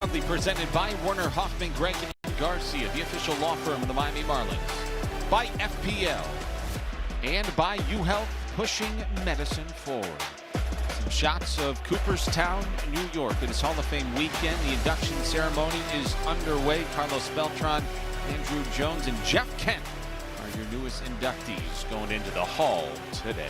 Presented by Warner Hoffman, Greg and Garcia, the official law firm of the Miami Marlins. By FPL. And by UHealth, pushing medicine forward. Some shots of Cooperstown, New York. It is Hall of Fame weekend. The induction ceremony is underway. Carlos Beltran, Andrew Jones, and Jeff Kent are your newest inductees going into the Hall today.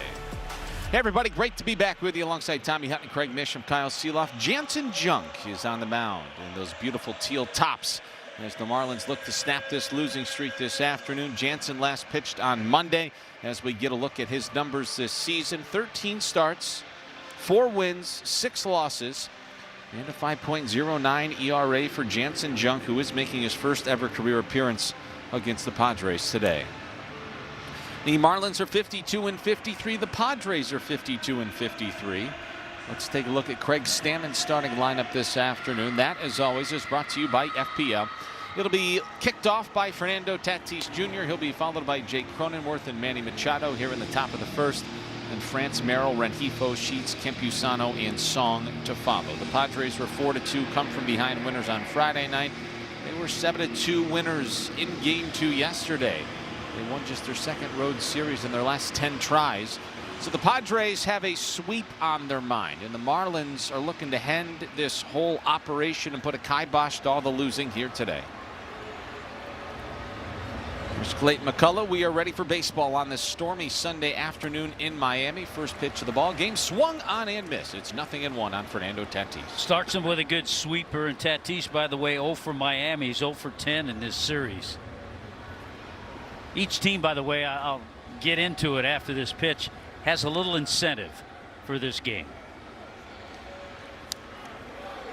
Hey everybody, great to be back with you alongside Tommy Hutt and Craig Mish. I'm Kyle Seeloff. Jansen Junk is on the mound in those beautiful teal tops as the Marlins look to snap this losing streak this afternoon. Jansen last pitched on Monday as we get a look at his numbers this season. 13 starts, 4 wins, 6 losses, and a 5.09 ERA for Jansen Junk, who is making his first ever career appearance against the Padres today. The Marlins are 52-53. The Padres are 52-53. Let's take a look at Craig Stammen's starting lineup this afternoon. That, as always, is brought to you by FPL. It'll be kicked off by Fernando Tatis Jr. He'll be followed by Jake Cronenworth and Manny Machado here in the top of the first. And France, Merrill, Rengifo, Sheets, Campusano, and Song to follow. The Padres were 4-2 come from behind winners on Friday night. They were 7-2 winners in Game 2 yesterday. They won just their second road series in their last 10 tries. So the Padres have a sweep on their mind, and the Marlins are looking to end this whole operation and put a kibosh to all the losing here today. Here's Clayton McCullough. We are ready for baseball on this stormy Sunday afternoon in Miami. First pitch of the ball game swung on and missed. It's 0-1 on Fernando Tatis. Starts him with a good sweeper, and Tatis, by the way, 0 for Miami. He's 0 for 10 in this series. Each team, by the way, I'll get into it after this pitch, has a little incentive for this game.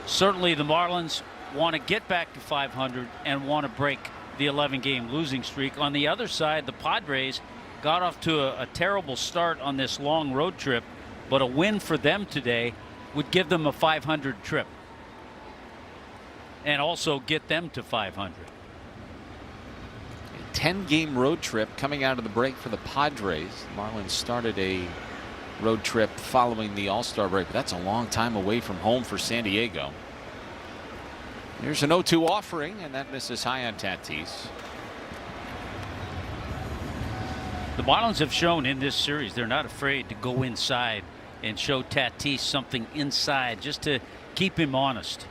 Certainly the Marlins want to get back to 500 and want to break the 11-game losing streak. On the other side, the Padres got off to a terrible start on this long road trip, but a win for them today would give them a 500 trip and also get them to 500. 10-game road trip coming out of the break for the Padres. The Marlins started a road trip following the All-Star break, but that's a long time away from home for San Diego. Here's an 0-2 offering, and that misses high on Tatis. The Marlins have shown in this series they're not afraid to go inside and show Tatis something inside just to keep him honest.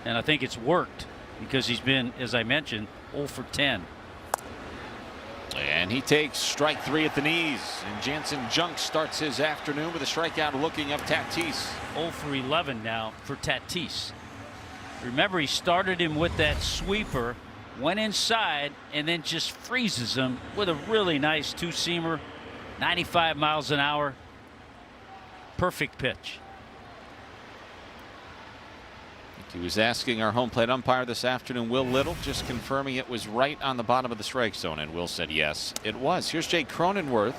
And I think it's worked because he's been, as I mentioned, 0 for 10. And he takes strike 3 at the knees. And Jansen Junk starts his afternoon with a strikeout looking up Tatis. 0 for 11 now for Tatis. Remember, he started him with that sweeper, went inside, and then just freezes him with a really nice two-seamer, 95 miles an hour. Perfect pitch. He was asking our home plate umpire this afternoon, Will Little, just confirming it was right on the bottom of the strike zone, and Will said yes, it was. Here's Jake Cronenworth.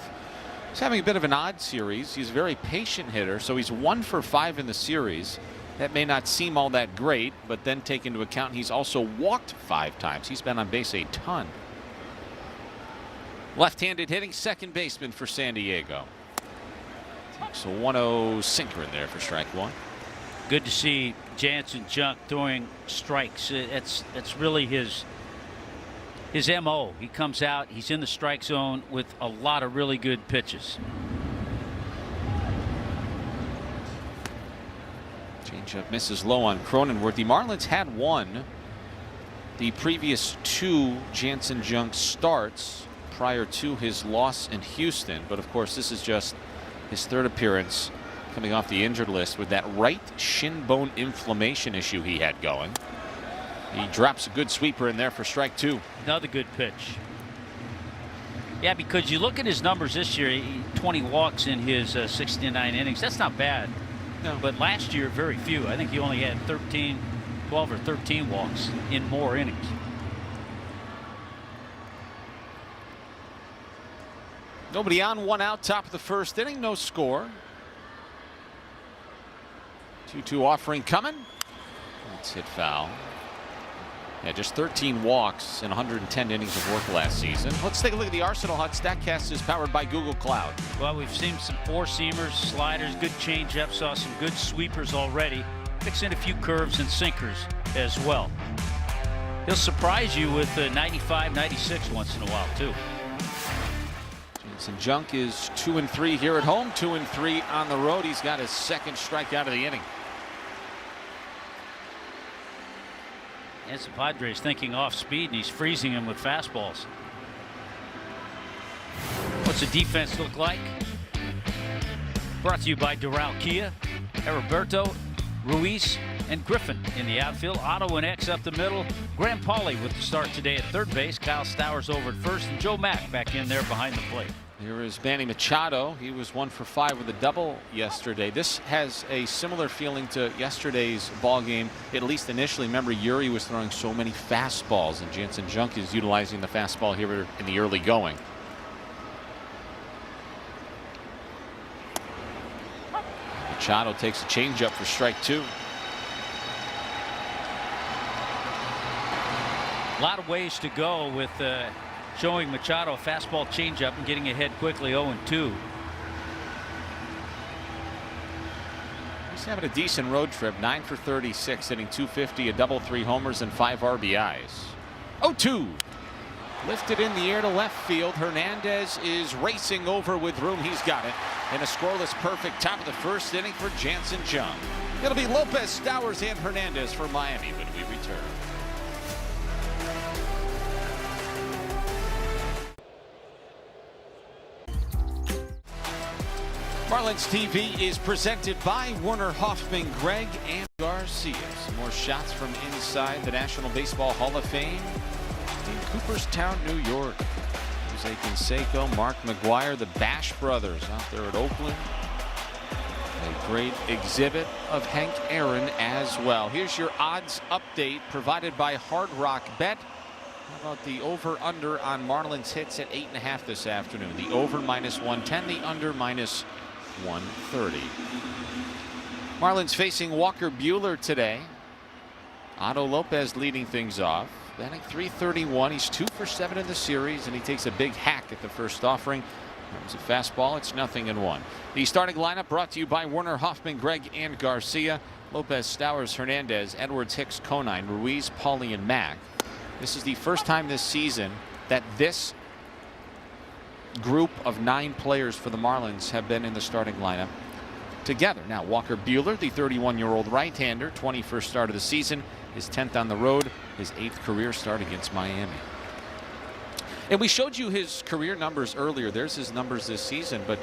He's having a bit of an odd series. He's a very patient hitter, so he's 1 for 5 in the series. That may not seem all that great, but then take into account he's also walked 5 times. He's been on base a ton. Left-handed hitting second baseman for San Diego. Takes a 1-0 sinker in there for strike 1. Good to see Jansen Junk throwing strikes. It's really his MO. He comes out, he's in the strike zone with a lot of really good pitches. Changeup misses low on Cronenworth. The Marlins had won the previous 2 Jansen Junk starts prior to his loss in Houston, but of course this is just his 3rd appearance coming off the injured list with that right shin bone inflammation issue he had going. He drops a good sweeper in there for strike 2. Another good pitch. Yeah, because you look at his numbers this year, 20 walks in his 69 innings. That's not bad. No. But last year, very few. I think he only had 12 or 13 walks in more innings. Nobody on, 1 out, top of the first inning, no score. 2-2 offering coming. It's hit foul. Yeah, just 13 walks in 110 innings of work last season. Let's take a look at the Arsenal Hut. StatCast is powered by Google Cloud. Well, we've seen some 4-seamers, sliders, good changeups, saw some good sweepers already. Mix in a few curves and sinkers as well. He'll surprise you with 95, 96 once in a while, too. Jansen Junk is 2-3 here at home, 2-3 on the road. He's got his second strikeout of the inning. As the Padres thinking off speed, and he's freezing him with fastballs. What's the defense look like? Brought to you by Doral Kia, Heriberto, Ruiz, and Griffin in the outfield. Otto and X up the middle. Graham Pauley with the start today at third base. Kyle Stowers over at first, and Joe Mack back in there behind the plate. Here is Manny Machado. He was 1 for 5 with a double yesterday. This has a similar feeling to yesterday's ball game, at least initially. Remember, Yuri was throwing so many fastballs, and Jansen Junk is utilizing the fastball here in the early going. Machado takes a changeup for strike 2. A lot of ways to go with showing Machado a fastball changeup and getting ahead quickly. 0-2. He's having a decent road trip. 9 for 36, hitting .250, a double, 3 homers, and 5 RBIs. 0-2. Lifted in the air to left field. Hernandez is racing over with room. He's got it. And a scoreless perfect top of the first inning for Jansen Junk. It'll be Lopez, Stowers, and Hernandez for Miami when we return. Marlins TV is presented by Werner Hoffman, Greg, and Garcia. Some more shots from inside the National Baseball Hall of Fame in Cooperstown, New York. Jose Canseco, Mark McGuire, the Bash brothers out there at Oakland. A great exhibit of Hank Aaron as well. Here's your odds update provided by Hard Rock Bet. How about the over-under on Marlins hits at 8.5 this afternoon? The over -110, the under -130. Marlins facing Walker Buehler today. Otto Lopez leading things off. Batting .331. He's 2 for 7 in the series, and he takes a big hack at the first offering. It's a fastball. It's 0-1. The starting lineup brought to you by Werner Hoffman, Greg, and Garcia. Lopez, Stowers, Hernandez, Edwards, Hicks, Conine, Ruiz, Pauley, and Mack. This is the first time this season that this group of 9 players for the Marlins have been in the starting lineup together. Now, Walker Buehler, the 31-year-old right-hander, 21st start of the season, his 10th on the road, his 8th career start against Miami. And we showed you his career numbers earlier. There's his numbers this season, but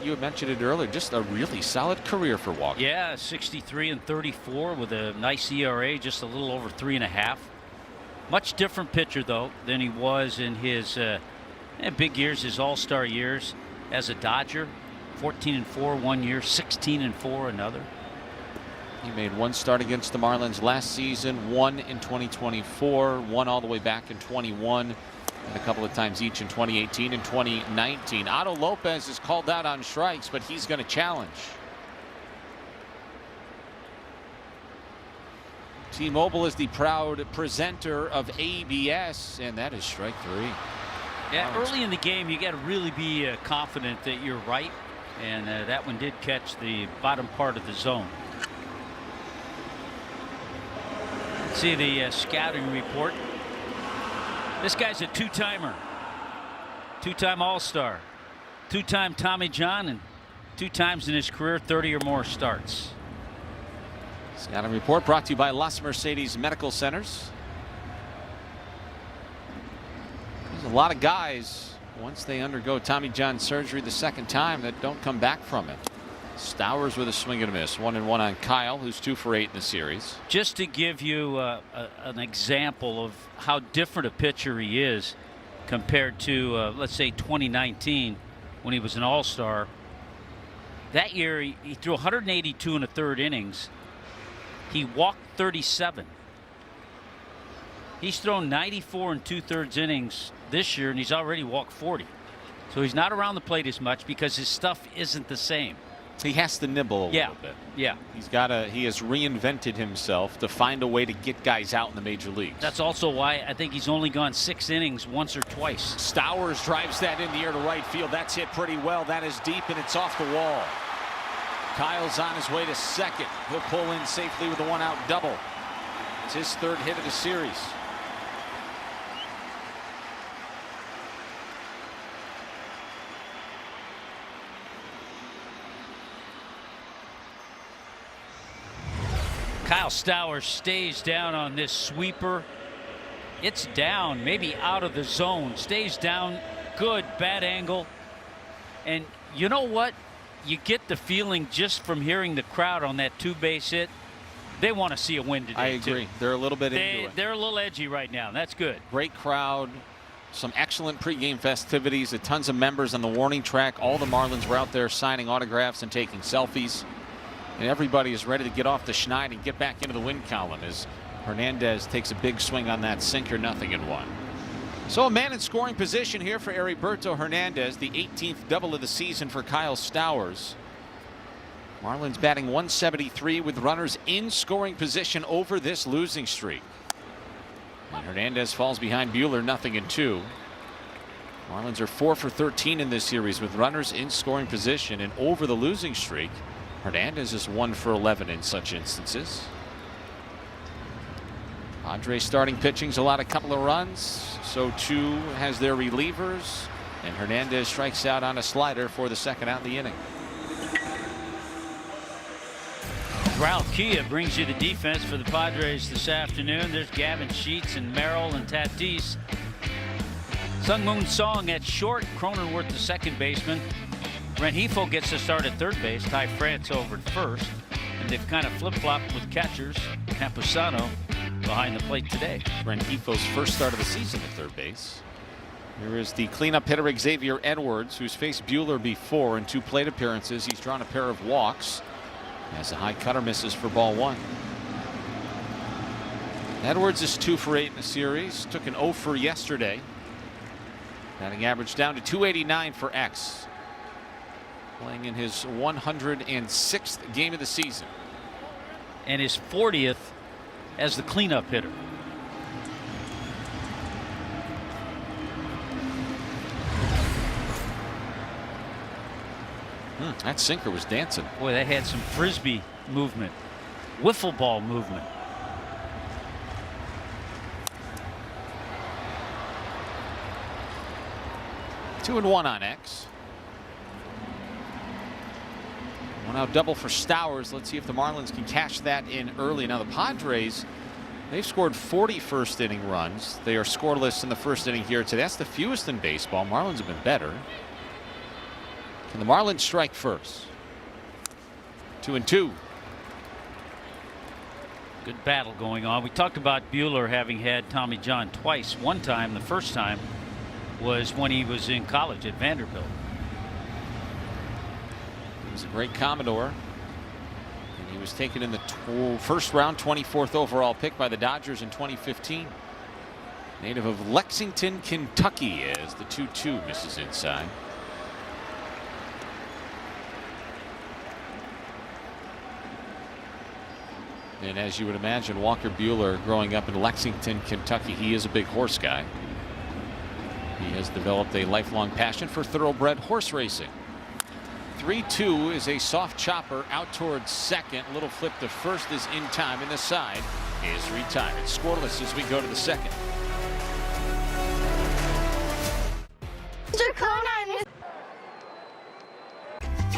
you had mentioned it earlier, just a really solid career for Walker. Yeah, 63 and 34 with a nice ERA, just a little over 3.5. Much different pitcher, though, than he was in his big years, his all-star years as a Dodger. 14-4 one year, 16-4 another. He made 1 start against the Marlins last season, 1 in 2024, 1 all the way back in 21, and a couple of times each in 2018 and 2019. Otto Lopez is called out on strikes, but he's going to challenge. T-Mobile is the proud presenter of ABS, and that is strike 3. Yeah, early in the game, you got to really be confident that you're right, and that one did catch the bottom part of the zone. See the scouting report. This guy's a 2-timer, 2-time All-Star, 2-time Tommy John, and 2 times in his career 30 or more starts. Scouting report brought to you by Las Mercedes Medical Centers. There's a lot of guys, once they undergo Tommy John surgery the second time, that don't come back from it. Stowers with a swing and a miss. 1-1 on Kyle, who's 2 for 8 in the series. Just to give you an example of how different a pitcher he is compared to, let's say, 2019 when he was an all-star. That year, he threw 182 in the 3rd innings. He walked 37. He's thrown 94 in 2/3 innings this year, and he's already walked 40. So he's not around the plate as much because his stuff isn't the same. He has to nibble a little bit. Yeah. He has reinvented himself to find a way to get guys out in the major leagues. That's also why I think he's only gone 6 innings once or twice. Stowers drives that in the air to right field. That's hit pretty well. That is deep, and it's off the wall. Kyle's on his way to second. He'll pull in safely with a 1-out double. It's his third hit of the series. Kyle Stowers stays down on this sweeper. It's down, maybe out of the zone. Stays down, good, bad angle. And you know what? You get the feeling just from hearing the crowd on that two-base hit. They want to see a win today. I agree. Too. They're a little bit into it. They're a little edgy right now. That's good. Great crowd. Some excellent pregame festivities. Tons of members on the warning track. All the Marlins were out there signing autographs and taking selfies. And everybody is ready to get off the schneid and get back into the win column as Hernandez takes a big swing on that sinker, 0-1. So a man in scoring position here for Heriberto Hernandez, the 18th double of the season for Kyle Stowers. Marlins batting .173 with runners in scoring position over this losing streak. And Hernandez falls behind Buehler, 0-2. Marlins are 4 for 13 in this series with runners in scoring position and over the losing streak. Hernandez is 1 for 11 in such instances. Padres starting pitching's allowed a couple of runs. So too has their relievers. And Hernandez strikes out on a slider for the second out of the inning. Ralph Kia brings you the defense for the Padres this afternoon. There's Gavin Sheets and Merrill and Tatis. Sung Moon Song at short. Cronenworth the second baseman. Rengifo gets to start at third base. Ty France over at first. And they've kind of flip-flopped with catchers. Campusano behind the plate today. Rengifo's first start of the season at third base. Here is the cleanup hitter Xavier Edwards, who's faced Buehler before in 2 plate appearances. He's drawn a pair of walks. As a high cutter misses for ball 1. Edwards is 2 for 8 in the series. Took an 0 for yesterday. Batting average down to .289 for X. Playing in his 106th game of the season. And his 40th as the cleanup hitter. That sinker was dancing. Boy, they had some frisbee movement, wiffle ball movement. Two and one on X. One out double for Stowers. Let's see if the Marlins can cash that in early. Now the Padres, they've scored 40 first inning runs. They are scoreless in the first inning here today. That's the fewest in baseball. Marlins have been better. Can the Marlins strike first? 2-2. Good battle going on. We talked about Buehler having had Tommy John twice. One time, the first time, was when he was in college at Vanderbilt. He was a great Commodore. And he was taken in the first round, 24th overall pick by the Dodgers in 2015. Native of Lexington, Kentucky, as the 2-2 misses inside. And as you would imagine, Walker Buehler growing up in Lexington, Kentucky, he is a big horse guy. He has developed a lifelong passion for thoroughbred horse racing. 3-2 is a soft chopper out towards second. Little flip to first is in time, and the side is retired. Scoreless as we go to the second.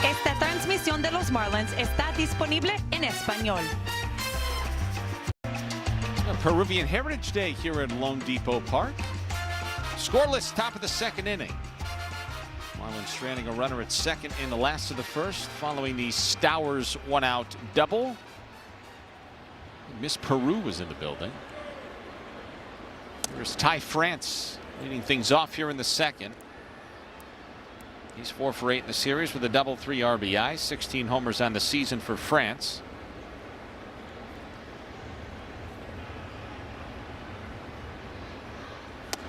Esta transmisión de los Marlins está disponible en español. Peruvian Heritage Day here at Lone Depot Park. Scoreless, top of the second inning. Marlins stranding a runner at second in the last of the first, following the Stowers one-out double. Miss Peru was in the building. There's Ty France leading things off here in the second. He's 4 for 8 in the series with a double, 3 RBI, 16 homers on the season for France.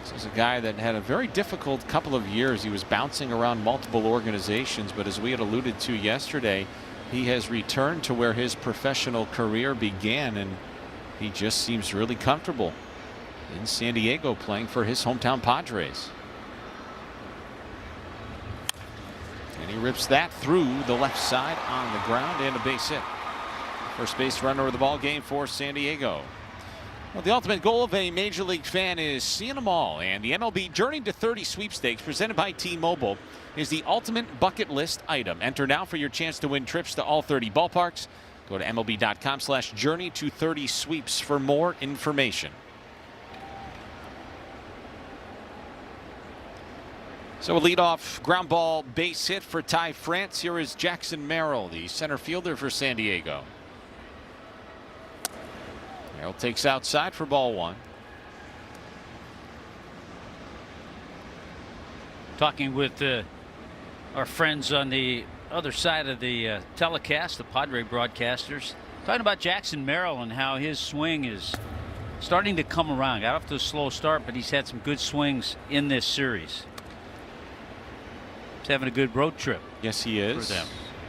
This is a guy that had a very difficult couple of years. He was bouncing around multiple organizations, but as we had alluded to yesterday, he has returned to where his professional career began, and he just seems really comfortable in San Diego playing for his hometown Padres. And he rips that through the left side on the ground and a base hit. First base runner of the ball game for San Diego. Well, the ultimate goal of a Major League fan is seeing them all, and the MLB Journey to 30 sweepstakes presented by T-Mobile is the ultimate bucket list item. Enter now for your chance to win trips to all 30 ballparks. Go to MLB.com/journey to 30 sweeps for more information. So a leadoff ground ball base hit for Ty France. Here is Jackson Merrill, the center fielder for San Diego. Merrill takes outside for ball one. Talking with our friends on the other side of the telecast, the Padre broadcasters, talking about Jackson Merrill and how his swing is starting to come around. Got off to a slow start, but he's had some good swings in this series. He's having a good road trip. Yes, he is. For them.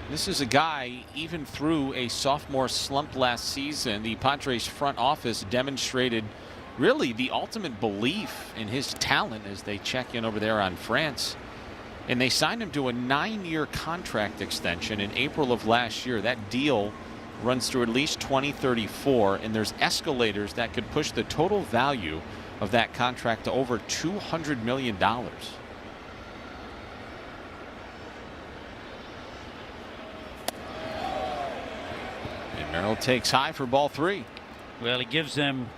This is a guy, even through a sophomore slump last season, the Padres front office demonstrated really the ultimate belief in his talent as they check in over there on France. And they signed him to a 9-year contract extension in April of last year. That deal runs through at least 2034, and there's escalators that could push the total value of that contract to over $200 million. Merrill takes high for ball three. Well, he gives them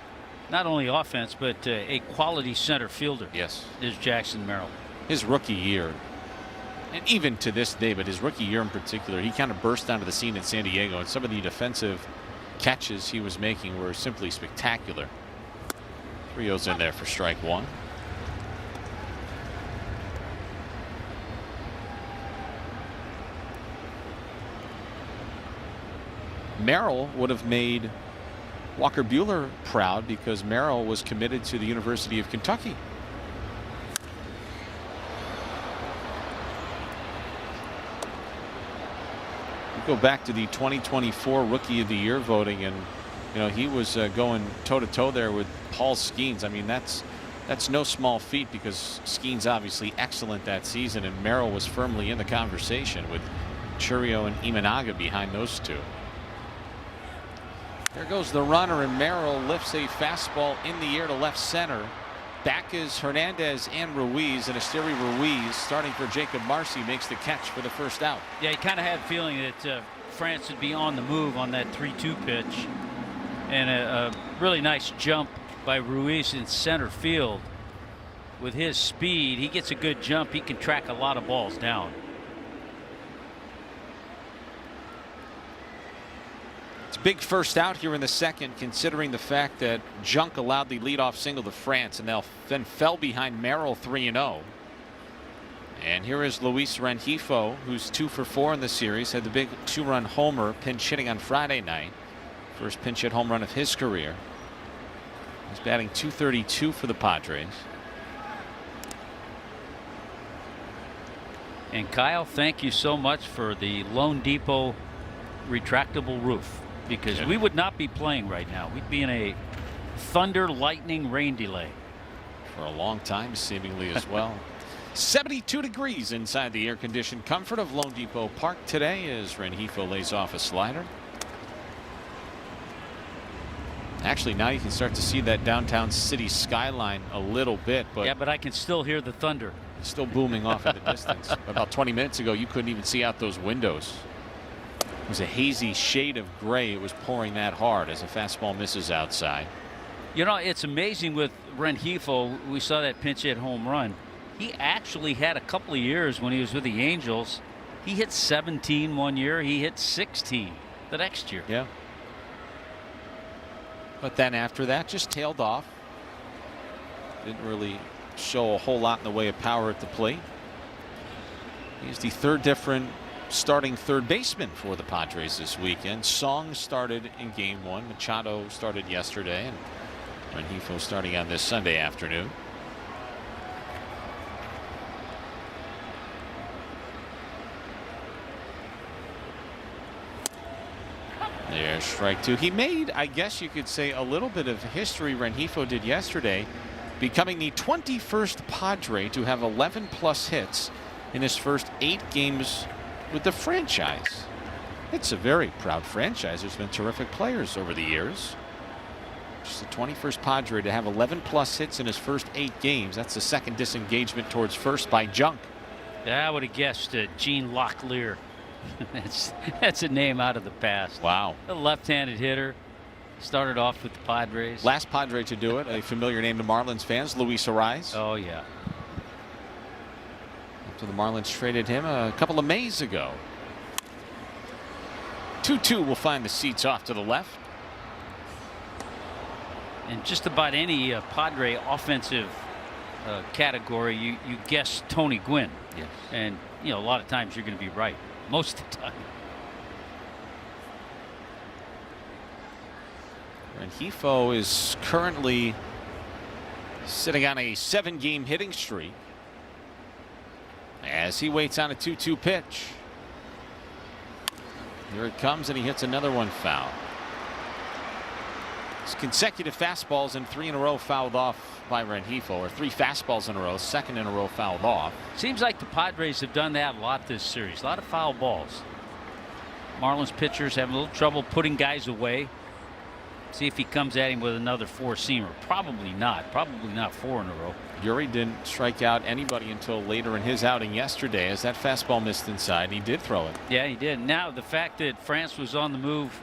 not only offense, but a quality center fielder. Yes. Is Jackson Merrill. His rookie year, and even to this day, but his rookie year in particular, he kind of burst onto the scene in San Diego, and some of the defensive catches he was making were simply spectacular. 3-0's in there for strike one. Merrill would have made Walker Buehler proud because Merrill was committed to the University of Kentucky. We go back to the 2024 Rookie of the Year voting, and you know he was going toe-to-toe there with Paul Skeens. I mean, that's no small feat because Skeens obviously excellent that season, and Merrill was firmly in the conversation with Churio and Imanaga behind those two. There goes the runner, and Merrill lifts a fastball in the air to left center. Back is Hernandez and Ruiz, and Esteury Ruiz, starting for Jacob Marcy, makes the catch for the first out. Yeah, he kind of had a feeling that France would be on the move on that 3-2 pitch, and a really nice jump by Ruiz in center field. With his speed, he gets a good jump. He can track a lot of balls down. It's a big first out here in the second, considering the fact that Junk allowed the leadoff single to France, and they'll then fell behind Merrill 3-0. And here is Luis Rengifo, who's 2 for 4 in the series, had the big 2-run homer pinch hitting on Friday night. First pinch hit home run of his career. He's batting .232 for the Padres. And Kyle, thank you so much for the Lone Depot retractable roof, because we would not be playing right now. We'd be in a thunder, lightning, rain delay for a long time, seemingly as well. 72 degrees inside the air-conditioned comfort of Lone Depot Park today as Rengifo lays off a slider. Actually, now you can start to see that downtown city skyline a little bit, but yeah, but I can still hear the thunder. It's still booming off in the distance. About 20 minutes ago, you couldn't even see out those windows. It was a hazy shade of gray. It was pouring that hard as a fastball misses outside. You know, it's amazing with Rengifo. We saw that pinch hit home run. He actually had a couple of years when he was with the Angels. He hit 17 one year. He hit 16 the next year. Yeah. But then after that, just tailed off. Didn't really show a whole lot in the way of power at the plate. He's the third different starting third baseman for the Padres this weekend. Song started in game 1. Machado started yesterday, and Rengifo starting on this Sunday afternoon. There's strike 2. He made, I guess you could say, a little bit of history. Rengifo did yesterday, becoming the 21st Padre to have 11+ hits in his first 8 games with the franchise. It's a very proud franchise. There's been terrific players over the years. Just the 21st Padre to have 11+ hits in his first 8 games. That's the second disengagement towards first by Junk. Yeah, I would have guessed Gene Locklear. That's a name out of the past. Wow. A left-handed hitter. Started off with the Padres. Last Padre to do it, a familiar name to Marlins fans, Luis Ariz. Oh, yeah. After the Marlins traded him a couple of Mays ago. 2-2 will find the seats off to the left. And just about any Padre offensive category, you guess Tony Gwynn. Yes. And, you know, a lot of times you're going to be right. Most of the time. Rengifo is currently sitting on a 7-game hitting streak as he waits on a 2-2 pitch. Here it comes, and he hits another one foul. It's consecutive fastballs and 3 in a row fouled off by Rengifo, or 3 fastballs in a row, second in a row fouled off. Seems like the Padres have done that a lot this series. A lot of foul balls. Marlins pitchers having a little trouble putting guys away. See if he comes at him with another 4-seamer. Probably not. Probably not 4 in a row. Yuri didn't strike out anybody until later in his outing yesterday as that fastball missed inside. He did throw it. Yeah, he did. Now the fact that France was on the move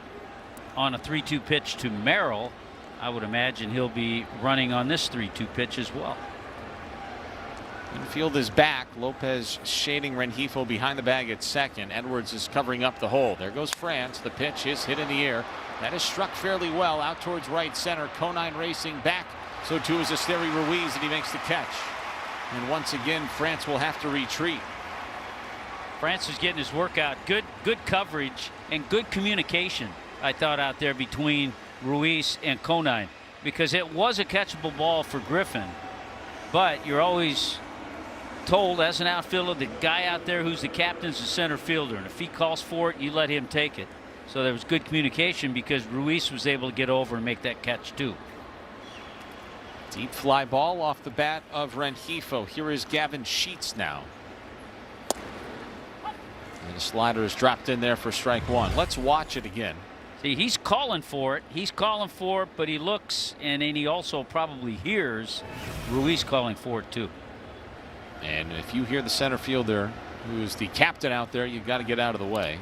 on a 3-2 pitch to Merrill, I would imagine he'll be running on this 3-2 pitch as well. Infield is back. Lopez shading Rengifo behind the bag at second. Edwards is covering up the hole. There goes France. The pitch is hit in the air. That is struck fairly well out towards right center. Conine racing back. So too is Esteri Ruiz, and he makes the catch. And once again, France will have to retreat. France is getting his workout. Good coverage and good communication, I thought, out there between Ruiz and Conine, because it was a catchable ball for Griffin, but you're always told as an outfielder, the guy out there who's the captain's the center fielder, and if he calls for it, you let him take it. So there was good communication because Ruiz was able to get over and make that catch too. Deep fly ball off the bat of Rengifo. Here is Gavin Sheets now. And the slider is dropped in there for strike 1. Let's watch it again. See, he's calling for it. He's calling for it, but he looks, and then he also probably hears Ruiz calling for it too. And if you hear the center fielder, who's the captain out there, you've got to get out of the way.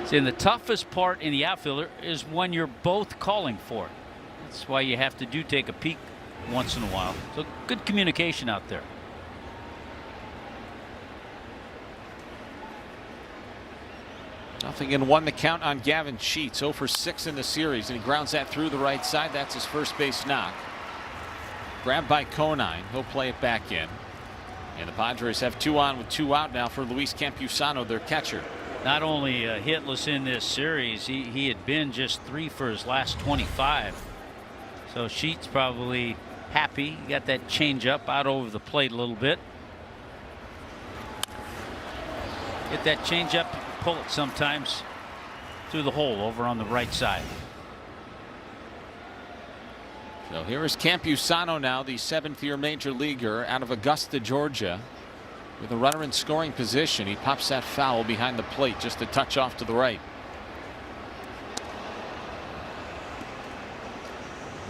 See, and the toughest part in the outfielder is when you're both calling for it. That's why you have to take a peek once in a while. So good communication out there. Nothing in 1 to count on Gavin Sheets. 0 for 6 in the series, and he grounds that through the right side. That's his first base knock. Grabbed by Conine. He'll play it back in. And the Padres have 2 on with 2 out now for Luis Campusano, their catcher. Not only hitless in this series, he had been just 3 for his last 25. So Sheets probably happy. He got that changeup out over the plate a little bit. Get that changeup, pull it sometimes through the hole over on the right side. So here is Campusano now, the 7th-year major leaguer out of Augusta, Georgia. With a runner in scoring position, he pops that foul behind the plate, just a touch off to the right.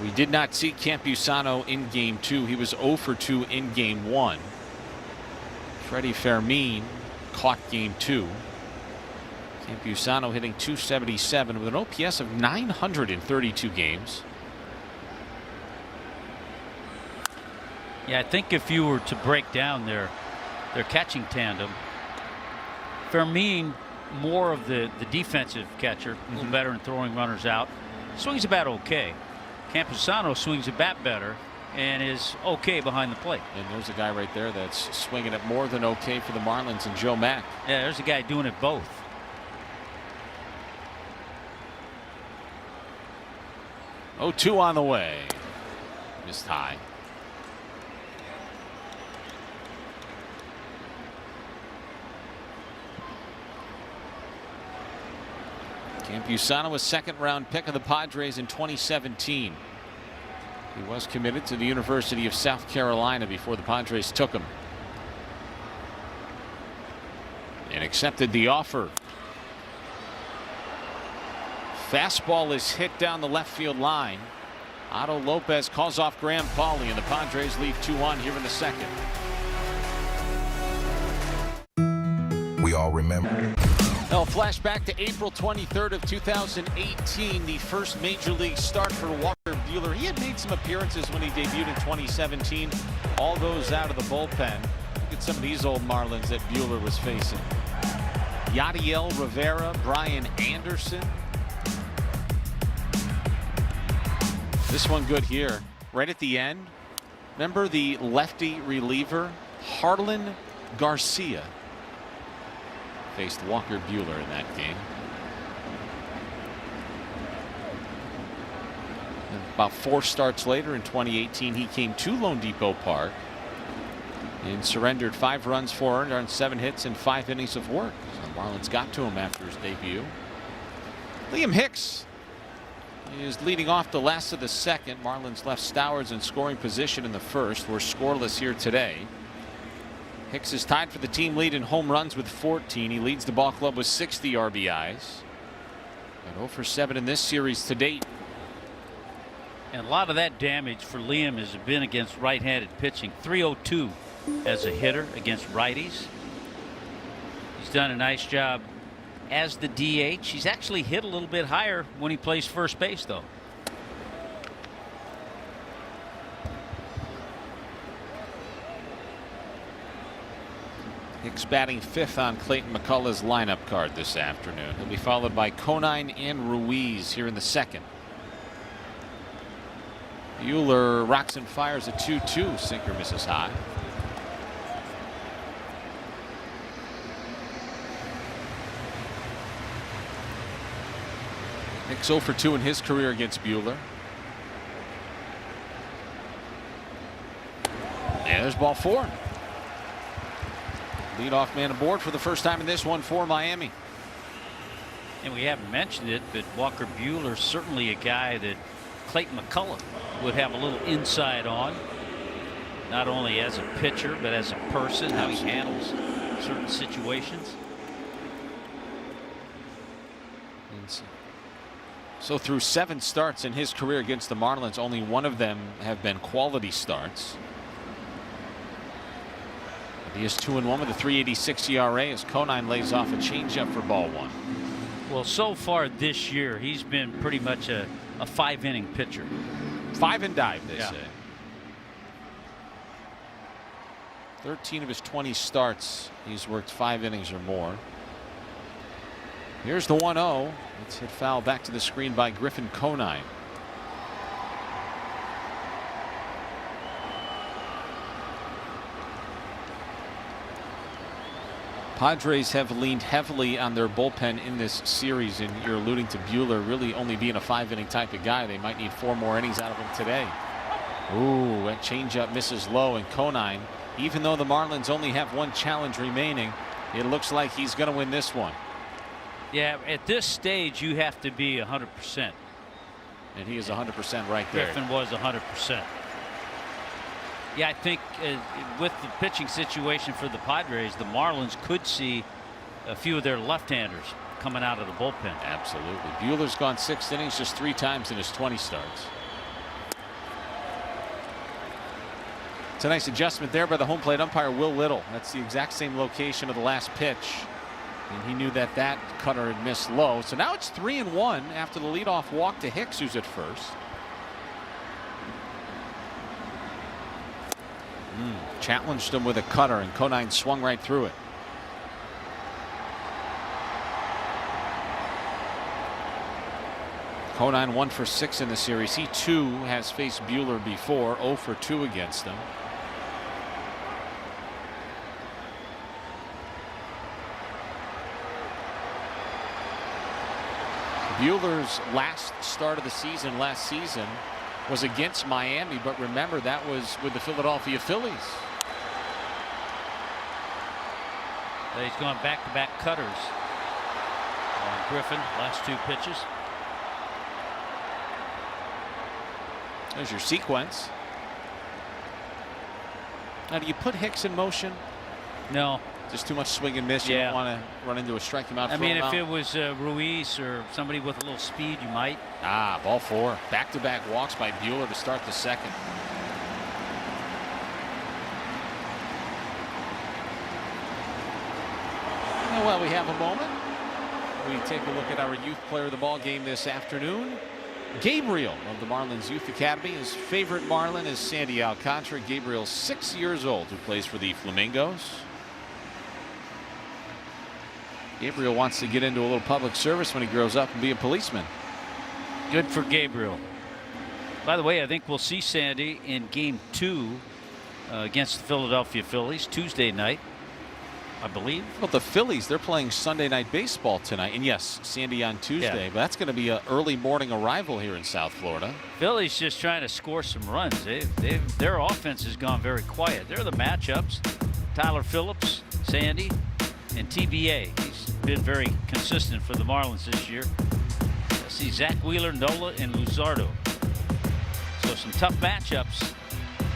We did not see Campusano in game 2. He was 0 for 2 in game 1. Freddie Fermin caught game 2. Campusano hitting .277 with an OPS of 932 games. Yeah, I think if you were to break down their catching tandem, Fermin more of the defensive catcher, a little better in throwing runners out. Swings the bat okay. Campusano swings the bat better and is okay behind the plate. And there's a guy right there that's swinging it more than okay for the Marlins, and Joe Mack. Yeah, there's a guy doing it both. Oh, 2 on the way. Missed high. Campusano was 2nd-round pick of the Padres in 2017. He was committed to the University of South Carolina before the Padres took him. And accepted the offer. Fastball is hit down the left field line. Otto Lopez calls off Graham Pauley, and the Padres leave 2-1 here in the second. We all remember. Now, flashback to April 23rd of 2018, the first major league start for Walker Buehler. He had made some appearances when he debuted in 2017. All those out of the bullpen. Look at some of these old Marlins that Buehler was facing. Yadiel Rivera, Brian Anderson. This one good here, right at the end. Remember the lefty reliever, Harlan Garcia, faced Walker Buehler in that game. And about 4 starts later in 2018, he came to Lone Depot Park and surrendered 5 runs, 4 earned on 7 hits and 5 innings of work. So the Marlins got to him after his debut. Liam Hicks is leading off the last of the second. Marlins left Stowers in scoring position in the first. We're scoreless here today. Hicks is tied for the team lead in home runs with 14. He leads the ball club with 60 RBIs. And 0 for 7 in this series to date. And a lot of that damage for Liam has been against right-handed pitching. 302 as a hitter against righties. He's done a nice job as the DH. He's actually hit a little bit higher when he plays first base, though. Hicks batting 5th on Clayton McCullough's lineup card this afternoon. He'll be followed by Conine and Ruiz here in the second. Buehler rocks and fires a 2-2. Sinker misses high. Hicks 0 for 2 in his career against Buehler. And there's ball 4. Leadoff man aboard for the first time in this one for Miami. And we haven't mentioned it, but Walker Buehler certainly a guy that Clayton McCullough would have a little insight on, not only as a pitcher but as a person, how he handles certain situations. So through 7 starts in his career against the Marlins, only 1 of them have been quality starts. He is 2-1 with a 3.86 ERA as Conine lays off a changeup for ball 1. Well, so far this year, he's been pretty much a 5-inning pitcher. 5 and dive, they Yeah. say. 13 of his 20 starts, he's worked 5 innings or more. Here's the 1-0. It's hit foul back to the screen by Griffin Conine. Padres have leaned heavily on their bullpen in this series, and you're alluding to Buehler really only being a 5-inning type of guy. They might need 4 more innings out of him today. Ooh, that changeup misses low, and Conine, even though the Marlins only have 1 challenge remaining, it looks like he's going to win this one. Yeah, at this stage you have to be 100%. And he is 100% right there. Griffin was 100%. Yeah, I think with the pitching situation for the Padres, the Marlins could see a few of their left-handers coming out of the bullpen. Absolutely. Buehler's gone 6 innings just 3 times in his 20 starts. It's a nice adjustment there by the home plate umpire, Will Little. That's the exact same location of the last pitch. And he knew that that cutter had missed low. So now it's 3-1 after the leadoff walk to Hicks, who's at first. Challenged him with a cutter, and Conine swung right through it. Conine 1 for 6 in the series. He too has faced Buehler before, 0 for 2 against him. Buehler's last start of the season last season was against Miami, but remember that was with the Philadelphia Phillies. He's gone back-to-back cutters on Griffin, last 2 pitches. There's your sequence. Now, do you put Hicks in motion? No. Just too much swing and miss. You don't want to run into a strike him out. I mean, if it was Ruiz or somebody with a little speed, you might. Ball 4. Back-to-back walks by Buehler to start the second. And while we have a moment, we take a look at our youth player of the ball game this afternoon. Gabriel of the Marlins Youth Academy. His favorite Marlin is Sandy Alcantara. Gabriel's 6 years old, who plays for the Flamingos. Gabriel wants to get into a little public service when he grows up and be a policeman. Good for Gabriel. By the way, I think we'll see Sandy in Game 2 against the Philadelphia Phillies Tuesday night, I believe. Well, the Phillies, they're playing Sunday Night Baseball tonight. And yes, Sandy on Tuesday. But that's going to be an early morning arrival here in South Florida. Phillies just trying to score some runs. Their offense has gone very quiet. They're the matchups. Tyler Phillips, Sandy, and TBA. He's been very consistent for the Marlins this year. I see Zach Wheeler, Nola, and Luzardo. So some tough matchups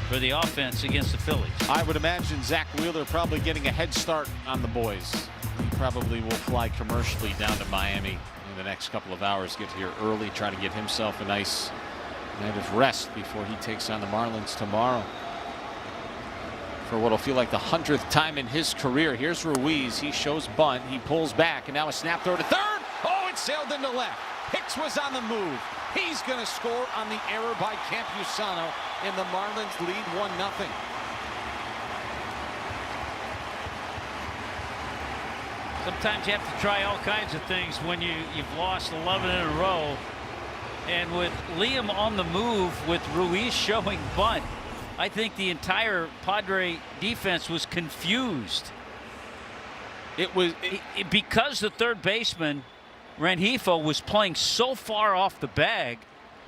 for the offense against the Phillies. I would imagine Zach Wheeler probably getting a head start on the boys. He probably will fly commercially down to Miami in the next couple of hours, get here early, try to get himself a nice night of rest before he takes on the Marlins tomorrow. For what will feel like the 100th time in his career. Here's Ruiz. He shows bunt. He pulls back, and now a snap throw to third. Oh, it sailed into left. Hicks was on the move. He's going to score on the error by Campusano, and the Marlins lead 1-0. Sometimes you have to try all kinds of things when you've lost 11 in a row. And with Liam on the move, with Ruiz showing bunt, I think the entire Padre defense was confused. It was because the third baseman, Rengifo, was playing so far off the bag.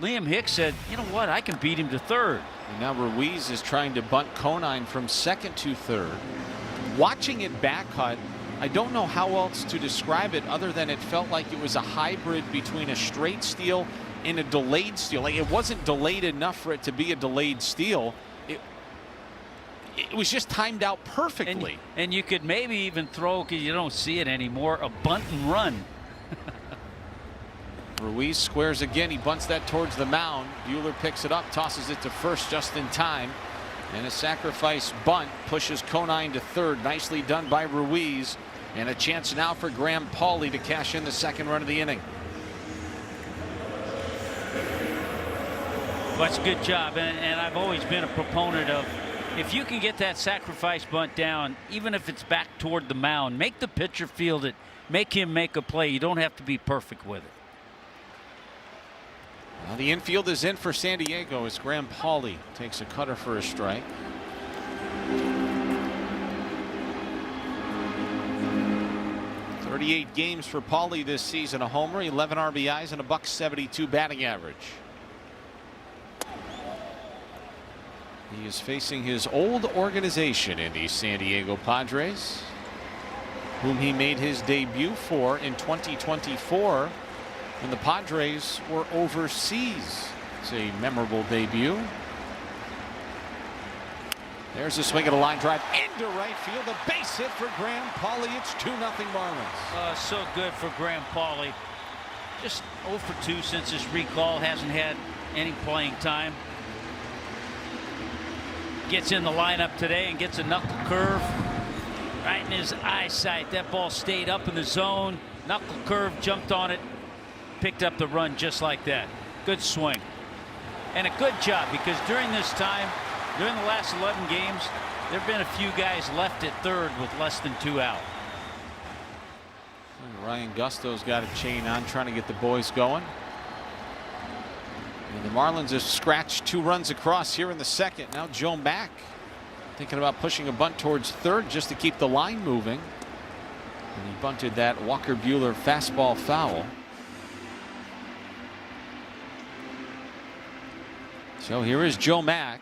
Liam Hicks said, you know what, I can beat him to third. And now Ruiz is trying to bunt Conine from second to third. Watching it back cut, I don't know how else to describe it other than it felt like it was a hybrid between a straight steal and a delayed steal. Like, it wasn't delayed enough for it to be a delayed steal. It was just timed out perfectly. And you could maybe even throw, because you don't see it anymore, a bunt and run. Ruiz squares again. He bunts that towards the mound. Buehler picks it up, tosses it to first just in time. And a sacrifice bunt pushes Conine to third. Nicely done by Ruiz. And a chance now for Graham Pauley to cash in the second run of the inning. Well, that's a good job. And I've always been a proponent of, if you can get that sacrifice bunt down, even if it's back toward the mound, make the pitcher field it, make him make a play. You don't have to be perfect with it. Well, the infield is in for San Diego as Graham Pauley takes a cutter for a strike. .38 games for Pauley this season, a homer, 11 RBIs, and a .172 batting average. He is facing his old organization in the San Diego Padres, whom he made his debut for in 2024 when the Padres were overseas. It's a memorable debut. There's a swing at a line drive into right field. A base hit for Graham Pauley. It's 2-0 Marlins. So good for Graham Pauley. Just 0 for 2 since his recall. Hasn't had any playing time. Gets in the lineup today and gets a knuckle curve right in his eyesight. That ball stayed up in the zone. Knuckle curve, jumped on it, picked up the run just like that. Good swing. And a good job, because during this time, during the last 11 games, there have been a few guys left at third with less than 2 out. Ryan Gusto's got a chain on, trying to get the boys going. And the Marlins have scratched 2 runs across here in the second. Now Joe Mack thinking about pushing a bunt towards third just to keep the line moving. And he bunted that Walker Buehler fastball foul. So here is Joe Mack,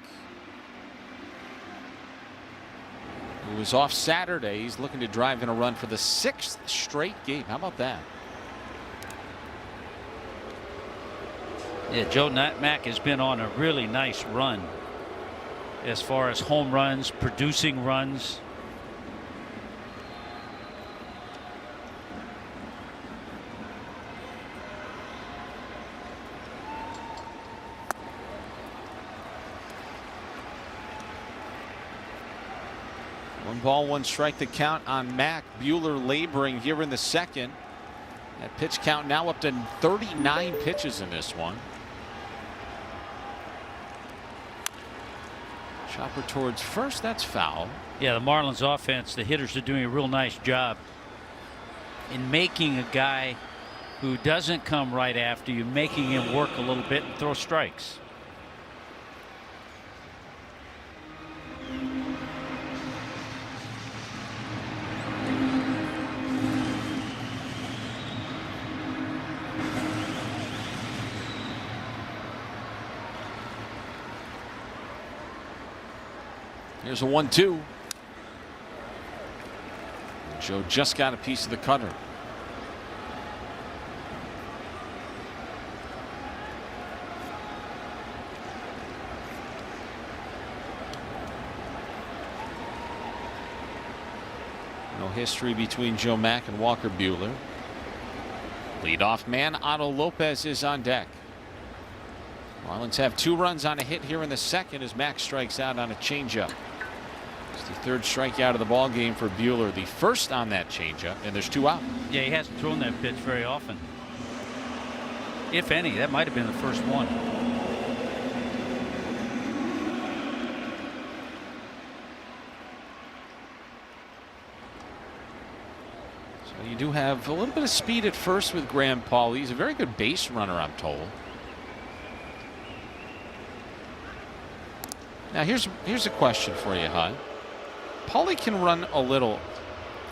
who was off Saturday. He's looking to drive in a run for the 6th straight game. How about that? Yeah, Joe Mack has been on a really nice run as far as home runs, producing runs. One ball, one strike to count on Mac. Buehler laboring here in the second. That pitch count now up to 39 pitches in this one. Chopper towards first. That's foul. Yeah, the Marlins offense, the hitters are doing a real nice job in making a guy who doesn't come right after you, making him work a little bit and throw strikes. Here's a 1-2. Joe just got a piece of the cutter. No history between Joe Mack and Walker Buehler. Leadoff man Otto Lopez is on deck. Marlins have 2 runs on a hit here in the second as Mack strikes out on a changeup. It's the 3rd strikeout of the ball game for Buehler, the first on that changeup, and there's 2 out. Yeah, he hasn't thrown that pitch very often. If any, that might have been the first one. So you do have a little bit of speed at first with Graham Pauley. He's a very good base runner, I'm told. Now here's a question for you, Hud. Pauley can run a little.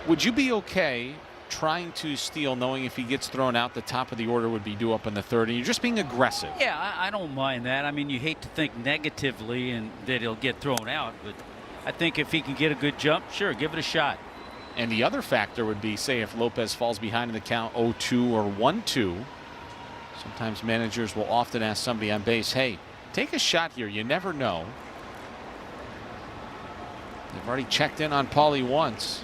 Would you be okay trying to steal, knowing if he gets thrown out, the top of the order would be due up in the 3rd, and you're just being aggressive? Yeah, I don't mind that. I mean, you hate to think negatively and that he'll get thrown out, but I think if he can get a good jump, sure, give it a shot. And the other factor would be, say, if Lopez falls behind in the count 0-2 or 1-2, sometimes managers will often ask somebody on base, hey, take a shot here. You never know. They've already checked in on Pauley once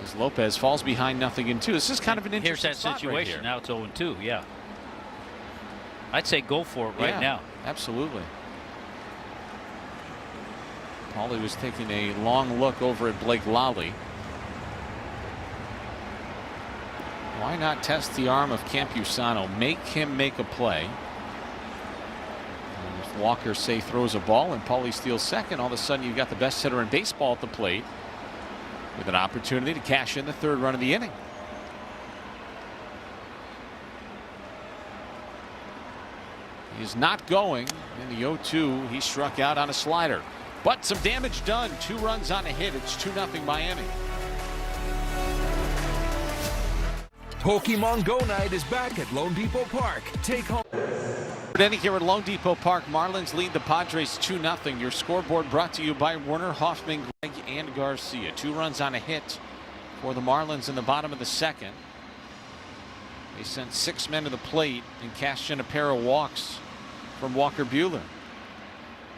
as Lopez falls behind 0-2. This is kind of an interesting Here's that situation. Right now it's 0-2. Yeah, I'd say go for it right now. Absolutely. Pauley was taking a long look over at Blake Lally. Why not test the arm of Campusano? Make him make a play. Walker, say, throws a ball and Pauley steals second, all of a sudden you've got the best hitter in baseball at the plate with an opportunity to cash in the 3rd run of the inning. He's not going in the 0-2. He struck out on a slider, but some damage done. 2 runs on a hit. It's 2-0 Miami. Pokemon Go Night is back at Lone Depot Park. Take home. Inning here at Lone Depot Park. Marlins lead the Padres 2-0. Your scoreboard brought to you by Werner, Hoffman, Gregg, and Garcia. 2 runs on a hit for the Marlins in the bottom of the second. They sent 6 men to the plate and cashed in a pair of walks from Walker Buehler.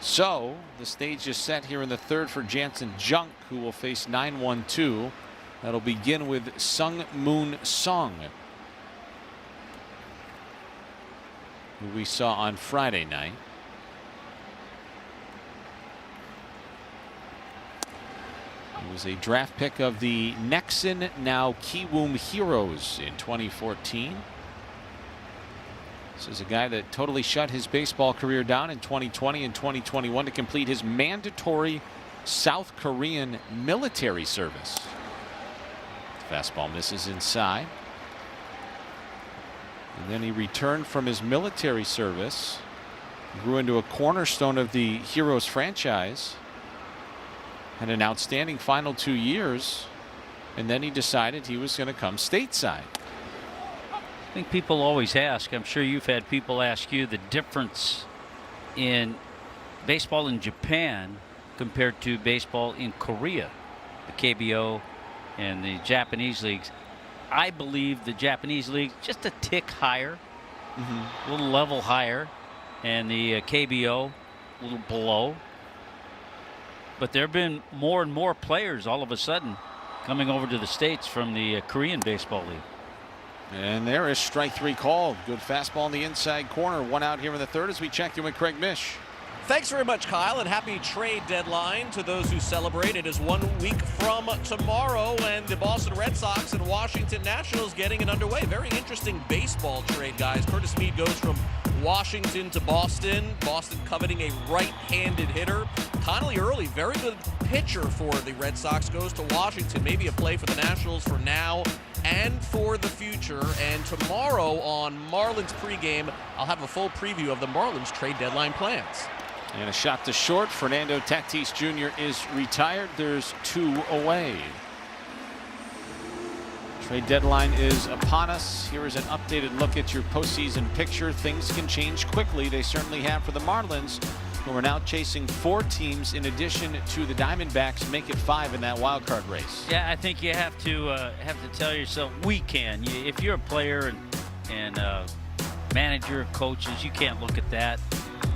So the stage is set here in the 3rd for Jansen Junk, who will face 9-1-2. That'll begin with Sung Moon Song, who we saw on Friday night. He was a draft pick of the Nexen, now Kiwoom Heroes in 2014. This is a guy that totally shut his baseball career down in 2020 and 2021 to complete his mandatory South Korean military service. Fastball misses inside. And then he returned from his military service, grew into a cornerstone of the Heroes franchise, had an outstanding final 2 years, and then he decided he was going to come stateside. I think people always ask, I'm sure you've had people ask you, the difference in baseball in Japan compared to baseball in Korea, the KBO and the Japanese leagues. I believe the Japanese league just a tick higher, a little level higher, and the KBO a little below. But there have been more and more players all of a sudden coming over to the States from the Korean Baseball League. And there is strike 3 called. Good fastball in the inside corner. 1 out here in the 3rd as we check in with Craig Mish. Thanks very much, Kyle, and happy trade deadline to those who celebrate. It is 1 week from tomorrow, and the Boston Red Sox and Washington Nationals getting it underway. Very interesting baseball trade, guys. Curtis Mead goes from Washington to Boston. Boston coveting a right-handed hitter. Connolly Early, very good pitcher for the Red Sox, goes to Washington. Maybe a play for the Nationals for now and for the future. And tomorrow on Marlins pregame, I'll have a full preview of the Marlins trade deadline plans. And a shot to short. Fernando Tatis Jr. is retired. There's 2 away. Trade deadline is upon us. Here is an updated look at your postseason picture. Things can change quickly. They certainly have for the Marlins, who are now chasing 4 teams in addition to the Diamondbacks, make it 5 in that wild card race. Yeah, I think you have to tell yourself we can. If you're a player and manager, coaches, you can't look at that,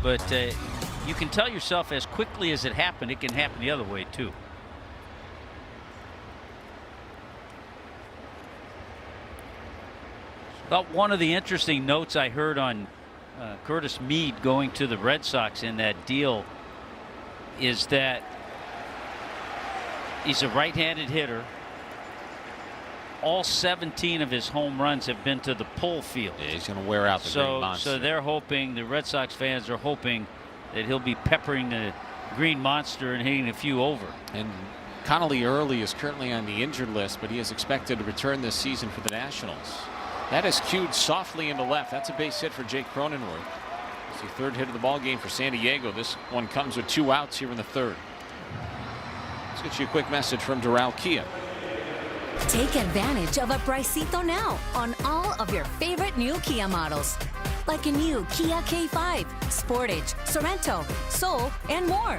but you can tell yourself as quickly as it happened, it can happen the other way too. But one of the interesting notes I heard on Curtis Mead going to the Red Sox in that deal is that he's a right-handed hitter. All 17 of his home runs have been to the pull field. Yeah, he's going to wear out the Green Monster. So they're hoping, the Red Sox fans are hoping that he'll be peppering the Green Monster and hitting a few over. And Connolly Early is currently on the injured list, but he is expected to return this season for the Nationals. That is cued softly into left. That's a base hit for Jake Cronenworth. It's the 3rd hit of the ball game for San Diego. This one comes with 2 outs here in the 3rd. Let's get you a quick message from Doral Kia. Take advantage of a pricito now on all of your favorite new Kia models. Like a new Kia K5, Sportage, Sorento, Soul, and more.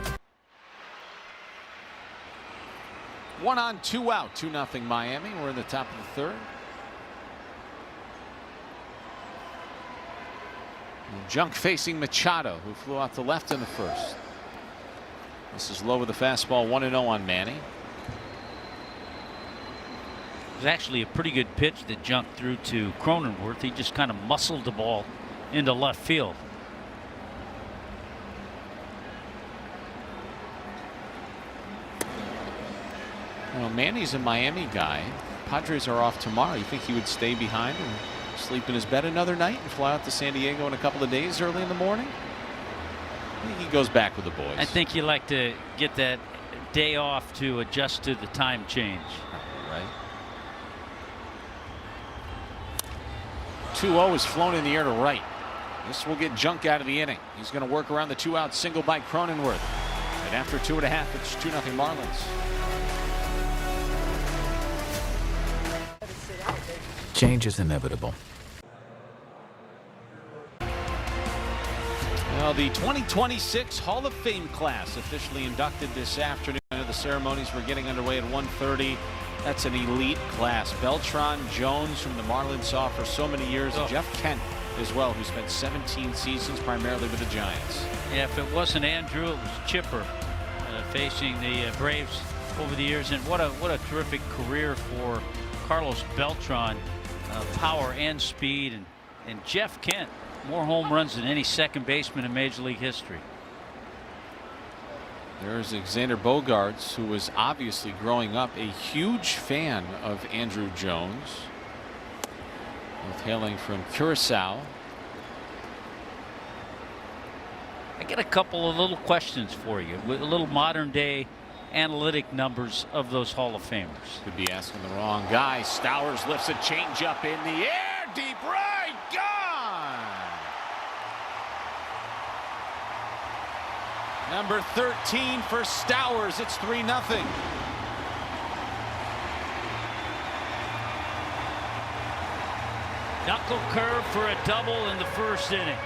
1 on, 2 out, 2-0 Miami. We're in the top of the 3rd. Junk facing Machado, who flew out to left in the 1st. This is low with the fastball, 1-0 on Manny. It was actually a pretty good pitch that Junk threw to Cronenworth. He just kind of muscled the ball into left field. Well, Manny's a Miami guy. Padres are off tomorrow. You think he would stay behind and sleep in his bed another night and fly out to San Diego in a couple of days early in the morning? I think he goes back with the boys. I think you like to get that day off to adjust to the time change. Right. 2-0 is flown in the air to right. This will get Junk out of the inning. He's going to work around the 2-out single by Cronenworth. And after 2.5, it's 2-0 Marlins. Change is inevitable. Well, the 2026 Hall of Fame class officially inducted this afternoon. The ceremonies were getting underway at 1:30. That's an elite class. Beltran, Jones from the Marlins saw for so many years. Oh. Jeff Kent as well, who spent 17 seasons primarily with the Giants. Yeah, if it wasn't Andrew, it was Chipper facing the Braves over the years. And what a terrific career for Carlos Beltran. Power and speed, and Jeff Kent, more home runs than any second baseman in Major League history. There's Xander Bogaerts, who was obviously growing up a huge fan of Andrew Jones, both hailing from Curacao. I get a couple of little questions for you, with a little modern day analytic numbers of those Hall of Famers. Could be asking the wrong guy. Stowers lifts a changeup in the air, deep right, gone. Number 13 for Stowers. It's 3-0. Knuckle curve for a double in the 1st inning.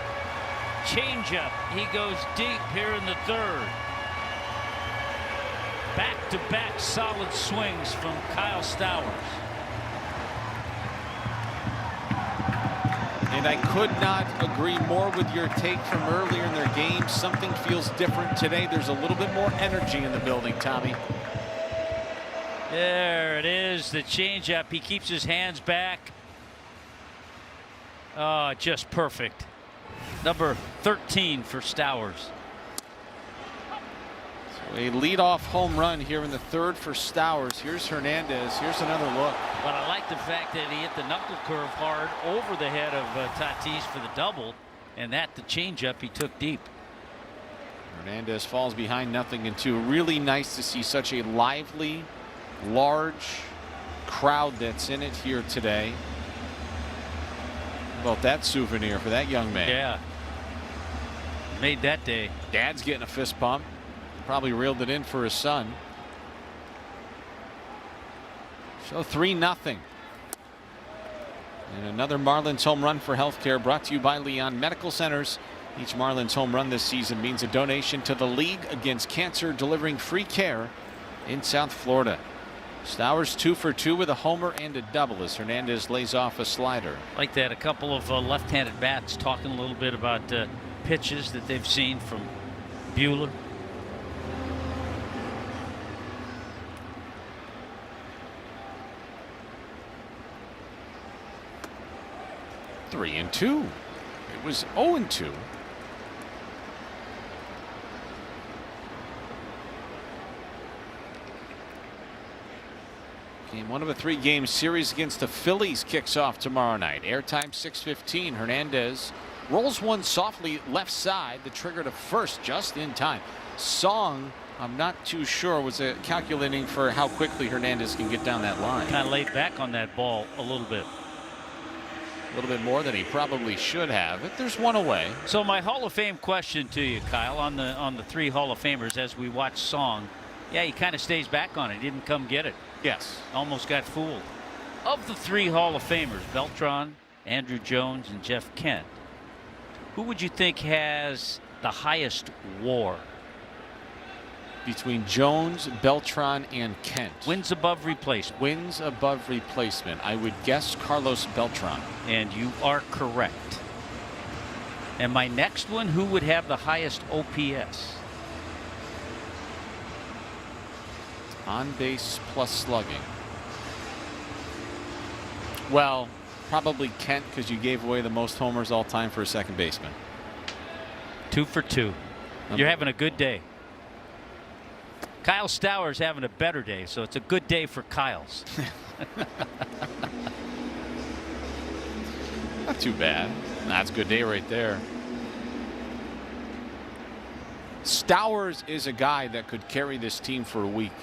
Changeup. He goes deep here in the 3rd. Back-to-back solid swings from Kyle Stowers. And I could not agree more with your take from earlier in their game. Something feels different today. There's a little bit more energy in the building, Tommy. There it is, the changeup. He keeps his hands back. Oh, just perfect. Number 13 for Stowers. A leadoff home run here in the third for Stowers. Here's Hernandez. Here's another look. But I like the fact that he hit the knuckle curve hard over the head of Tatis for the double, and the changeup he took deep. Hernandez falls behind 0-2. Really nice to see such a lively, large crowd that's in it here today. How about that souvenir for that young man? Yeah. Made that day. Dad's getting a fist bump. Probably reeled it in for his son. So 3-0. And another Marlins home run for healthcare brought to you by Leon Medical Centers. Each Marlins home run this season means a donation to the League Against Cancer, delivering free care in South Florida. Stowers 2 for 2 with a homer and a double as Hernandez lays off a slider. Like that, a couple of left-handed bats talking a little bit about pitches that they've seen from Buehler. 3-2. It was 0-2. Game 1 of a 3-game series against the Phillies kicks off tomorrow night. Airtime 6:15. Hernandez rolls one softly left side. The trigger to first just in time. Song, I'm not too sure, was calculating for how quickly Hernandez can get down that line. Kind of laid back on that ball a little bit. A little bit more than he probably should have. But there's one away. So my Hall of Fame question to you, Kyle, on the 3 Hall of Famers as we watch Song. Yeah, he kind of stays back on it. He didn't come get it. Yes. Almost got fooled. Of the 3 Hall of Famers, Beltran, Andrew Jones, and Jeff Kent, who would you think has the highest WAR? Between Jones, Beltran, and Kent. Wins above replacement. Wins above replacement. I would guess Carlos Beltran. And you are correct. And my next one, who would have the highest OPS? On base plus slugging. Well, probably Kent, because you gave away the most homers all time for a second baseman. 2 for 2. You're having a good day. Kyle Stowers having a better day, so it's a good day for Kyle's. Not too bad. That's a good day right there. Stowers is a guy that could carry this team for a week.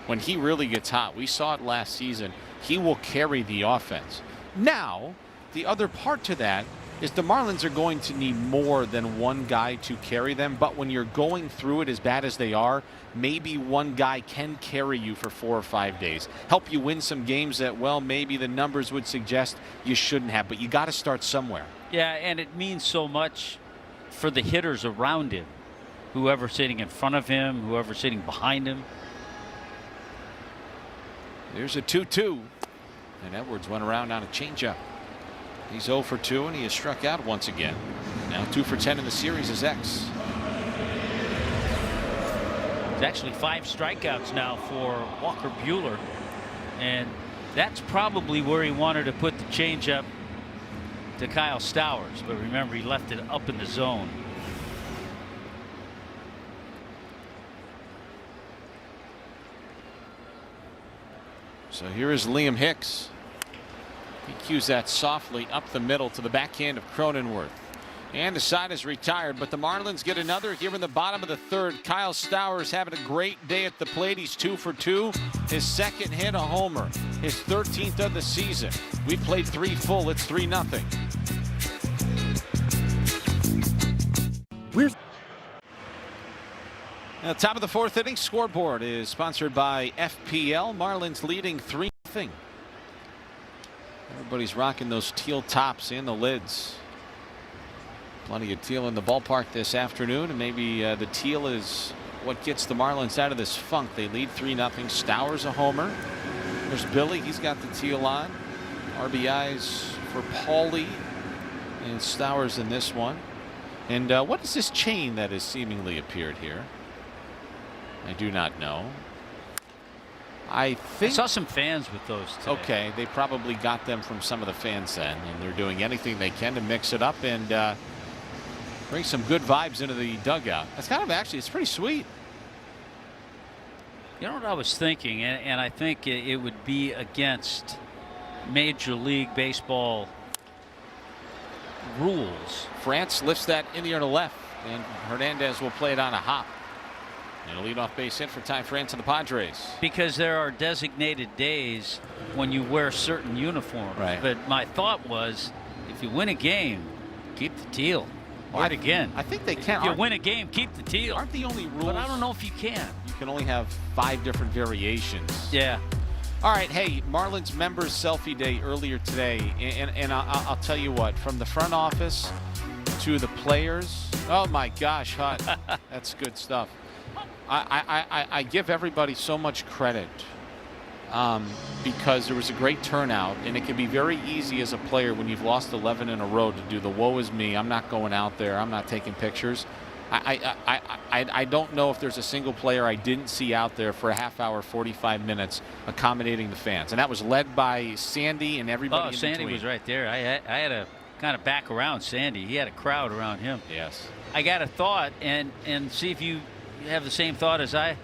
When he really gets hot, we saw it last season, he will carry the offense. Now, the other part to that is the Marlins are going to need more than one guy to carry them. But when you're going through it as bad as they are, maybe one guy can carry you for 4 or 5 days. Help you win some games that, well, maybe the numbers would suggest you shouldn't have. But you got to start somewhere. Yeah, and it means so much for the hitters around him. Whoever sitting in front of him, whoever sitting behind him. There's a 2-2. And Edwards went around on a changeup. He's 0 for 2, and he has struck out once again. Now 2 for 10 in the series is X. It's actually 5 strikeouts now for Walker Buehler. And that's probably where he wanted to put the changeup to Kyle Stowers. But remember, he left it up in the zone. So here is Liam Hicks. He cues that softly up the middle to the backhand of Cronenworth. And the side is retired, but the Marlins get another here in the bottom of the third. Kyle Stowers having a great day at the plate. He's 2 for 2. His second hit, a homer. His 13th of the season. We played 3 full. It's 3-0. Now, top of the 4th inning, scoreboard is sponsored by FPL. Marlins leading 3-0. Everybody's rocking those teal tops and the lids. Plenty of teal in the ballpark this afternoon, and maybe the teal is what gets the Marlins out of this funk. They lead 3-0. Stowers a homer. There's Billy. He's got the teal on. RBIs for Paulie and Stowers in this one. And what is this chain that has seemingly appeared here? I do not know. I saw some fans with those today. Okay, they probably got them from some of the fans then, and they're doing anything they can to mix it up and bring some good vibes into the dugout. That's kind of actually, it's pretty sweet. You know what I was thinking, and I think it would be against Major League Baseball rules. France lifts that in the air to left, and Hernandez will play it on a hop. And a leadoff base hit for Ty France and the Padres. Because there are designated days when you wear certain uniforms. Right. But my thought was, if you win a game, keep the teal. Wear it again. I think they can. If you win a game, keep the teal. Aren't the only rules? But I don't know if you can. You can only have 5 different variations. Yeah. All right, hey, Marlins members selfie day earlier today, and I'll tell you what, from the front office to the players, oh my gosh, that's good stuff. I give everybody so much credit because there was a great turnout, and it can be very easy as a player when you've lost 11 in a row to do the woe is me, I'm not going out there, I'm not taking pictures. I don't know if there's a single player I didn't see out there for a half hour, 45 minutes accommodating the fans. And that was led by Sandy and everybody in Sandy between. was right there. I had to kind of back around Sandy. He had a crowd around him. Yes. I got a thought, and see if you have the same thought as I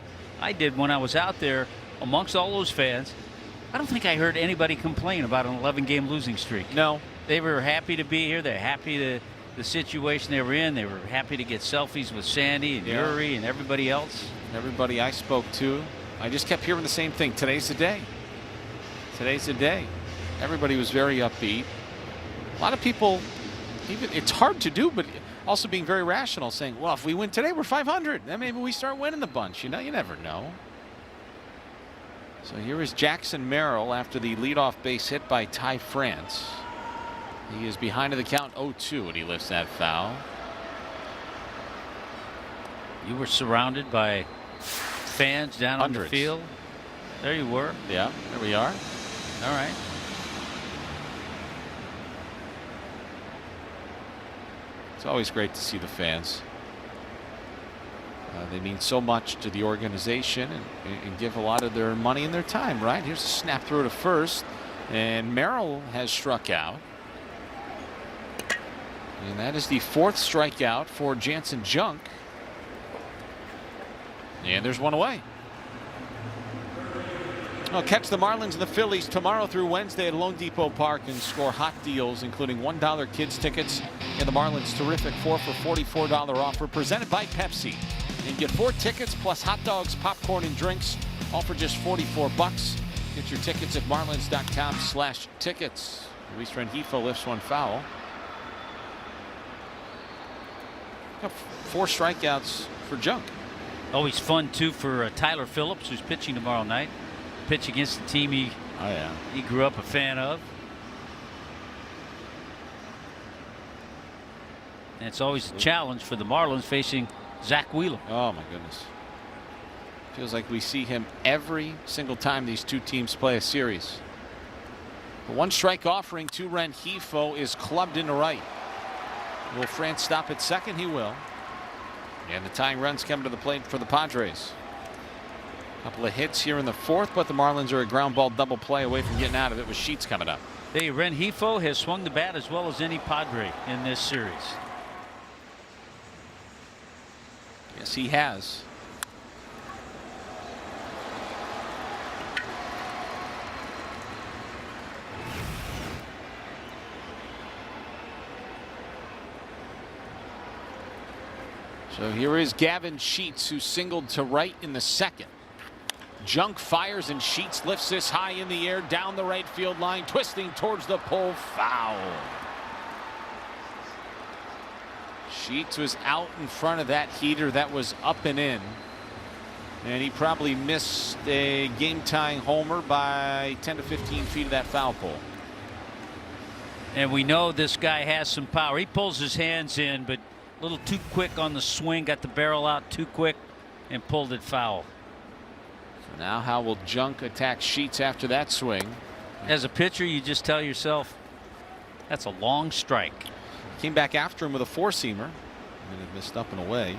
did when I was out there amongst all those fans. I don't think I heard anybody complain about an 11-game losing streak. No. They were happy to be here. They're happy to the situation they were in. They were happy to get selfies with Sandy and Yuri and everybody else. Everybody I spoke to, I just kept hearing the same thing. Today's the day. Today's the day. Everybody was very upbeat. A lot of people, even it's hard to do, but also being very rational, saying, well, if we win today, we're 500. Then maybe we start winning the bunch. You know, you never know. So here is Jackson Merrill after the leadoff base hit by Ty France. He is behind in the count 0-2, and he lifts that foul. You were surrounded by fans down on the field. There you were. Yeah, there we are. All right. It's always great to see the fans. They mean so much to the organization and give a lot of their money and their time, right? Here's a snap throw to first, and Merrill has struck out. And that is the 4th strikeout for Jansen Junk. And there's one away. Well, catch the Marlins and the Phillies tomorrow through Wednesday at Lone Depot Park and score hot deals, including $1 kids tickets in the Marlins' terrific 4 for $44 offer presented by Pepsi. And get 4 tickets plus hot dogs, popcorn, and drinks, all for just $44. Get your tickets at marlins.com/tickets. Luis Rengifo lifts one foul. 4 strikeouts for Junk. Always fun too for Tyler Phillips, who's pitching tomorrow night. Pitch against the team he grew up a fan of. And it's always a challenge for the Marlins facing Zach Wheeler. Oh my goodness. Feels like we see him every single time these two teams play a series. The 1 strike offering to Rengifo is clubbed into right. Will France stop at second? He will. And the tying runs come to the plate for the Padres. A couple of hits here in the 4th, but the Marlins are a ground ball double play away from getting out of it with Sheets coming up. Hey, Rengifo has swung the bat as well as any Padre in this series. Yes, he has. So here is Gavin Sheets, who singled to right in the 2nd. Junk fires and Sheets lifts this high in the air down the right field line, twisting towards the pole. Foul. Sheets was out in front of that heater that was up and in. And he probably missed a game-tying homer by 10 to 15 feet of that foul pole. And we know this guy has some power. He pulls his hands in, but a little too quick on the swing, got the barrel out too quick and pulled it foul. So now how will Junk attack Sheets after that swing? As a pitcher, you just tell yourself, that's a long strike. Came back after him with a 4-seamer, and it missed up and away.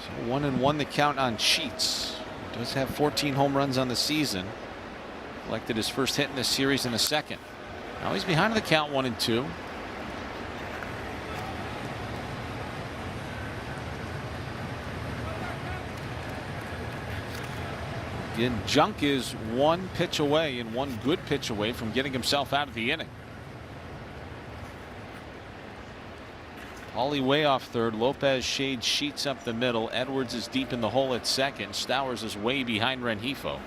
So 1-1 the count on Sheets. He does have 14 home runs on the season. Collected his first hit in this series in the 2nd. Now he's behind the count 1-2. And Junk is one pitch away and one good pitch away from getting himself out of the inning. Paulie way off third. Lopez shades Sheets up the middle. Edwards is deep in the hole at second. Stowers is way behind Rengifo.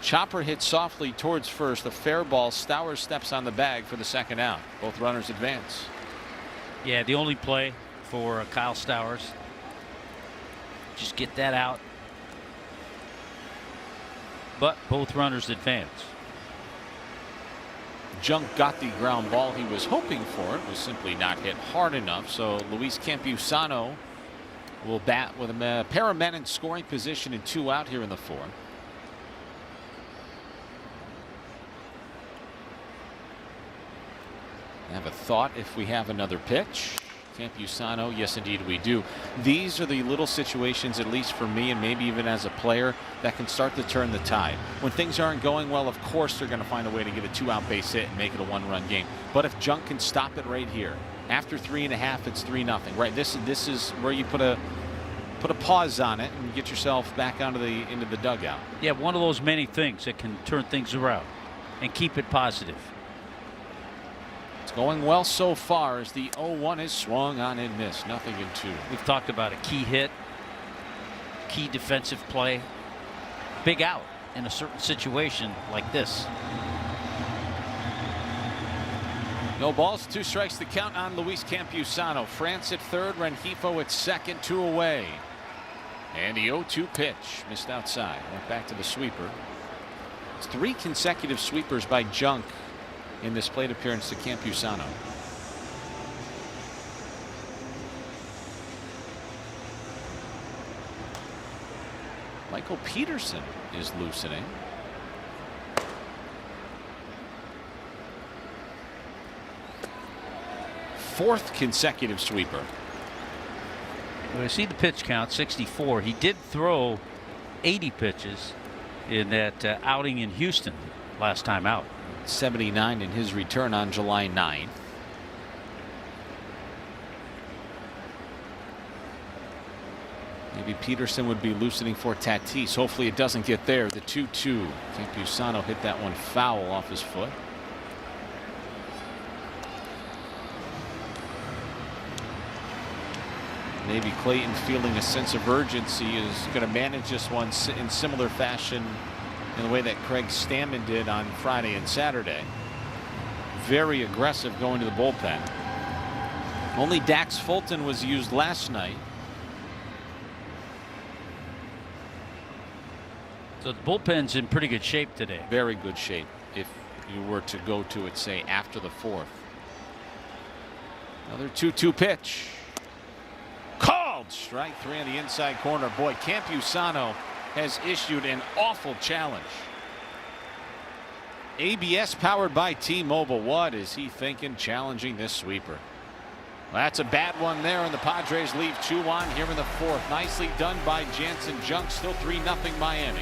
Chopper hits softly towards first. A fair ball. Stowers steps on the bag for the second out. Both runners advance. Yeah, the only play for Kyle Stowers. Just get that out. But both runners advance. Junk got the ground ball he was hoping for. It was simply not hit hard enough. So Luis Campusano will bat with a pair of men in scoring position and 2 out here in the 4th. I have a thought if we have another pitch. Campusano, yes indeed we do. These are the little situations, at least for me and maybe even as a player, that can start to turn the tide. When things aren't going well, of course they're going to find a way to get a 2-out base hit and make it a 1-run game. But if Junk can stop it right here, after 3.5, it's 3-0. Right, this is where you put a pause on it and get yourself back into the dugout. Yeah, one of those many things that can turn things around and keep it positive. Going well so far as the 0-1 is swung on and missed. 0-2. We've talked about a key hit, key defensive play, big out in a certain situation like this. No balls, 2 strikes to count on Luis Campusano. France at third, Rengifo at second, 2 away. And the 0-2 pitch missed outside. Went back to the sweeper. It's 3 consecutive sweepers by Junk in this plate appearance to Campusano. Michael Peterson is loosening. Fourth consecutive sweeper. When I see the pitch count, 64. He did throw 80 pitches in that outing in Houston last time out. 79 in his return on July 9th. Maybe Peterson would be loosening for Tatis. Hopefully it doesn't get there. The 2-2. Campusano hit that one foul off his foot. Maybe Clayton, feeling a sense of urgency, is going to manage this one in similar fashion in the way that Craig Stammen did on Friday and Saturday. Very aggressive going to the bullpen. Only Dax Fulton was used last night. So the bullpen's in pretty good shape today. Very good shape if you were to go to it, say, after the 4th. Another 2-2 pitch. Called strike 3 on the inside corner. Boy, Campusano has issued an awful challenge. ABS powered by T-Mobile. What is he thinking challenging this sweeper? Well, that's a bad one there, and the Padres leave 2 on here in the 4th. Nicely done by Jansen. Junk. Still 3-0 Miami.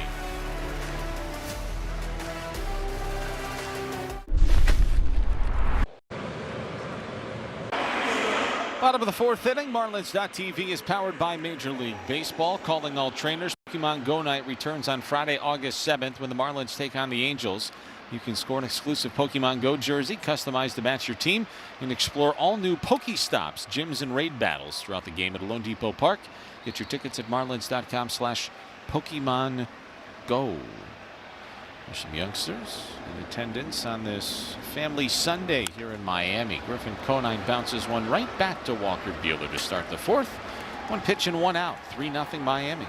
Bottom of the 4th inning. Marlins.tv is powered by Major League Baseball. Calling all trainers. Pokemon Go Night returns on Friday, August 7th when the Marlins take on the Angels. You can score an exclusive Pokemon Go jersey customized to match your team and explore all new Pokestops, gyms, and raid battles throughout the game at Lone Depot Park. Get your tickets at marlins.com/Pokemon Go. There's some youngsters in attendance on this family Sunday here in Miami. Griffin Conine bounces one right back to Walker Buehler to start the 4th. 1 pitch and 1 out. 3-0 Miami.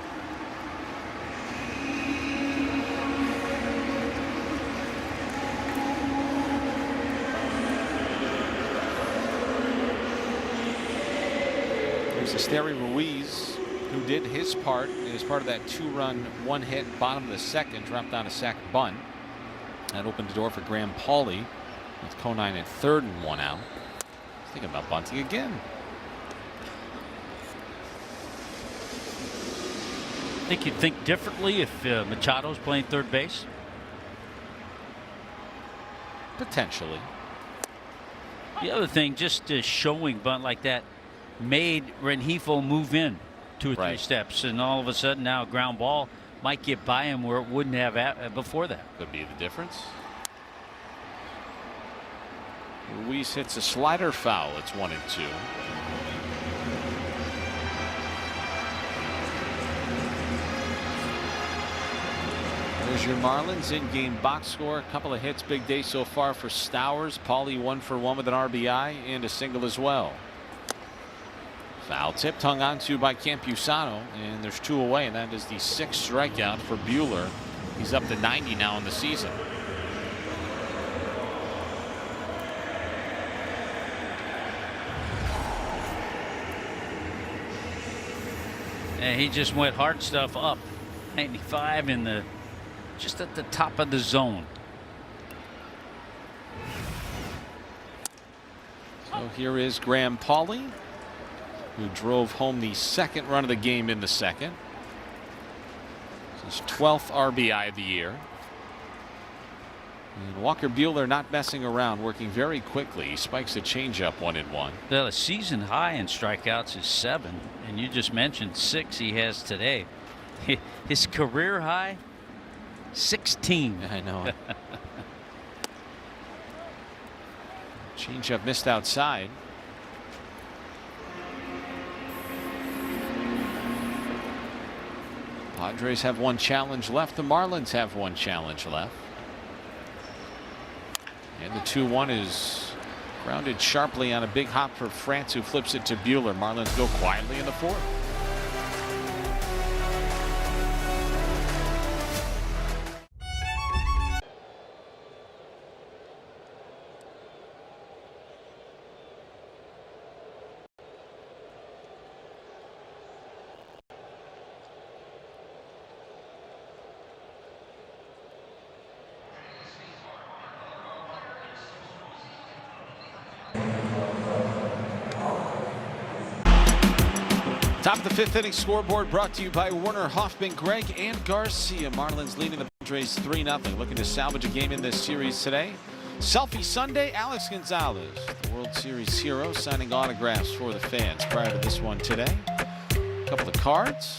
There's Esteury Ruiz, who did his part as part of that 2-run, 1-hit bottom of the 2nd, dropped on a sac bunt. That opened the door for Graham Pauley with Conine at 3rd and 1 out. Thinking about bunting again. Think you'd think differently if Machado's playing third base? Potentially. The other thing, just showing bunt like that made Rengifo move in 2 or 3 steps, and all of a sudden now ground ball might get by him where it wouldn't have before that. Could be the difference. Ruiz hits a slider foul. It's 1-2. There's your Marlins in-game box score. A couple of hits, big day so far for Stowers. Paulie 1 for 1 with an RBI and a single as well. Foul tipped, hung on to by Campusano, and there's 2 away, and that is the 6th strikeout for Buehler. He's up to 90 now in the season. And he just went hard stuff up. 95 in the just at the top of the zone. So here is Graham Paulie, who drove home the 2nd run of the game in the 2nd. His 12th RBI of the year. And Walker Buehler not messing around, working very quickly. He spikes a changeup 1-1. The season high in strikeouts is 7, and you just mentioned 6 he has today. His career high, 16. I know. Changeup missed outside. Padres have 1 challenge left. The Marlins have 1 challenge left. And the 2-1 is grounded sharply on a big hop for France, who flips it to Buehler. Marlins go quietly in the 4th. Top of the 5th inning scoreboard brought to you by Warner, Hoffman, Gregg, and Garcia. Marlins leading the Padres 3-0. Looking to salvage a game in this series today. Selfie Sunday, Alex Gonzalez, the World Series hero, signing autographs for the fans prior to this one today. A couple of cards.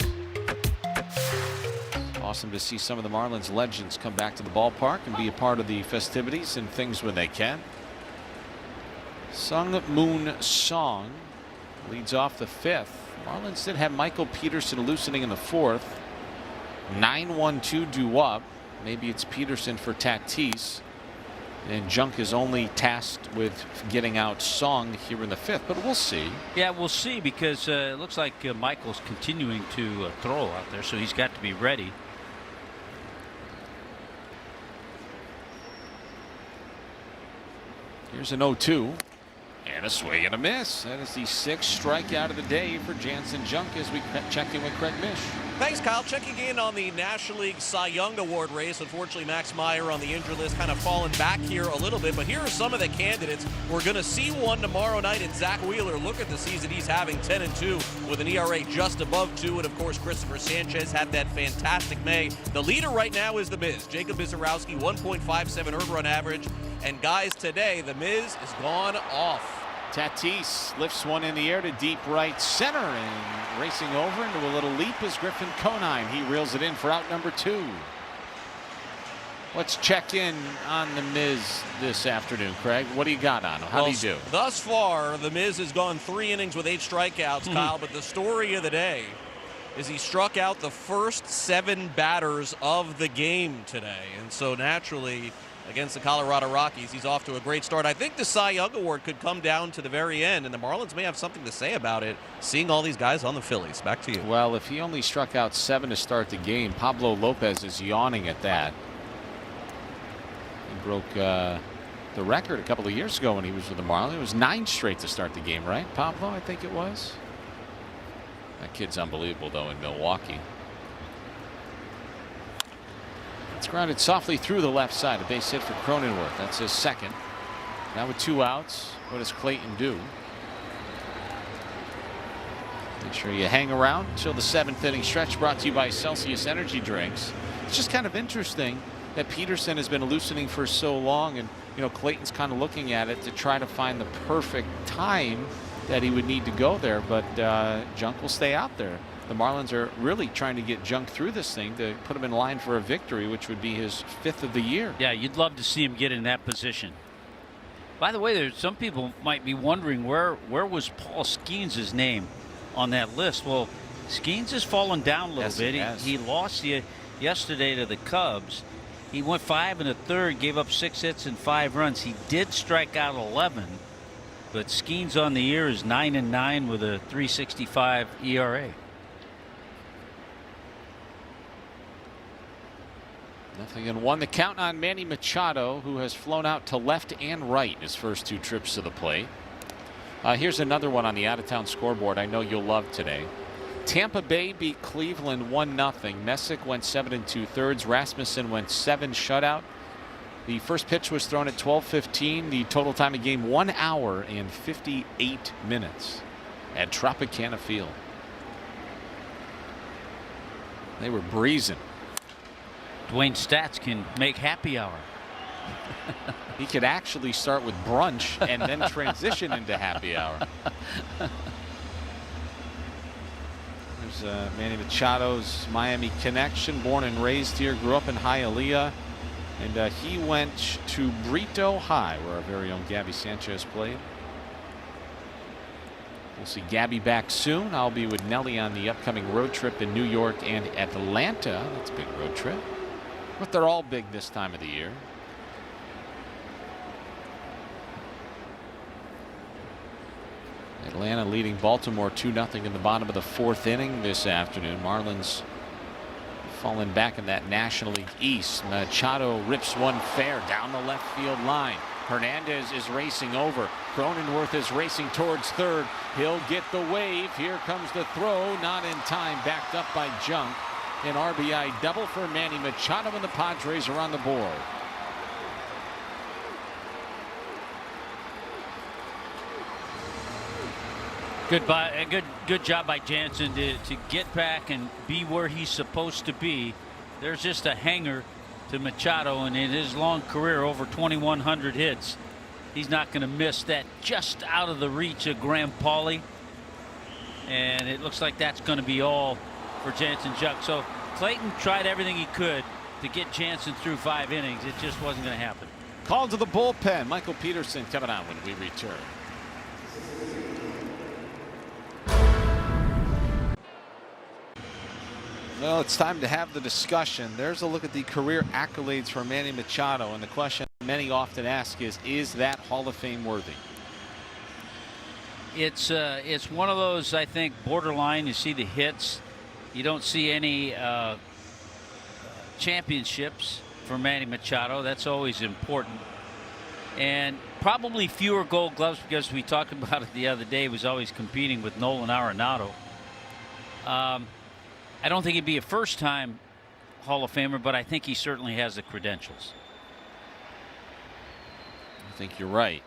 Awesome to see some of the Marlins legends come back to the ballpark and be a part of the festivities and things when they can. Sung Moon Song leads off the 5th. Marlins did have Michael Peterson loosening in the 4th. 9-1-2 due up. Maybe it's Peterson for Tatis. And Junk is only tasked with getting out Song here in the 5th, but we'll see. Yeah, we'll see, because it looks like Michael's continuing to throw out there, so he's got to be ready. Here's an 0-2. And a swing and a miss. That is the 6th strikeout of the day for Jansen Junk as we check in with Craig Mish. Thanks, Kyle. Checking in on the National League Cy Young Award race. Unfortunately, Max Meyer on the injury list kind of fallen back here a little bit. But here are some of the candidates. We're going to see one tomorrow night in Zach Wheeler. Look at the season he's having, 10-2 with an ERA just above 2. And, of course, Christopher Sanchez had that fantastic May. The leader right now is The Miz. Jacob Visarowski, 1.57 earned run average. And, guys, today, The Miz is gone off. Tatis lifts one in the air to deep right center, and racing over into a little leap is Griffin Conine. He reels it in for out number 2. Let's check in on The Miz this afternoon, Craig. What do you got on him? How do you do? Thus far, The Miz has gone 3 innings with 8 strikeouts, Kyle, but the story of the day is he struck out the first 7 batters of the game today. And so naturally, against the Colorado Rockies, he's off to a great start. I think the Cy Young Award could come down to the very end, and the Marlins may have something to say about it, seeing all these guys on the Phillies. Back to you. Well, if he only struck out 7 to start the game, Pablo Lopez is yawning at that. He broke the record a couple of years ago when he was with the Marlins. It was 9 straight to start the game, right, Pablo? I think it was. That kid's unbelievable, though, in Milwaukee. It's grounded softly through the left side. A base hit for Cronenworth. That's his 2nd. Now with 2 outs, what does Clayton do? Make sure you hang around until the 7th inning stretch, brought to you by Celsius Energy Drinks. It's just kind of interesting that Peterson has been loosening for so long, and Clayton's kind of looking at it to try to find the perfect time that he would need to go there, but Junk will stay out there. the Marlins are really trying to get Junk through this thing to put him in line for a victory, which would be his 5th of the year. Yeah, you'd love to see him get in that position. By the way, there's some people might be wondering where was Paul Skeens' name on that list. Well, Skeens has fallen down a little bit. He lost yesterday to the Cubs. He went 5 1/3, gave up 6 hits and 5 runs. He did strike out 11, but Skeens on the year is 9-9 with a 3.65 ERA. Nothing in 1. The count on Manny Machado, who has flown out to left and right his first 2 trips to the plate. Here's another one on the out-of-town scoreboard I know you'll love today. Tampa Bay beat Cleveland 1-0. Messick went 7 2/3. Rasmussen went 7 shutout. The first pitch was thrown at 12:15. The total time of game 1 hour and 58 minutes at Tropicana Field. They were breezing. Dwayne Stats can make happy hour. He could actually start with brunch and then transition into happy hour. There's Manny Machado's Miami connection. Born and raised here, grew up in Hialeah, and he went to Brito High, where our very own Gabby Sanchez played. We'll see Gabby back soon. I'll be with Nelly on the upcoming road trip in New York and Atlanta. That's a big road trip. But they're all big this time of the year. Atlanta leading Baltimore 2-0 in the bottom of the 4th inning this afternoon. Marlins falling back in that National League East. Machado rips one fair down the left field line. Hernandez is racing over. Cronenworth is racing towards third. He'll get the wave. Here comes the throw. Not in time. Backed up by Junk. An RBI double for Manny Machado, and the Padres are on the board. Good job by Jansen to get back and be where he's supposed to be. There's just a hanger to Machado, and in his long career, over 2,100 hits, he's not going to miss that. Just out of the reach of Graham Pauley, and it looks like that's going to be all for Jansen Junk. So Clayton tried everything he could to get Jansen through 5 innings. It just wasn't going to happen. Called to the bullpen. Michael Peterson coming on when we return. Well, it's time to have the discussion. There's a look at the career accolades for Manny Machado, and the question many often ask is that Hall of Fame worthy? It's one of those, I think, borderline. You see the hits. You don't see any championships for Manny Machado. That's always important. And probably fewer Gold Gloves, because we talked about it the other day. He was always competing with Nolan Arenado. I don't think he'd be a first-time Hall of Famer, but I think he certainly has the credentials. I think you're right.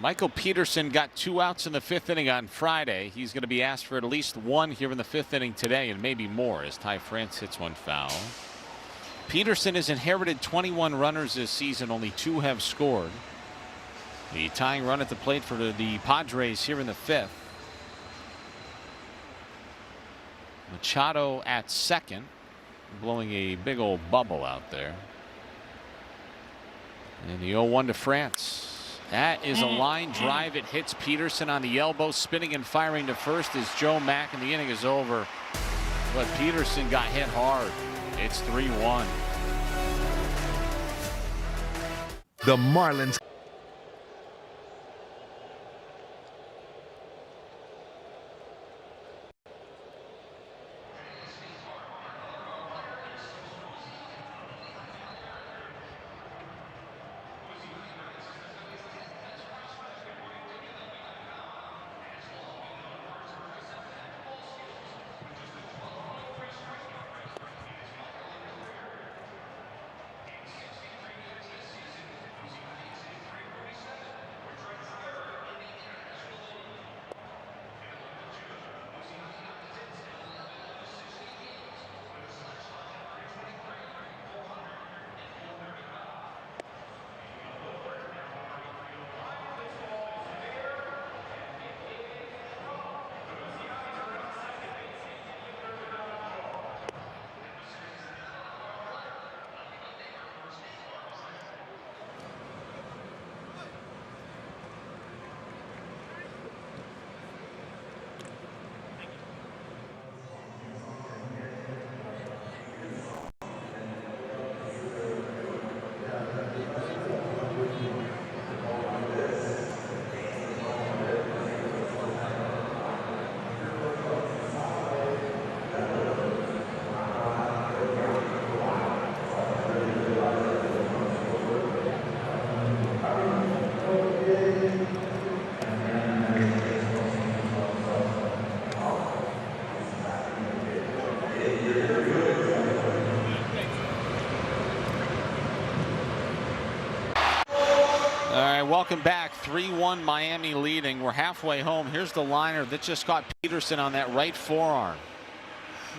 Michael Peterson got 2 outs in the 5th inning on Friday. He's going to be asked for at least 1 here in the 5th inning today, and maybe more as Ty France hits one foul. Peterson has inherited 21 runners this season. Only 2 have scored. The tying run at the plate for the Padres here in the 5th. Machado at second, blowing a big old bubble out there. And the 0-1 to France. That is a line drive. It hits Peterson on the elbow, spinning and firing to first is Joe Mack, and the inning is over. But Peterson got hit hard. It's 3-1. The Marlins. Welcome back. 3-1 Miami leading. We're halfway home. Here's the liner that just caught Peterson on that right forearm.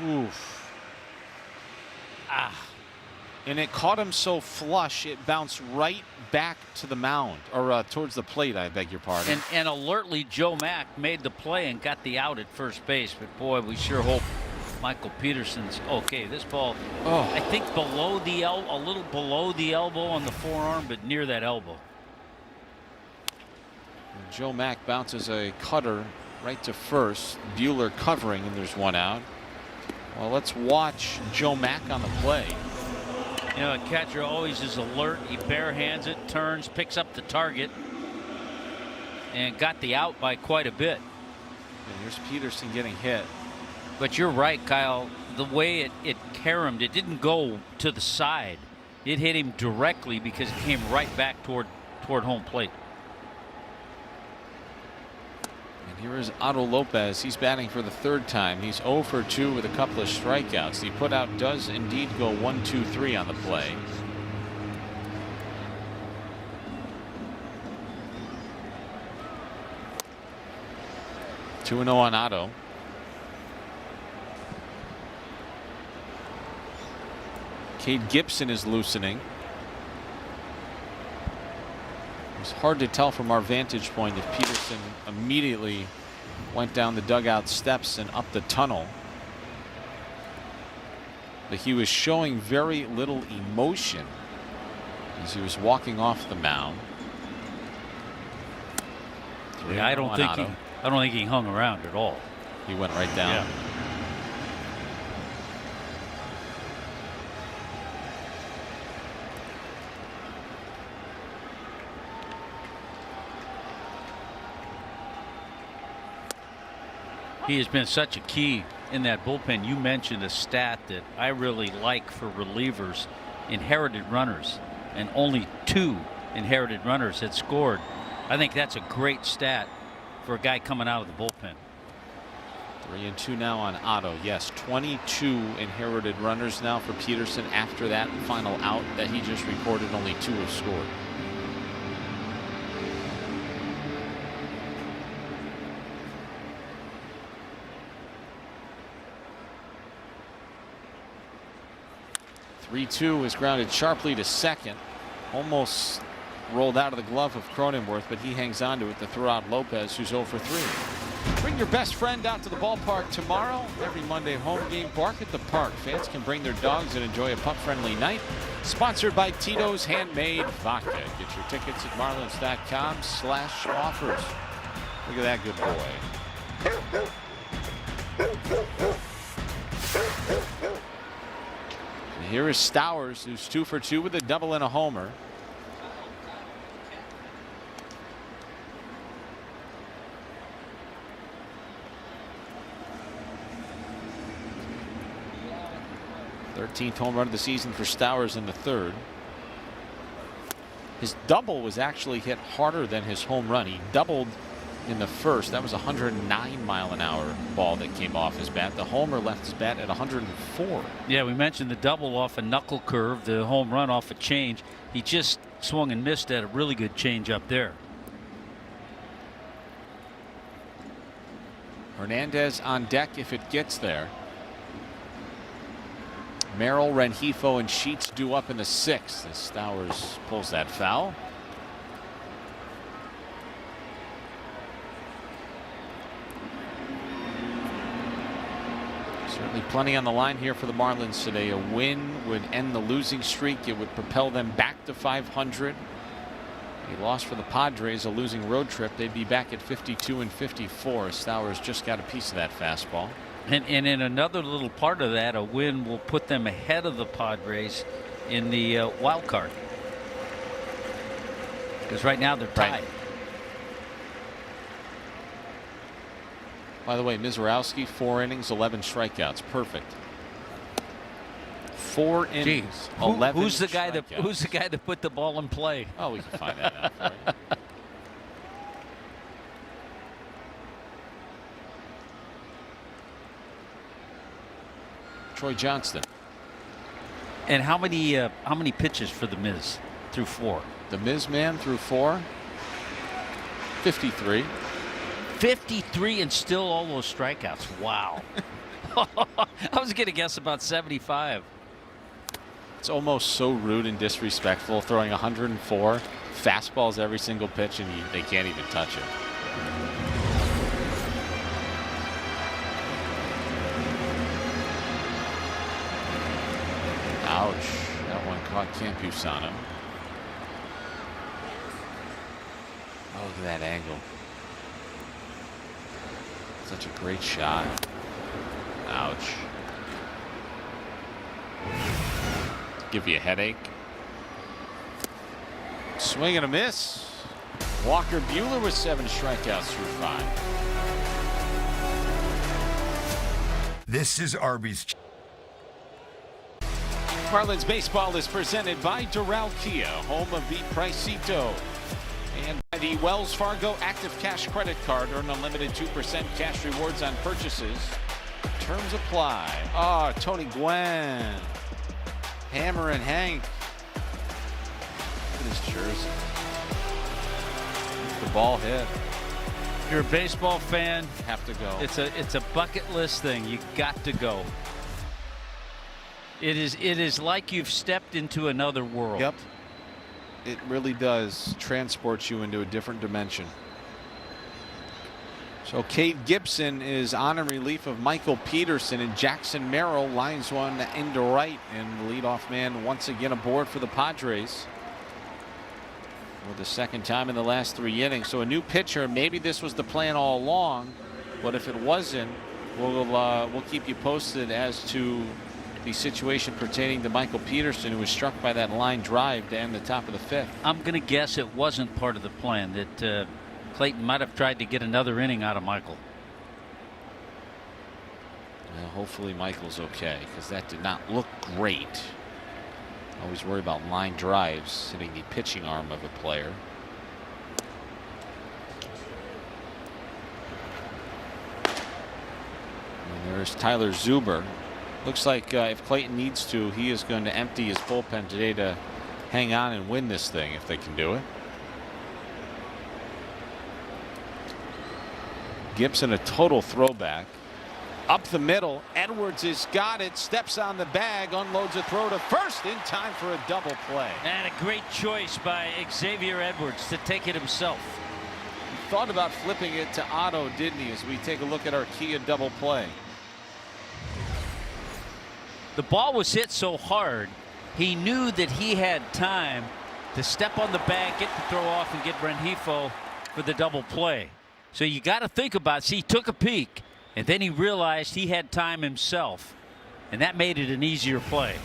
Oof. And it caught him so flush it bounced right back to the mound, or towards the plate, I beg your pardon. And alertly, Joe Mack made the play and got the out at first base. But boy, we sure hope Michael Peterson's okay. This ball, I think below the a little below the elbow on the forearm, but near that elbow. And Joe Mack bounces a cutter right to first. Buehler covering, and there's one out. Well, let's watch Joe Mack on the play. You know, a catcher always is alert. He barehands it, turns, picks up the target, and got the out by quite a bit. And here's Peterson getting hit. But you're right, Kyle. The way it caromed, it didn't go to the side. It hit him directly because it came right back toward home plate. And here is Otto Lopez. He's batting for the third time. He's 0 for 2 with a couple of strikeouts. The putout does indeed go 1-2-3 on the play. Two 2-0 on Otto. Cade Gibson is loosening. It's hard to tell from our vantage point if Peterson immediately went down the dugout steps and up the tunnel. But he was showing very little emotion as he was walking off the mound. Yeah, I don't think he hung around at all. He went right down. Yeah. He has been such a key in that bullpen. You mentioned a stat that I really like for relievers: inherited runners, and only 2 inherited runners had scored. I think that's a great stat for a guy coming out of the bullpen. 3-2 now on Otto. Yes, 22 inherited runners now for Peterson after that final out that he just recorded. Only 2 have scored. Three-2 is grounded sharply to second. Almost rolled out of the glove of Cronenworth, but he hangs on to it to throw out Lopez, who's 0 for 3. Bring your best friend out to the ballpark tomorrow. Every Monday home game, Bark at the Park. Fans can bring their dogs and enjoy a pup-friendly night. Sponsored by Tito's Handmade Vodka. Get your tickets at marlins.com/offers. Look at that good boy. And here is Stowers, who's 2 for 2 with a double and a homer. Thirteenth home run of the season for Stowers in the third. His double was actually hit harder than his home run. He doubled in the first. That was a 109-mile-an-hour ball that came off his bat. The homer left his bat at 104. Yeah, we mentioned the double off a knuckle curve, the home run off a change. He just swung and missed at a really good change up there. Hernandez on deck if it gets there. Merrill, Rengifo, and Sheets due up in the 6th as Stowers pulls that foul. Certainly plenty on the line here for the Marlins today. A win would end the losing streak. It would propel them back to 500. A loss for the Padres, a losing road trip. They'd be back at 52 and 54. Stowers just got a piece of that fastball. And in another little part of that, a win will put them ahead of the Padres in the wild card. Because right now they're tied. Right. By the way, Mizorowski, 4 innings, 11 strikeouts. Perfect. 4 innings, 11 who's the guy strikeouts. who's the guy that put the ball in play? Oh, we can find that out for you. Troy Johnston. And how many pitches for the Miz through 4? The Miz man through 4. 53. 53 and still all those strikeouts. Wow. I was going to guess about 75. It's almost so rude and disrespectful, throwing 104 fastballs every single pitch, and they can't even touch it. Ouch. That one caught Campusano. Oh, look at that angle. Such a great shot. Ouch. Give you a headache. Swing and a miss. Walker Buehler with 7 strikeouts through 5. This is Arby's. Marlins baseball is presented by Doral Kia, home of the Pricito, and by the Wells Fargo Active Cash Credit Card. Earn unlimited 2% cash rewards on purchases. Terms apply. Oh, Tony Gwynn. Hammer and Hank. Look at his jersey. The ball hit. If you're a baseball fan, Have to go. it's a bucket list thing. You got to go. It is like you've stepped into another world. Yep. It really does transport you into a different dimension. So Cade Gibson is on in relief of Michael Peterson, and Jackson Merrill lines one into right, and the leadoff man once again aboard for the Padres for the second time in the last 3 innings. So a new pitcher. Maybe this was the plan all along, but if it wasn't, we'll keep you posted as to the situation pertaining to Michael Peterson, who was struck by that line drive to end the top of the 5th. I'm going to guess it wasn't part of the plan, that Clayton might have tried to get another inning out of Michael. Well, hopefully Michael's okay, because that did not look great. Always worry about line drives hitting the pitching arm of a player. And there's Tyler Zuber. Looks like if Clayton needs to, he is going to empty his bullpen today to hang on and win this thing if they can do it. Gibson, a total throwback. Up the middle, Edwards has got it, steps on the bag, unloads a throw to first in time for a double play. And a great choice by Xavier Edwards to take it himself. He thought about flipping it to Otto, didn't he, as we take a look at our Kia double play. The ball was hit so hard, he knew that he had time to step on the bag, get the throw off, and get Rengifo for the double play. So you got to think about it. See, he took a peek, and then he realized he had time himself, and that made it an easier play.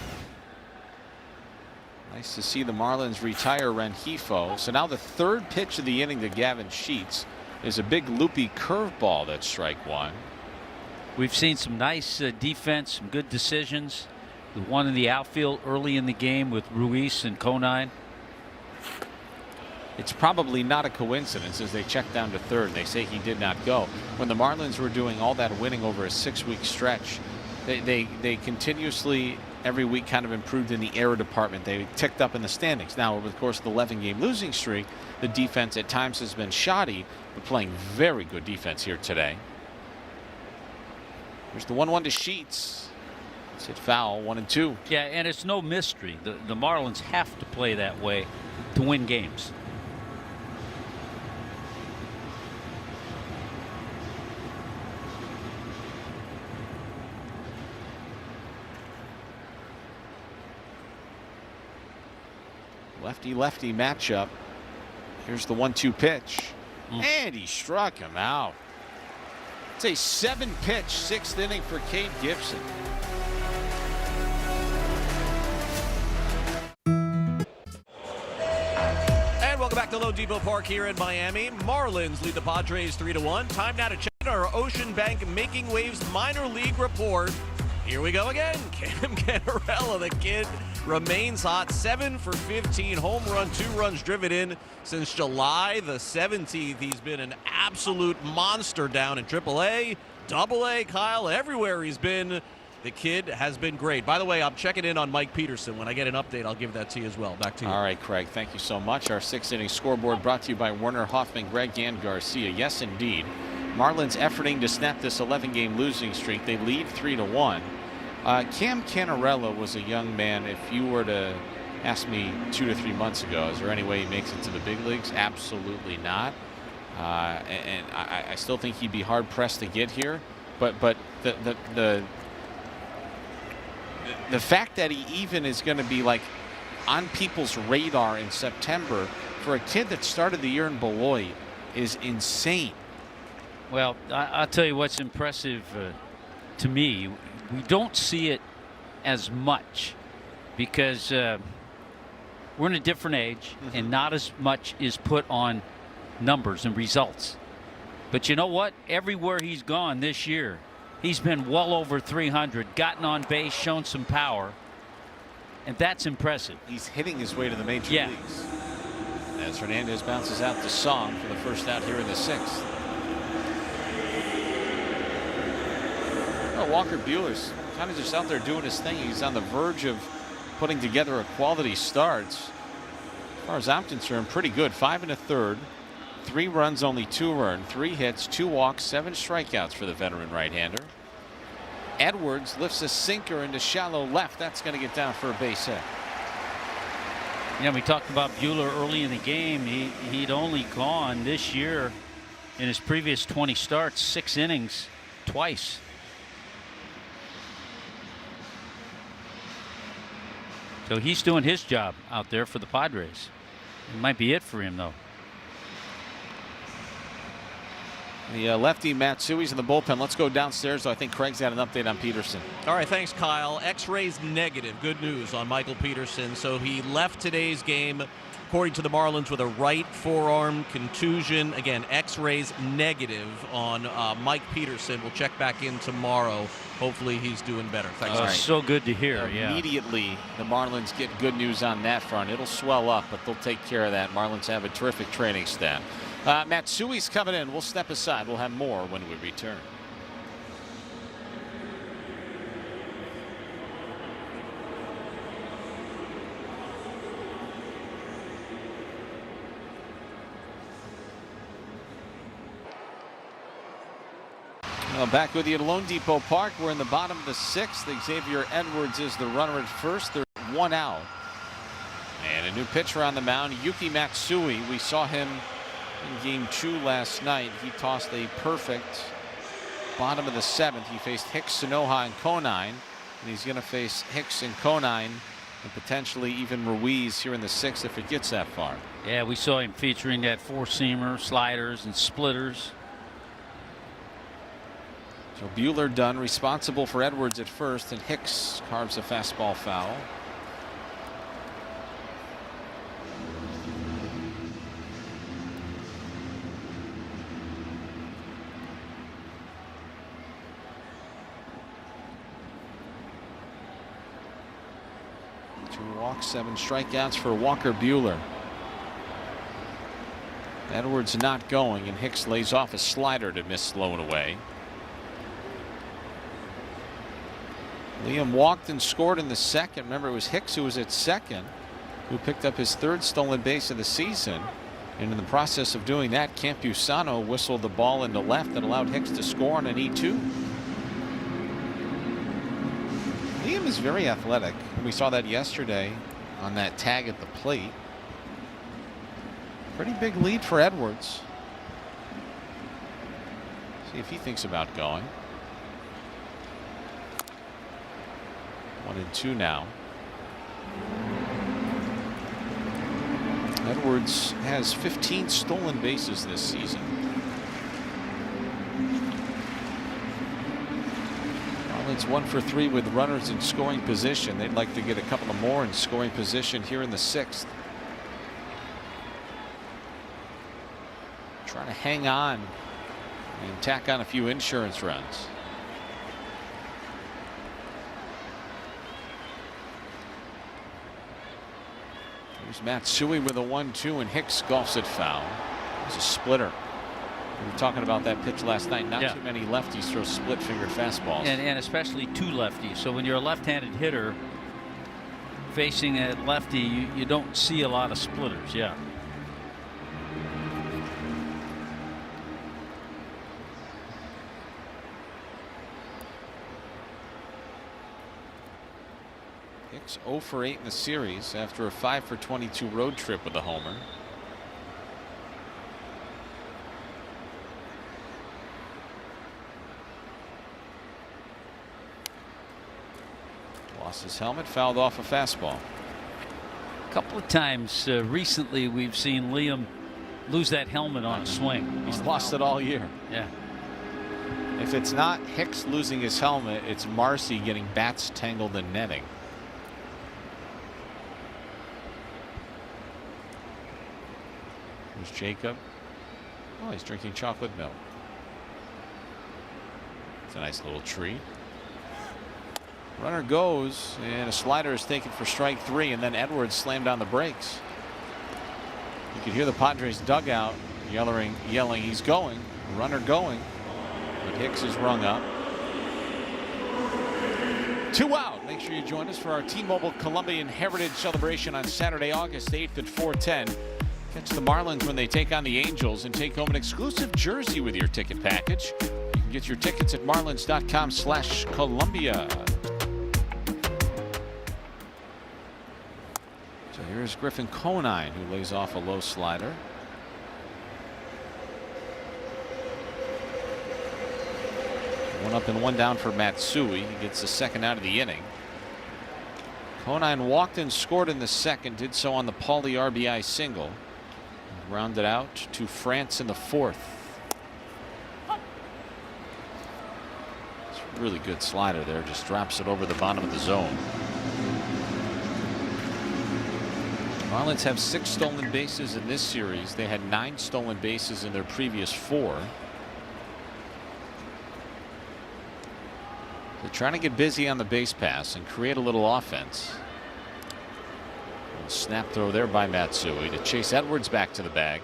Nice to see the Marlins retire Rengifo. So now the 3rd pitch of the inning to Gavin Sheets is a big loopy curveball. That's strike 1. We've seen some nice defense, some good decisions. The one in the outfield early in the game with Ruiz and Conine. It's probably not a coincidence as they check down to 3rd. They say he did not go. When the Marlins were doing all that winning over a 6-week stretch, they continuously every week kind of improved in the error department. They ticked up in the standings. Now, over the course of the 11-game losing streak, the defense at times has been shoddy, but playing very good defense here today. There's the 1-1 to Sheets. It's hit foul, 1-2. Yeah, and it's no mystery. The Marlins have to play that way to win games. Lefty-lefty matchup. Here's the 1-2 pitch. And he struck him out. It's a 7-pitch 6th inning for Cade Gibson. And welcome back to Lowe Depot Park here in Miami. Marlins lead the Padres 3-1. Time now to check our Ocean Bank Making Waves minor league report. Here we go again. Cam Canarella, the kid, remains hot. 7 for 15, home run, 2 runs driven in since July the 17th. He's been an absolute monster down in AAA, AA, Kyle, everywhere he's been. The kid has been great. By the way, I'm checking in on Mike Peterson. When I get an update, I'll give that to you as well. Back to you. All right, Craig, thank you so much. Our 6th-inning scoreboard brought to you by Werner Hoffman, Greg, and Garcia. Yes, indeed. Marlins efforting to snap this 11-game losing streak. They lead 3-1. Cam Canarella was a young man. If you were to ask me 2 to 3 months ago, is there any way he makes it to the big leagues? Absolutely not. And I still think he'd be hard-pressed to get here. But the fact that he even is going to be like on people's radar in September for a kid that started the year in Beloit is insane. Well, I'll tell you what's impressive to me. We don't see it as much because we're in a different age, and not as much is put on numbers and results. But you know what? Everywhere he's gone this year, he's been well over 300, gotten on base, shown some power, and that's impressive. He's hitting his way to the major leagues. As Hernandez bounces out to Song for the first out here in the 6th. Well, Walker Buehler's kind of just out there doing his thing. He's on the verge of putting together a quality start. As far as I'm concerned, pretty good. 5 1/3. 3 runs, only 2 earned, 3 hits, 2 walks, 7 strikeouts for the veteran right-hander. Edwards lifts a sinker into shallow left. That's going to get down for a base hit. Yeah, we talked about Buehler early in the game. He'd only gone this year in his previous 20 starts 6 innings twice. So he's doing his job out there for the Padres. It might be it for him, though. The lefty Matsui's in the bullpen. Let's go downstairs, though. I think Craig's got an update on Peterson. All right, thanks, Kyle. X-rays negative. Good news on Michael Peterson. So he left today's game, according to the Marlins, with a right forearm contusion. Again, X-rays negative on Mike Peterson. We'll check back in tomorrow. Hopefully he's doing better. Thanks. Right. So good to hear. Immediately, the Marlins get good news on that front. It'll swell up, but they'll take care of that. Marlins have a terrific training staff. Matsui's coming in. We'll step aside. We'll have more when we return. Well, back with you at Lone Depot Park. We're in the bottom of the 6th. Xavier Edwards is the runner at first. They're 1 out. And a new pitcher on the mound, Yuki Matsui. We saw him in game 2 last night. He tossed a perfect bottom of the 7th. He faced Hicks, Sanoja, and Conine. And he's going to face Hicks and Conine and potentially even Ruiz here in the 6th if it gets that far. Yeah, we saw him featuring that 4-seamer, sliders, and splitters. So Buehler done, responsible for Edwards at first, and Hicks carves a fastball foul. Two walks, 7 strikeouts for Walker Buehler. Edwards not going, and Hicks lays off a slider to miss Sloan away. Liam walked and scored in the 2nd. Remember, it was Hicks who was at 2nd, who picked up his 3rd stolen base of the season. And in the process of doing that, Campusano whistled the ball into left and allowed Hicks to score on an E2. Liam is very athletic. We saw that yesterday on that tag at the plate. Pretty big lead for Edwards. See if he thinks about going. 1-2 now. Edwards has 15 stolen bases this season. Marlins 1 for 3 with runners in scoring position. They'd like to get a couple of more in scoring position here in the 6th. Trying to hang on and tack on a few insurance runs. Here's Matsui with a 1-2, and Hicks golfs it foul. It's a splitter. We were talking about that pitch last night. Not Yeah. too many lefties throw split-fingered fastballs. And especially two lefties. So when you're a left-handed hitter facing a lefty, you don't see a lot of splitters. Yeah. Hicks 0 for 8 in the series after a 5 for 22 road trip with a homer. Lost his helmet, fouled off a fastball. A couple of times recently we've seen Liam lose that helmet on a swing. He's lost it all year. Yeah. If it's not Hicks losing his helmet, it's Marcy getting bats tangled in netting. There's Jacob. Oh, he's drinking chocolate milk. It's a nice little treat. Runner goes, and a slider is taken for strike 3, and then Edwards slammed on the brakes. You could hear the Padres dugout yelling he's going. Runner going, but Hicks is rung up. 2 out. Make sure you join us for our T-Mobile Colombian Heritage celebration on Saturday, August 8th at 4:10. Catch the Marlins when they take on the Angels and take home an exclusive jersey with your ticket package. You can get your tickets at marlins.com/Columbia. So here's Griffin Conine, who lays off a low slider. One up and one down for Matsui. He gets the second out of the inning. Conine walked and scored in the second, did so on the Paulie RBI single. Rounded out to France in the 4th. It's a really good slider there. Just drops it over the bottom of the zone. Marlins have 6 stolen bases in this series. They had 9 stolen bases in their previous 4. They're trying to get busy on the base pass and create a little offense. Snap throw there by Matsui to chase Edwards back to the bag.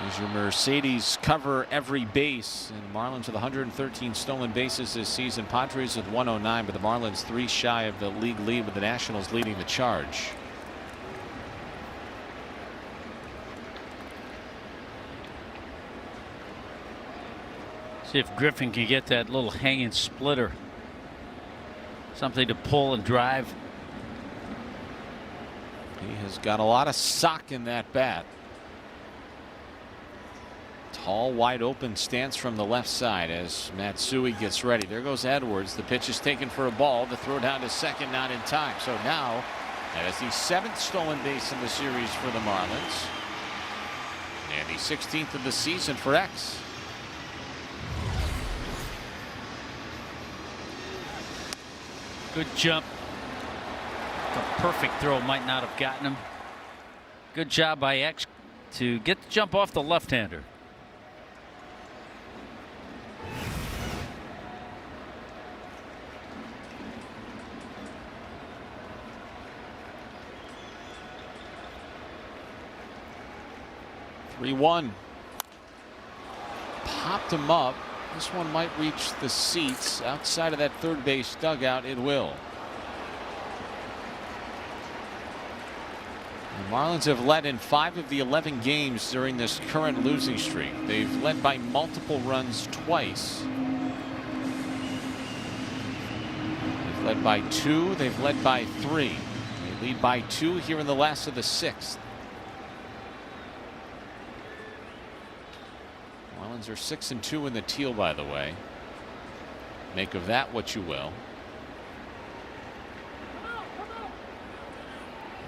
There's your Mercedes cover every base, and Marlins with 113 stolen bases this season. Padres with 109, but the Marlins 3 shy of the league lead, with the Nationals leading the charge. See if Griffin can get that little hanging splitter. Something to pull and drive. He has got a lot of sock in that bat. Tall, wide open stance from the left side as Matsui gets ready. There goes Edwards. The pitch is taken for a ball. The throw down to second, not in time. So now that is the 7th stolen base in the series for the Marlins, and the 16th of the season for X. Good jump. A perfect throw might not have gotten him. Good job by X to get the jump off the left-hander. (3-1). Popped him up. This one might reach the seats outside of that third base dugout. It will. The Marlins have led in 5 of the 11 games during this current losing streak. They've led by multiple runs twice. They've led by 2. They've led by 3. They lead by 2 here in the last of the 6th. Marlins are 6-2 in the Teal, by the way. Make of that what you will.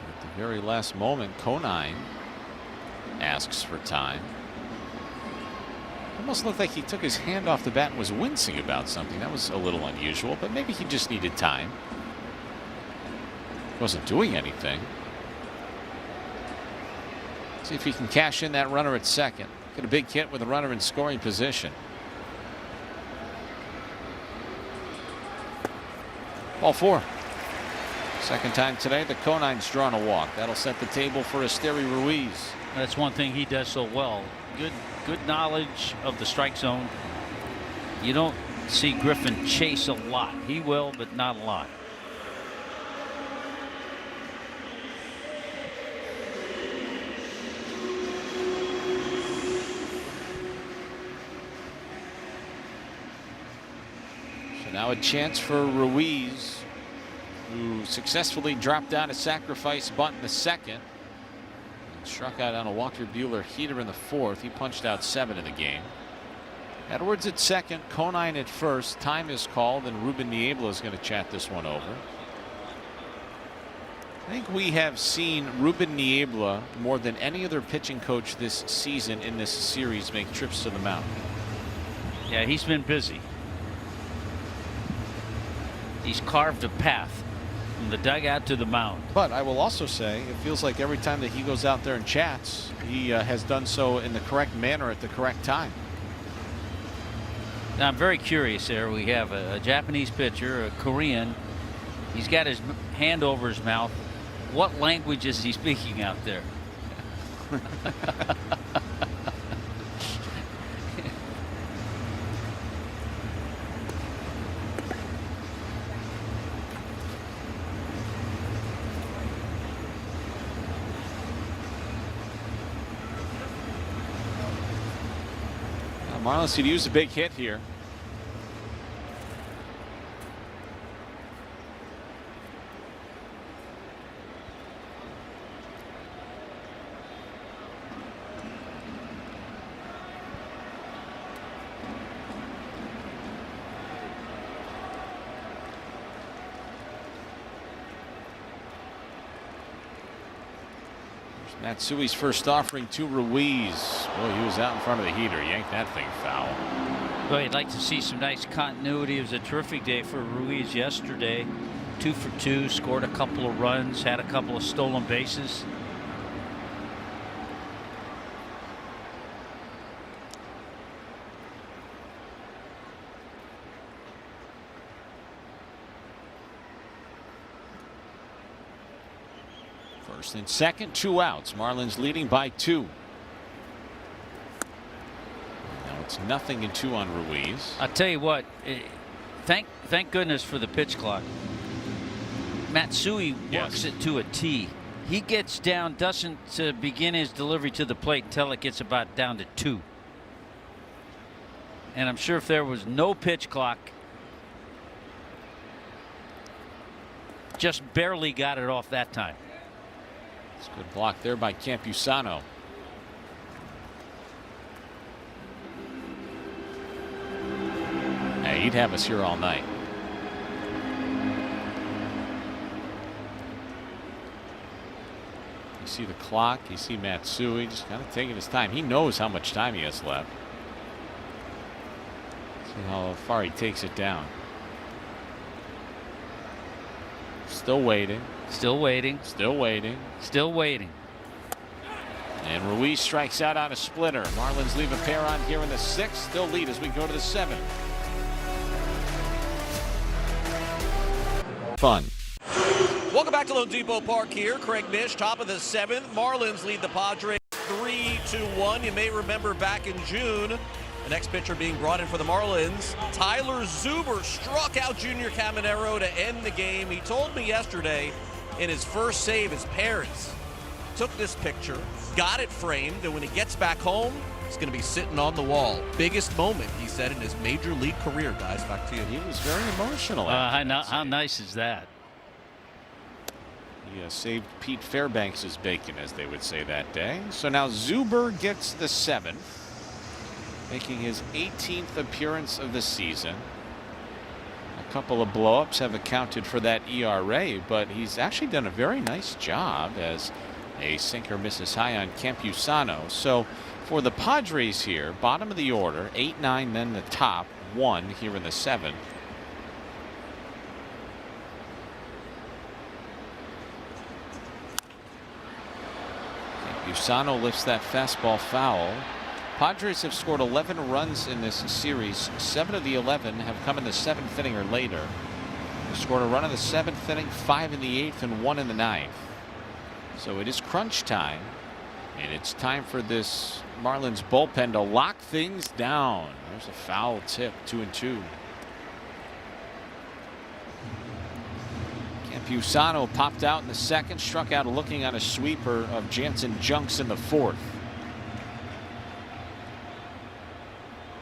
At the very last moment, Conine asks for time. Almost looked like he took his hand off the bat and was wincing about something. That was a little unusual, but maybe he just needed time. Wasn't doing anything. See if he can cash in that runner at second. Get a big hit with a runner in scoring position. Ball 4. Second time today, the Conine's drawn a walk. That'll set the table for Esteri Ruiz. That's one thing he does so well. Good knowledge of the strike zone. You don't see Griffin chase a lot. He will, but not a lot. So now a chance for Ruiz, who successfully dropped down a sacrifice bunt in the second. Struck out on a Walker Buehler heater in the fourth. He punched out 7 in the game. Edwards at second, Conine at first. Time is called, and Ruben Niebla is going to chat this one over. I think we have seen Ruben Niebla more than any other pitching coach this season in this series make trips to the mound. Yeah, he's been busy. He's carved a path from the dugout to the mound. But I will also say it feels like every time that he goes out there and chats, he has done so in the correct manner at the correct time. Now, I'm very curious there. We have a Japanese pitcher, a Korean. He's got his hand over his mouth. What language is he speaking out there? Marlins could use a big hit here. Matsui's first offering to Ruiz. Well, he was out in front of the heater. Yanked that thing foul. Well, you'd like to see some nice continuity. It was a terrific day for Ruiz yesterday. 2 for 2, scored a couple of runs, had a couple of stolen bases. First and second, 2 outs. Marlins leading by 2. Now it's 0-2 on Ruiz. I'll tell you what, thank goodness for the pitch clock. Matsui works it to a T. He gets down, doesn't begin his delivery to the plate until it gets about down to 2. And I'm sure if there was no pitch clock, just barely got it off that time. It's a good block there by Campusano. Hey, he'd have us here all night. You see the clock, you see Matsui just kind of taking his time. He knows how much time he has left. See how far he takes it down. Still waiting. Still waiting. Still waiting. Still waiting. And Ruiz strikes out on a splitter. Marlins leave a pair on here in the 6th. Still lead as we go to the 7th. Fun. Welcome back to Lone Depot Park here. Craig Mish, top of the 7th. Marlins lead the Padres 3-1. You may remember back in June, the next pitcher being brought in for the Marlins, Tyler Zuber, struck out Junior Caminero to end the game. He told me yesterday in his first save, his parents took this picture, got it framed, and when he gets back home, it's going to be sitting on the wall. Biggest moment, he said, in his major league career. Guys, back to you. He was very emotional. How nice is that? He saved Pete Fairbanks' bacon, as they would say that day. So now Zuber gets the 7th, making his 18th appearance of the season. A couple of blowups have accounted for that ERA, but he's actually done a very nice job as a sinker misses high on Campusano. So for the Padres here, bottom of the order, 8-9, then the top 1 here in the 7th. Campusano lifts that fastball foul. Padres have scored 11 runs in this series. 7 of the 11 have come in the 7th inning or later. Scored a run in the 7th inning, 5 in the 8th, and 1 in the 9th. So it is crunch time, and it's time for this Marlins bullpen to lock things down. There's a foul tip, 2-2. Campusano popped out in the 2nd, struck out looking on a sweeper of Jansen Junks in the 4th.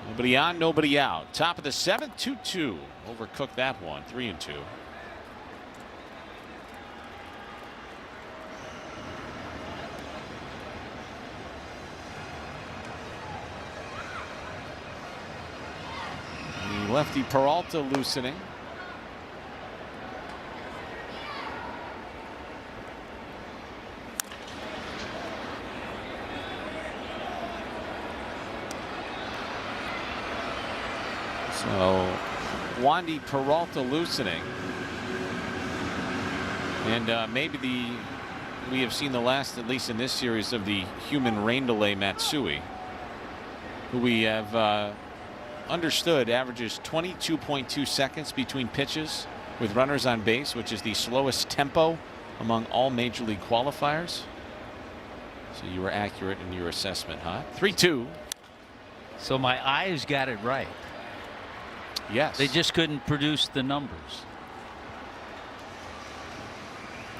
Nobody on, nobody out. Top of the 7th, 2-2. Overcooked that one, 3-2. The lefty Peralta loosening. So Wandy Peralta loosening, and maybe we have seen the last, at least in this series, of the human rain delay Matsui, who we have understood averages 22.2 seconds between pitches with runners on base, which is the slowest tempo among all major league qualifiers. So you were accurate in your assessment, huh? 3-2. So my eyes got it right. Yes. They just couldn't produce the numbers.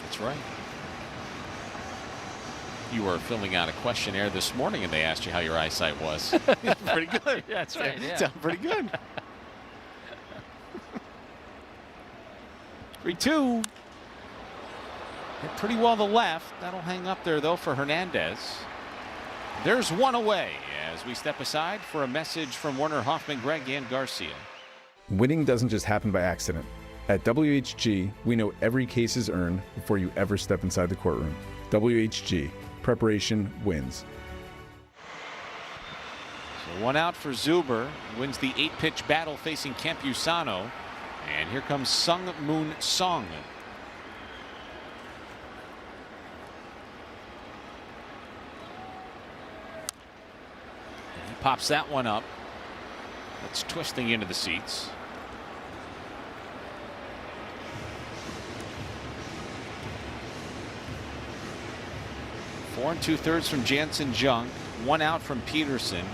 That's right. You were filling out a questionnaire this morning and they asked you how your eyesight was. Pretty good. That's right. Yeah. Sound pretty good. 3-2. Hit pretty well to left. That'll hang up there though for Hernandez. There's one away as we step aside for a message from Werner, Hoffman, Gregg, and Garcia. Winning doesn't just happen by accident. At WHG, we know every case is earned before you ever step inside the courtroom. WHG, preparation wins. So one out for Zuber, wins the 8-pitch battle facing Campusano. And here comes Sung Moon Song. He pops that one up. It's twisting into the seats. Four and 2/3 from Jansen Junk. One out from Peterson.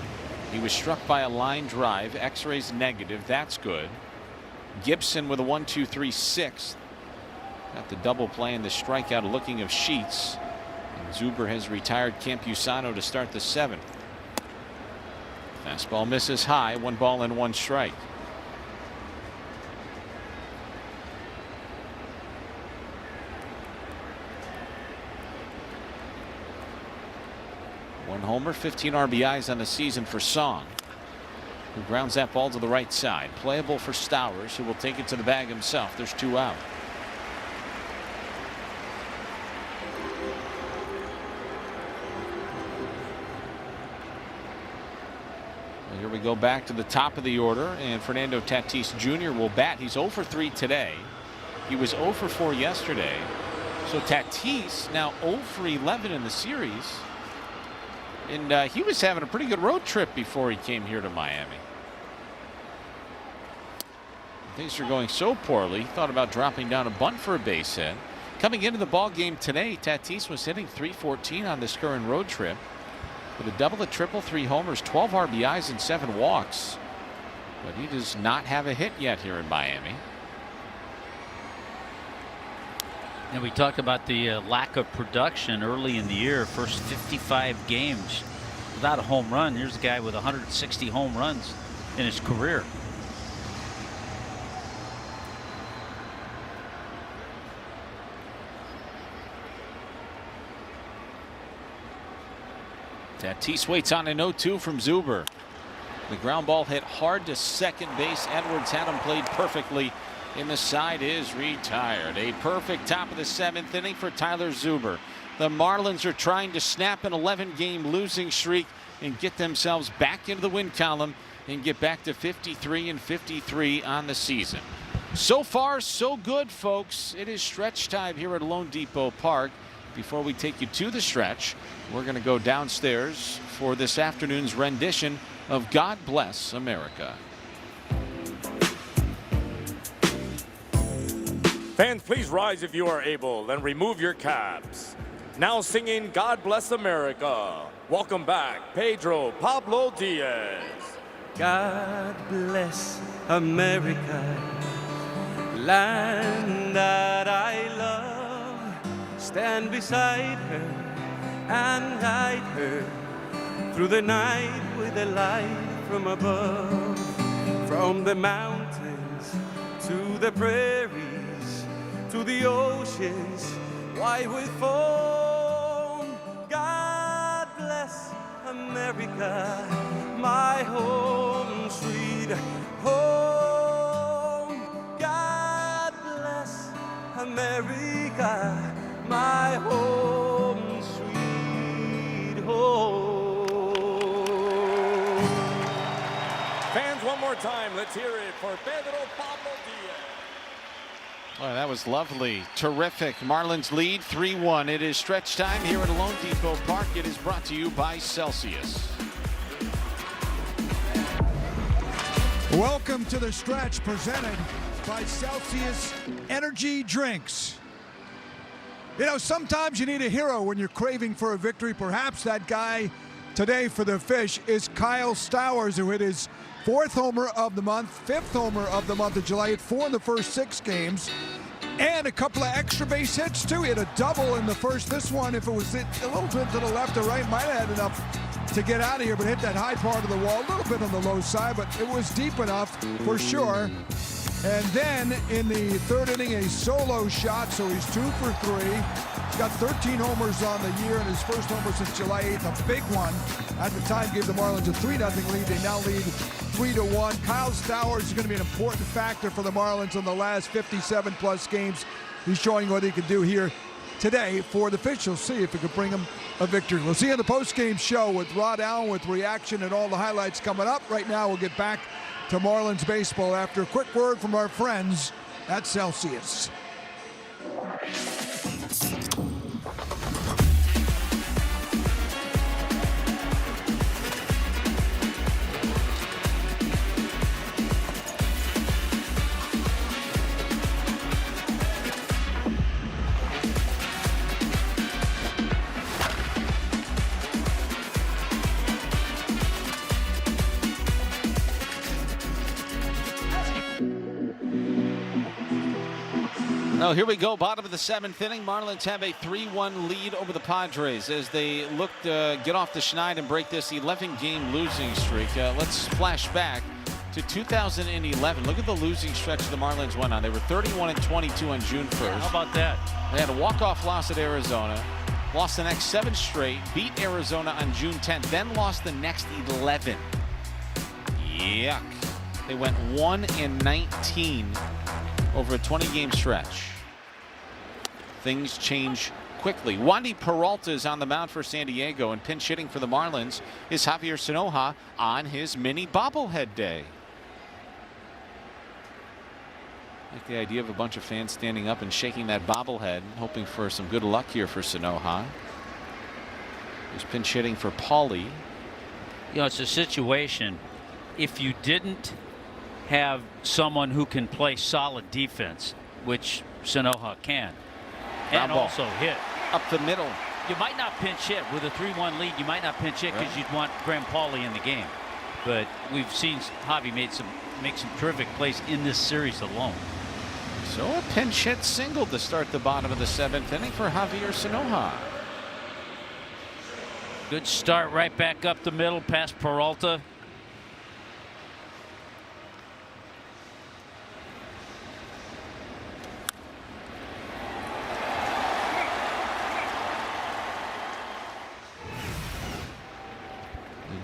He was struck by a line drive. X-rays negative. That's good. Gibson with a 1-2-3 6th. Got the double play and the strikeout looking of Sheets. And Zuber has retired Campusano to start the 7th. Fastball misses high. 1 ball and 1 strike. One homer, 15 RBIs on the season for Song, who grounds that ball to the right side. Playable for Stowers, who will take it to the bag himself. There's 2 out. Well, here we go back to the top of the order, and Fernando Tatis Jr. will bat. He's 0 for 3 today. He was 0 for 4 yesterday. So Tatis now 0 for 11 in the series. And he was having a pretty good road trip before he came here to Miami. Things are going so poorly. He thought about dropping down a bunt for a base hit. Coming into the ball game today, Tatis was hitting .314 on this current road trip with a double, a triple, 3 homers, 12 RBIs, and 7 walks. But he does not have a hit yet here in Miami. And we talked about the lack of production early in the year. First 55 games without a home run. Here's a guy with 160 home runs in his career. Tatis waits on an 0-2 from Zuber. The ground ball hit hard to second base. Edwards had him played perfectly. And the side is retired. A perfect top of the 7th inning for Tyler Zuber. The Marlins are trying to snap an 11-game losing streak and get themselves back into the win column and get back to 53 and 53 on the season. So far, so good, folks. It is stretch time here at Lone Depot Park. Before we take you to the stretch, we're going to go downstairs for this afternoon's rendition of God Bless America. Fans, please rise if you are able and remove your caps. Now singing God Bless America. Welcome back, Pedro Pablo Diaz. God bless America, land that I love. Stand beside her and guide her through the night with a light from above. From the mountains to the prairies, to the oceans white with foam. God bless America, my home sweet home. God bless America, my home sweet home. Fans, one more time, let's hear it for Pedro Pablo Diaz. Oh, that was lovely. Terrific. Marlins lead 3-1. It is stretch time here at Lone Depot Park. It is brought to you by Celsius. Welcome to the stretch presented by Celsius Energy Drinks. You know, sometimes you need a hero when you're craving for a victory. Perhaps that guy today for the Fish is Kyle Stowers, who hit his 4th homer of the month, 5th homer of the month of July. Hit 4 in the first 6 games, and a couple of extra base hits too. He had a double in the first. This one, if it was hit a little bit to the left or right, might have had enough to get out of here, but hit that high part of the wall, a little bit on the low side, but it was deep enough for sure. And then in the 3rd inning, a solo shot, so he's 2 for 3. He's got 13 homers on the year, and his first homer since July 8th, a big one. At the time, gave the Marlins a 3-0 lead. They now lead 3-1. Kyle Stowers is going to be an important factor for the Marlins in the last 57-plus games. He's showing what he can do here today for the Fish. We'll see if it could bring him a victory. We'll see you on the post-game show with Rod Allen with reaction and all the highlights coming up. Right now, we'll get back to Marlins baseball after a quick word from our friends at Celsius. Well, here we go. Bottom of the 7th inning. Marlins have a 3-1 lead over the Padres as they look to get off the schneid and break this 11-game losing streak. Let's flash back to 2011. Look at the losing stretch the Marlins went on. They were 31-22 on June 1st. How about that? They had a walk-off loss at Arizona. Lost the next 7 straight. Beat Arizona on June 10th. Then lost the next 11. Yuck. They went 1-19 over a 20-game stretch. Things change quickly. Wandy Peralta is on the mound for San Diego, and pinch hitting for the Marlins is Javier Sanoja on his mini bobblehead day. I like the idea of a bunch of fans standing up and shaking that bobblehead, hoping for some good luck here for Sanoja. He's pinch hitting for Paulie. You know, it's a situation. If you didn't have someone who can play solid defense, which Sanoja can, and also hit up the middle, you might not pinch hit with a 3-1 lead. You might not pinch hit because you'd want Graham Paulie in the game. But we've seen Javi make some terrific plays in this series alone. So a pinch hit single to start the bottom of the 7th inning for Javier Sanoja. Good start right back up the middle past Peralta.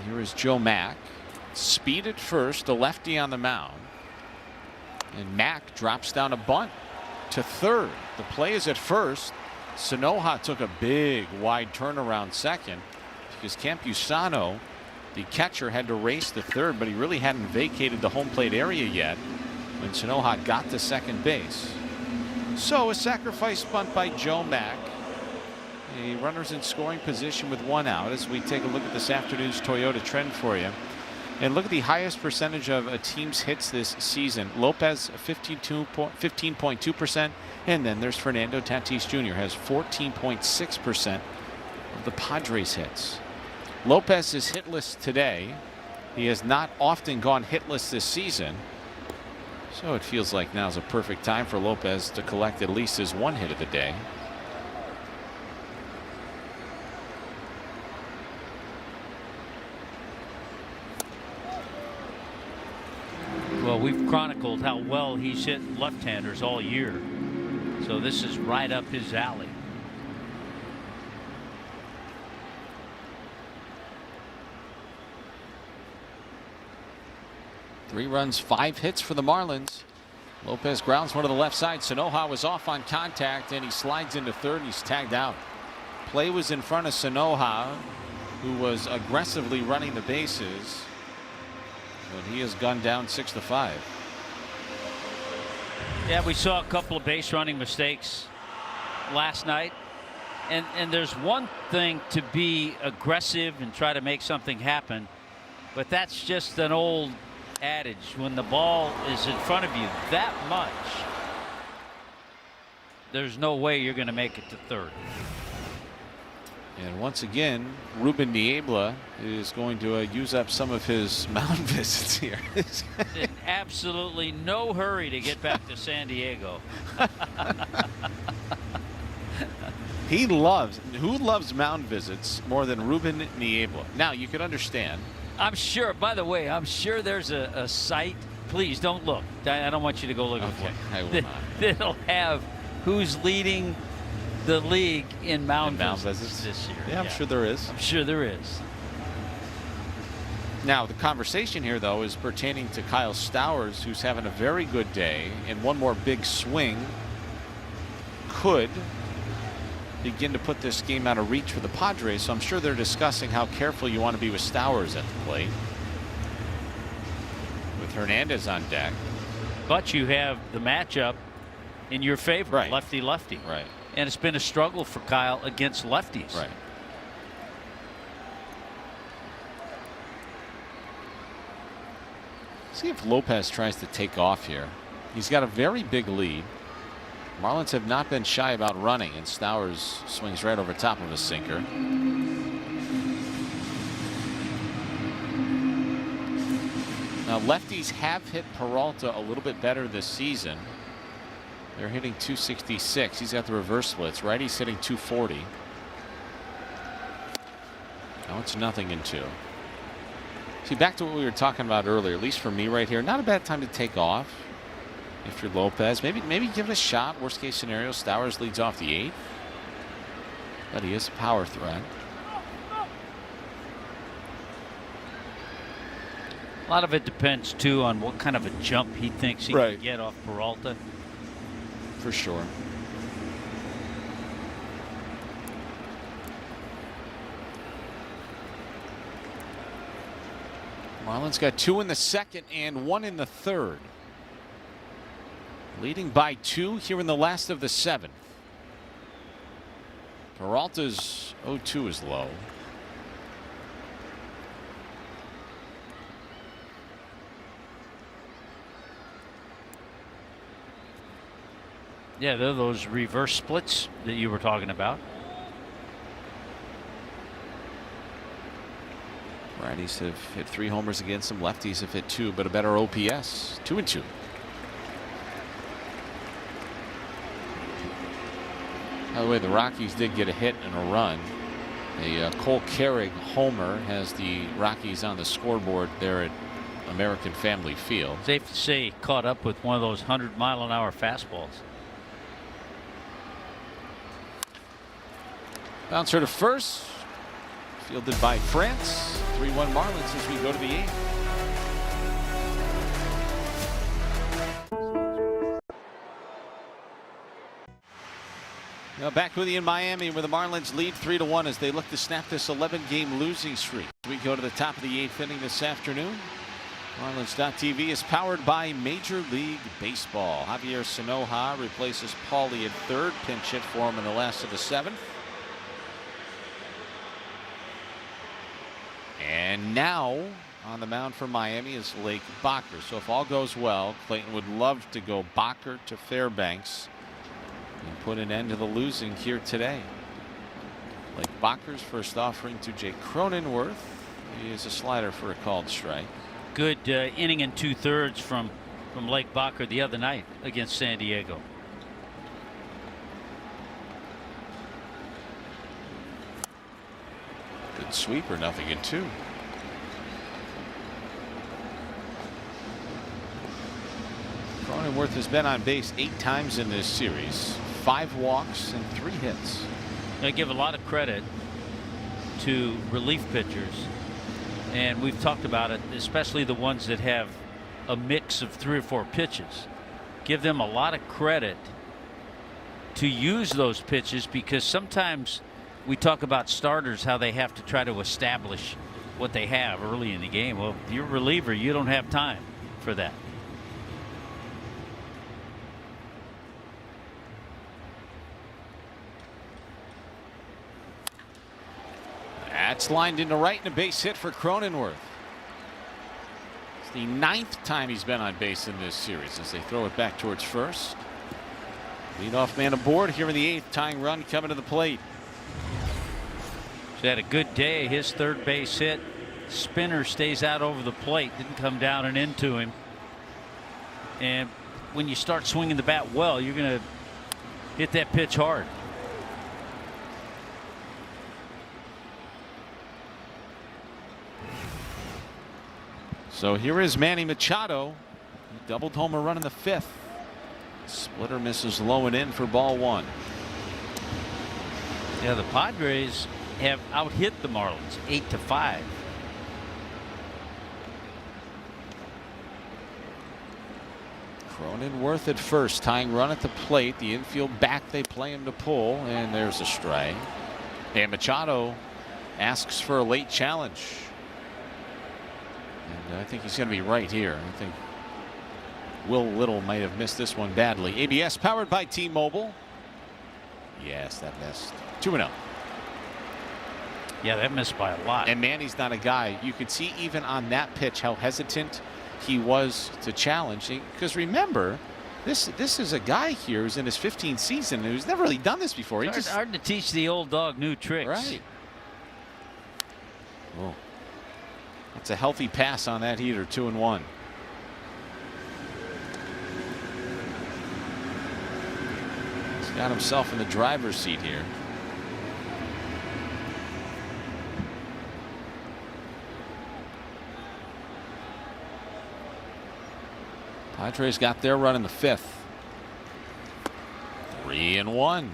Here is Joe Mack. Speed at first, the lefty on the mound. And Mack drops down a bunt to third. The play is at first. Sanoja took a big wide turnaround second because Campusano, the catcher, had to race to third, but he really hadn't vacated the home plate area yet when Sanoja got to second base. So a sacrifice bunt by Joe Mack. A runner's in scoring position with 1 out as we take a look at this afternoon's Toyota trend for you. And look at the highest percentage of a team's hits this season. Lopez 15.2%, and then there's Fernando Tatis Jr. has 14.6% of the Padres hits. Lopez is hitless today. He has not often gone hitless this season. So it feels like now's a perfect time for Lopez to collect at least his one hit of the day. Well, we've chronicled how well he's hit left-handers all year. So this is right up his alley. Three runs, 5 hits for the Marlins. Lopez grounds one to the left side. Sanoja was off on contact, and he slides into third, and he's tagged out. Play was in front of Sanoja, who was aggressively running the bases. But he has gunned down 6-5. Yeah, we saw a couple of base running mistakes last night. And there's one thing to be aggressive and try to make something happen, but that's just an old adage. When the ball is in front of you that much, there's no way you're going to make it to third. And once again, Ruben Niebla is going to use up some of his mound visits here. In absolutely no hurry to get back to San Diego. Who loves mound visits more than Ruben Niebla? Now, you can understand. I'm sure, by the way, I'm sure there's a site. Please don't look. I don't want you to go looking for it. I will not. That'll have who's leading the league in mound visits this year. Yeah, I'm sure there is. I'm sure there is. Now, the conversation here, though, is pertaining to Kyle Stowers, who's having a very good day, and one more big swing could begin to put this game out of reach for the Padres. So I'm sure they're discussing how careful you want to be with Stowers at the plate, with Hernandez on deck. But you have the matchup in your favor, right. Lefty-lefty. Right. And it's been a struggle for Kyle against lefties. Right. See if Lopez tries to take off here. He's got a very big lead. Marlins have not been shy about running, and Stowers swings right over top of a sinker. Now, lefties have hit Peralta a little bit better this season. They're hitting 266. He's got the reverse splits. Righty's hitting 240. Now it's 0-2. See, back to what we were talking about earlier, at least for me right here, not a bad time to take off if you're Lopez. Maybe give it a shot. Worst case scenario, Stowers leads off the 8th. But he is a power threat. A lot of it depends, too, on what kind of a jump he thinks he can get off Peralta. For sure. Marlins got 2 in the second and 1 in the third. Leading by 2 here in the last of the 7th. Peralta's 0-2 is low. Yeah, they're those reverse splits that you were talking about. Righties have hit 3 homers against them. Lefties have hit 2, but a better OPS. 2-2. By the way, the Rockies did get a hit and a run. A Cole Carrig homer has the Rockies on the scoreboard there at American Family Field. Safe to say, caught up with one of those 100-mile-an-hour fastballs. Bouncer to first. Fielded by France. 3-1 Marlins as we go to the 8th. Now back with you in Miami, where the Marlins lead 3-1 as they look to snap this 11-game losing streak. We go to the top of the 8th inning this afternoon. Marlins.tv is powered by Major League Baseball. Javier Sanoja replaces Paulie at third. Pinch hit for him in the last of the 7th. And now on the mound for Miami is Lake Bacher. So if all goes well, Clayton would love to go Bacher to Fairbanks and put an end to the losing here today. Lake Bacher's first offering to Jake Cronenworth is a slider for a called strike. Good inning and 2/3 from Lake Bacher the other night against San Diego. Good sweeper, 0-2. Cronenworth has been on base 8 times in this series, 5 walks and 3 hits. I give a lot of credit to relief pitchers, and we've talked about it, especially the ones that have a mix of 3 or 4 pitches. Give them a lot of credit to use those pitches, because sometimes we talk about starters, how they have to try to establish what they have early in the game. Well, if you're a reliever, you don't have time for that. That's lined into right, and a base hit for Cronenworth. It's the 9th time he's been on base in this series as they throw it back towards first. Leadoff man aboard here in the 8th, tying run coming to the plate. He's had a good day. His third base hit. Spinner stays out over the plate, didn't come down and into him. And when you start swinging the bat well, you're going to hit that pitch hard. So here is Manny Machado. He doubled home a run in the 5th. Splitter misses low and in for ball 1. Yeah, the Padres have out-hit the Marlins 8-5. Cronenworth at first, tying run at the plate. The infield back they play him to pull, and there's a strike. And Machado asks for a late challenge. And I think he's going to be right here. I think Will Little might have missed this one badly. ABS powered by T-Mobile. Yes, that missed. 2-0. Yeah, that missed by a lot. And Manny's not a guy. You could see even on that pitch how hesitant he was to challenge. Because remember, this is a guy here who's in his 15th season who's never really done this before. It's hard to teach the old dog new tricks. Right. Oh. That's a healthy pass on that heater. 2-1. He's got himself in the driver's seat here. Padres got their run in the 5th. 3-1.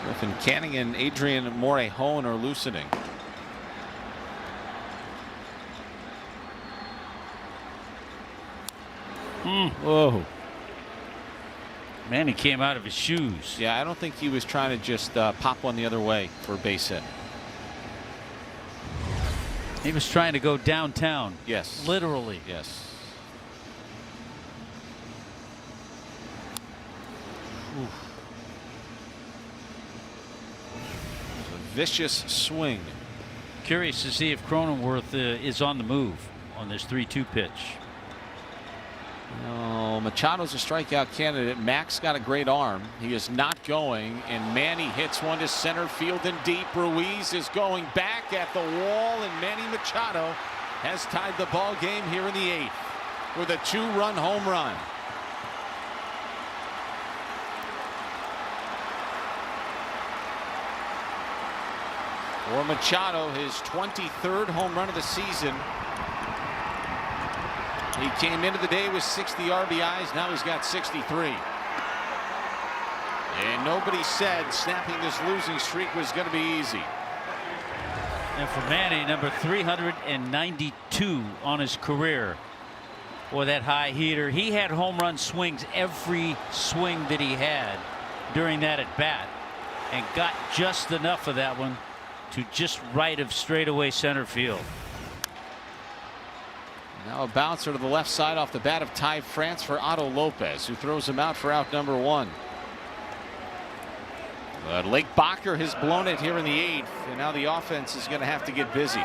Griffin Canning and Adrian Morejon are loosening. Whoa. Man, he came out of his shoes. Yeah, I don't think he was trying to just pop one the other way for a base hit. He was trying to go downtown. Yes. Literally. Yes. A vicious swing. Curious to see if Cronenworth is on the move on this 3-2 pitch. Oh, Machado's a strikeout candidate. Max got a great arm. He is not going, and Manny hits one to center field and deep. Ruiz is going back at the wall, and Manny Machado has tied the ball game here in the 8th with a 2-run home run. For Machado, his 23rd home run of the season. He came into the day with 60 RBIs. Now he's got 63. And nobody said snapping this losing streak was going to be easy. And for Manny, number 392 on his career. Boy, that high heater. He had home run swings every swing that he had during that at bat, and got just enough of that one to just right of straightaway center field. Now a bouncer to the left side off the bat of Ty France for Otto Lopez, who throws him out for out number 1. But Lake Bacher has blown it here in the 8th, and now the offense is going to have to get busy.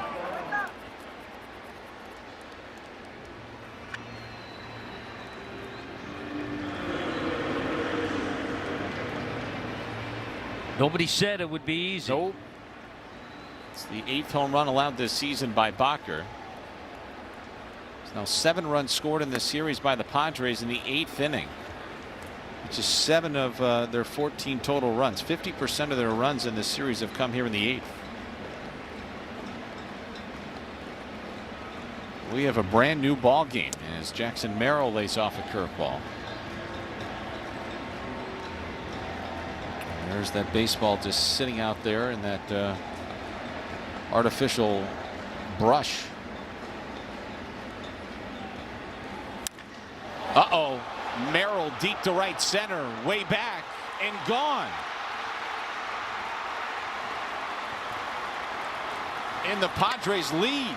Nobody said it would be easy. Nope. It's the 8th home run allowed this season by Bacher. There's now 7 runs scored in this series by the Padres in the 8th inning, which is 7 of their 14 total runs. 50% of their runs in this series have come here in the 8th. We have a brand new ball game as Jackson Merrill lays off a curveball. There's that baseball just sitting out there in that artificial brush. Uh-oh. Merrill deep to right center, way back and gone. And the Padres lead.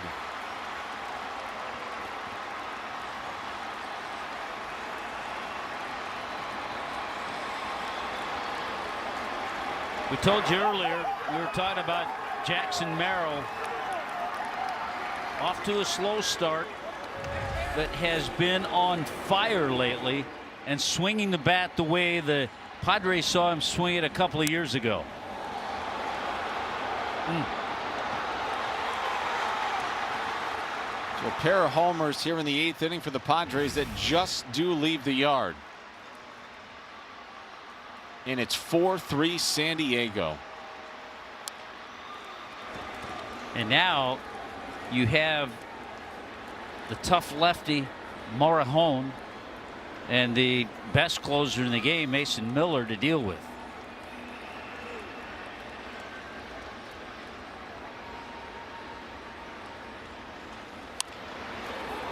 We told you earlier, we were talking about Jackson Merrill off to a slow start, but has been on fire lately and swinging the bat the way the Padres saw him swing it a couple of years ago. So a pair of homers here in the 8th inning for the Padres that just do leave the yard. And it's 4-3 San Diego. And now you have the tough lefty Morejon and the best closer in the game, Mason Miller, to deal with.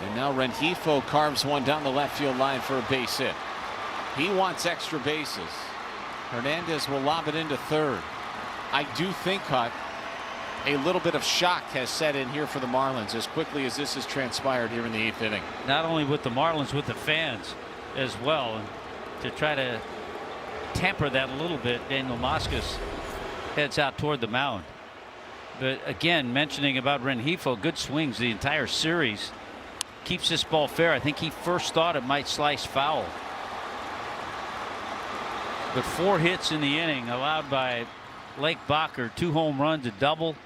And now Rengifo carves one down the left field line for a base hit. He wants extra bases. Hernandez will lob it into third. I do think, Hut, a little bit of shock has set in here for the Marlins as quickly as this has transpired here in the 8th inning. Not only with the Marlins, with the fans as well. And to try to temper that a little bit, Daniel Moscas heads out toward the mound. But again, mentioning about Rengifo, good swings the entire series. Keeps this ball fair. I think he first thought it might slice foul. But 4 hits in the inning allowed by Lake Bacher, 2 home runs, a double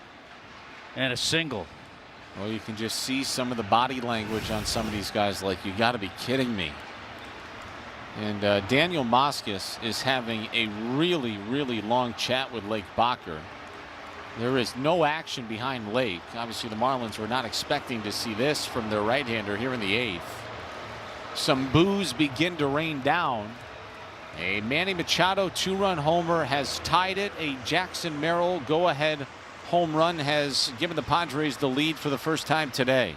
and a single. Well, you can just see some of the body language on some of these guys, like, you got to be kidding me. And Daniel Moscas is having a really, really long chat with Lake Bacher. There is no action behind Lake. Obviously, the Marlins were not expecting to see this from their right-hander here in the 8th. Some boos begin to rain down. A Manny Machado 2-run homer has tied it. A Jackson Merrill go-ahead home run has given the Padres the lead for the first time today.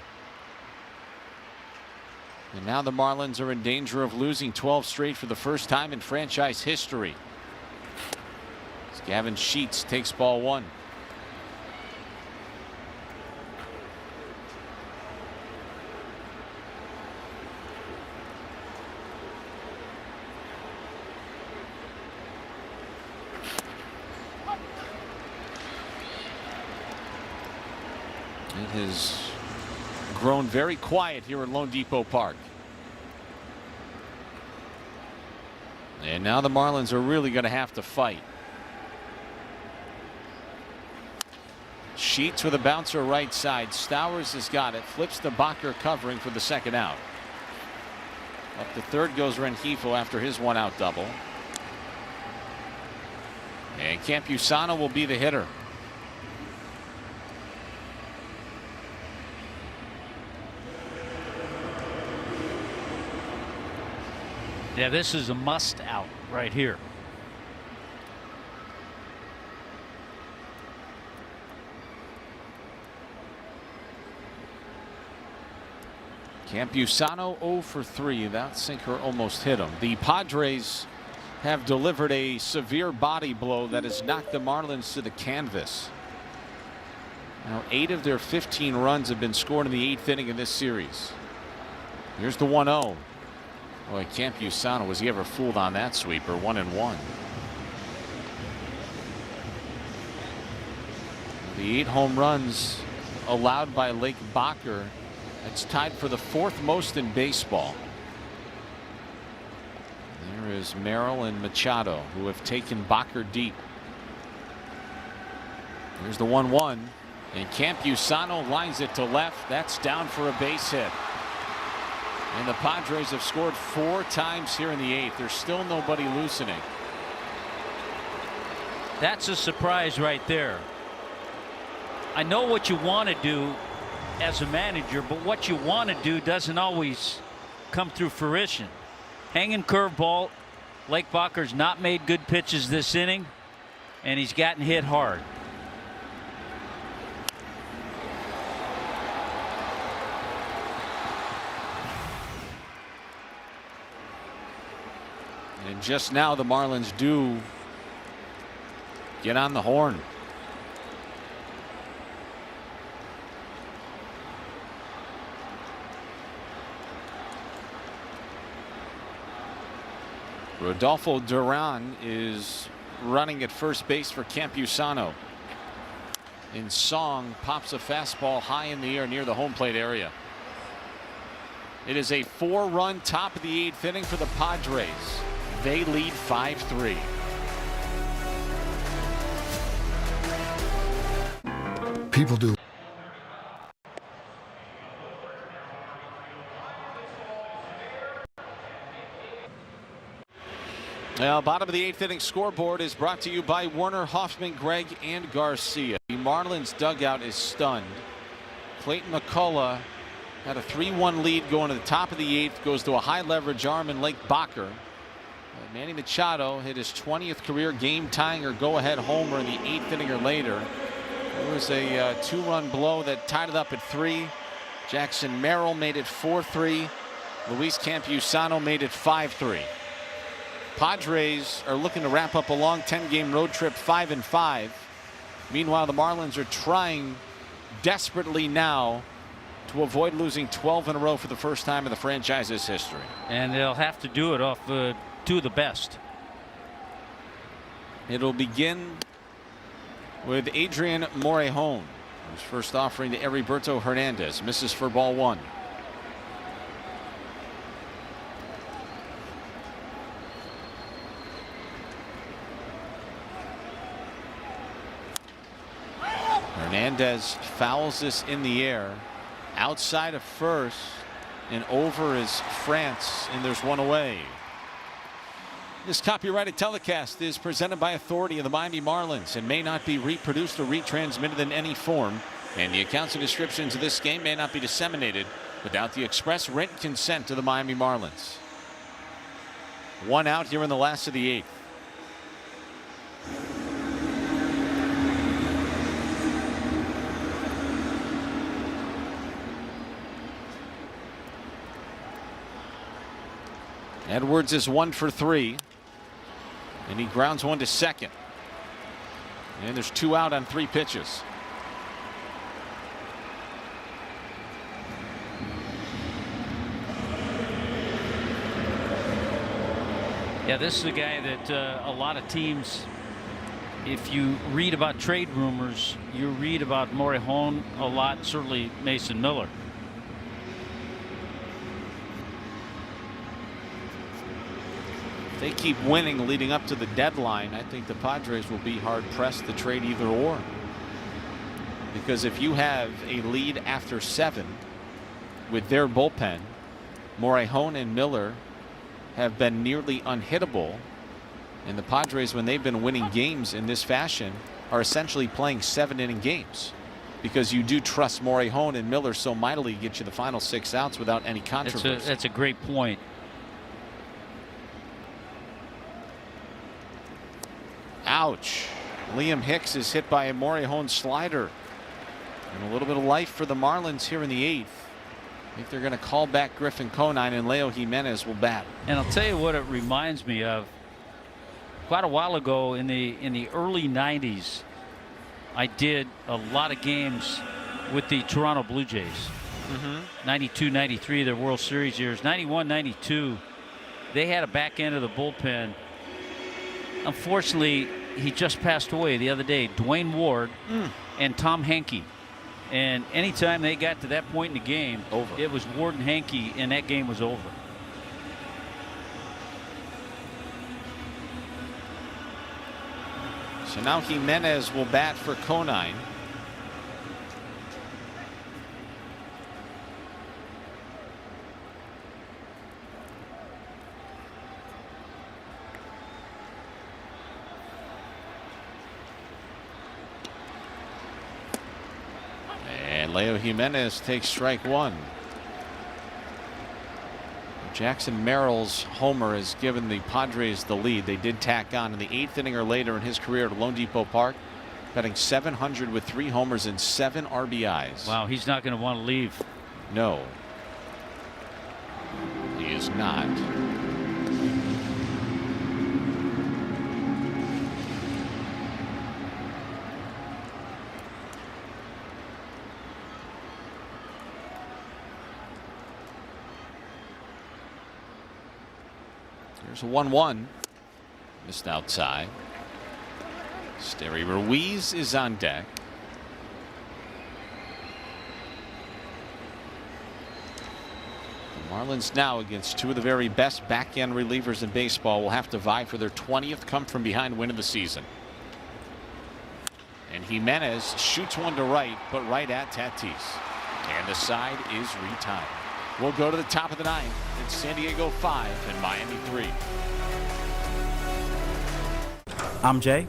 And now the Marlins are in danger of losing 12 straight for the first time in franchise history. As Gavin Sheets takes ball 1. It has grown very quiet here at Lone Depot Park. And now the Marlins are really going to have to fight. Sheets with a bouncer right side. Stowers has got it. Flips to Bacher covering for the second out. Up to third goes Rengifo after his 1-out double. And Campusano will be the hitter. Yeah, this is a must out right here. Campusano 0 for 3. That sinker almost hit him. The Padres have delivered a severe body blow that has knocked the Marlins to the canvas. Now 8 of their 15 runs have been scored in the 8th inning of this series. Here's the 1-0. Boy, Campusano, was he ever fooled on that sweeper? 1-1. The 8 home runs allowed by Lake Bacher. It's tied for the 4th most in baseball. There is Merrill and Machado, who have taken Bacher deep. Here's the 1-1, and Campusano lines it to left. That's down for a base hit. And the Padres have scored 4 times here in the 8th. There's still nobody loosening. That's a surprise right there. I know what you want to do as a manager, but what you want to do doesn't always come through fruition. Hanging curveball. Lake Bacher's not made good pitches this inning, and he's gotten hit hard. And just now the Marlins do get on the horn. Rodolfo Duran is running at first base for Campusano. And Song pops a fastball high in the air near the home plate area. It is a 4-run top of the 8th inning for the Padres. They lead 5-3. People do. Now, bottom of the 8th inning scoreboard is brought to you by Warner, Hoffman, Gregg, and Garcia. The Marlins dugout is stunned. Clayton McCullough had a 3-1 lead going to the top of the 8th. Goes to a high leverage arm in Lake Bacher. Manny Machado hit his 20th career game tying or go ahead homer in the 8th inning or later. There was a 2-run blow that tied it up at 3. Jackson Merrill made it 4-3. Luis Campusano made it 5-3. Padres are looking to wrap up a long 10-game road trip 5-5. Meanwhile, the Marlins are trying desperately now to avoid losing 12 in a row for the first time in the franchise's history. And they'll have to do it off 2 of the best. It'll begin with Adrian Morejon, whose first offering to Heriberto Hernandez misses for ball 1. Hernandez fouls this in the air outside of first, and over is France, and there's one away. This copyrighted telecast is presented by authority of the Miami Marlins and may not be reproduced or retransmitted in any form, and the accounts and descriptions of this game may not be disseminated without the express written consent of the Miami Marlins. 1 out here in the last of the 8th. Edwards is 1 for 3, and he grounds one to second. And there's 2 out on 3 pitches. Yeah, this is a guy that a lot of teams, if you read about trade rumors, you read about Morejon a lot, certainly Mason Miller. They keep winning leading up to the deadline. I think the Padres will be hard pressed to trade either or, because if you have a lead after 7 with their bullpen, Morejon and Miller have been nearly unhittable, and the Padres, when they've been winning games in this fashion, are essentially playing 7-inning games, because you do trust Morejon and Miller so mightily to get you the final 6 outs without any controversy. That's a great point. Ouch. Liam Hicks is hit by a Morejon slider. And a little bit of life for the Marlins here in the 8th. I think they're going to call back Griffin Conine, and Leo Jimenez will bat. And I'll tell you what it reminds me of. Quite a while ago in the early 90s, I did a lot of games with the Toronto Blue Jays. 92, 93, their World Series years. 91, 92, they had a back end of the bullpen. Unfortunately, he just passed away the other day. Dwayne Ward and Tom Henke. And anytime they got to that point in the game, over. It was Ward and Henke, and that game was over. So now Jimenez will bat for Conine. And Leo Jimenez takes strike one. Jackson Merrill's homer has given the Padres the lead. They did tack on in the 8th inning or later in his career at Lone Depot Park, batting .700 with 3 homers and 7 RBIs. Wow, he's not going to want to leave. No, he is not. Here's a 1-1. Missed outside. Steri Ruiz is on deck. The Marlins now, against two of the very best back-end relievers in baseball, will have to vie for their 20th come-from-behind win of the season. And Jimenez shoots one to right, but right at Tatis. And the side is retied. We'll go to the top of the 9th. It's San Diego 5 and Miami 3. I'm Jay.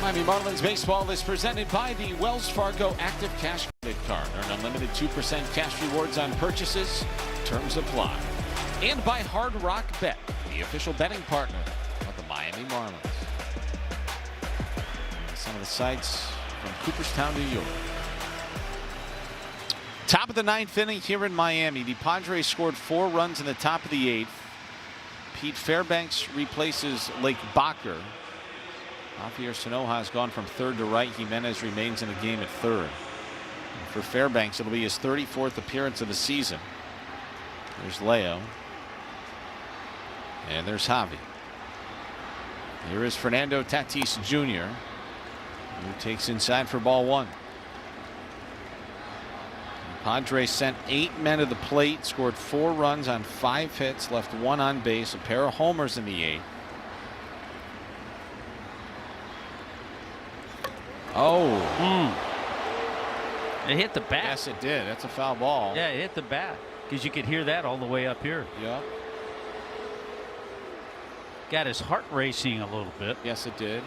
Miami Marlins baseball is presented by the Wells Fargo Active Cash Credit Card. Earn unlimited 2% cash rewards on purchases. Terms apply. And by Hard Rock Bet, the official betting partner of the Miami Marlins. And some of the sights from Cooperstown, New York. Top of the 9th inning here in Miami. The Padres scored 4 runs in the top of the 8th. Pete Fairbanks replaces Lake Bacher. Javier Sanoja has gone from third to right. Jimenez remains in the game at third. And for Fairbanks, it'll be his 34th appearance of the season. There's Leo. And there's Javi. Here is Fernando Tatis Jr., who takes inside for ball 1. The Padres sent 8 men to the plate, scored 4 runs on 5 hits, left 1 on base, a pair of homers in the 8th. Oh. It hit the bat. Yes, it did. That's a foul ball. Yeah, it hit the bat, because you could hear that all the way up here. Yeah. Got his heart racing a little bit. Yes, it did.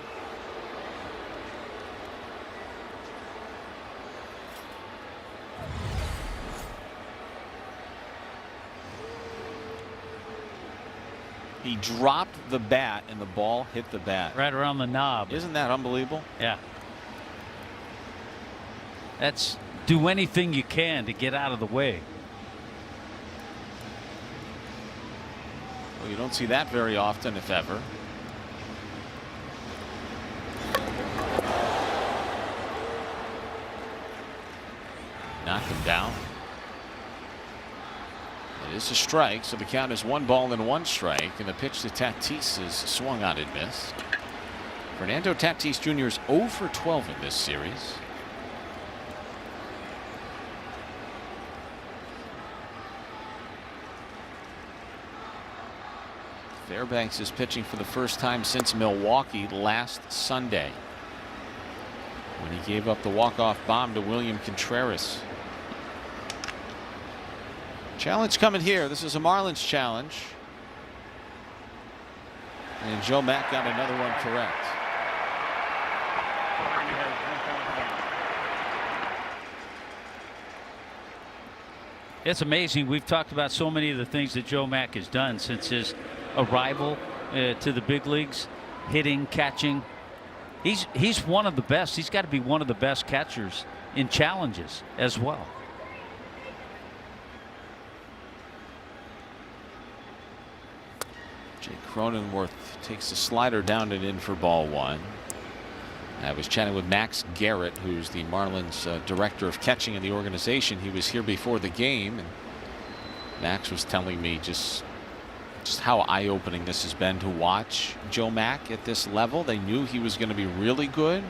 He dropped the bat and the ball hit the bat. Right around the knob. Isn't that unbelievable? Yeah. That's do anything you can to get out of the way. Well, you don't see that very often, if ever. Knocked him down. It is a strike, so the count is 1 ball and 1 strike, and the pitch to Tatis is swung on and missed. Fernando Tatis Jr. is 0 for 12 in this series. Fairbanks is pitching for the first time since Milwaukee last Sunday, when he gave up the walk-off bomb to William Contreras. Challenge coming here. This is a Marlins challenge. And Joe Mack got another one correct. It's amazing. We've talked about so many of the things that Joe Mack has done since his arrival to the big leagues. Hitting, catching. He's one of the best. He's got to be one of the best catchers in challenges as well. Jake Cronenworth takes the slider down and in for ball 1. I was chatting with Max Garrett, who's the Marlins director of catching in the organization. He was here before the game, and Max was telling me just how eye-opening this has been to watch Joe Mack at this level. They knew he was going to be really good.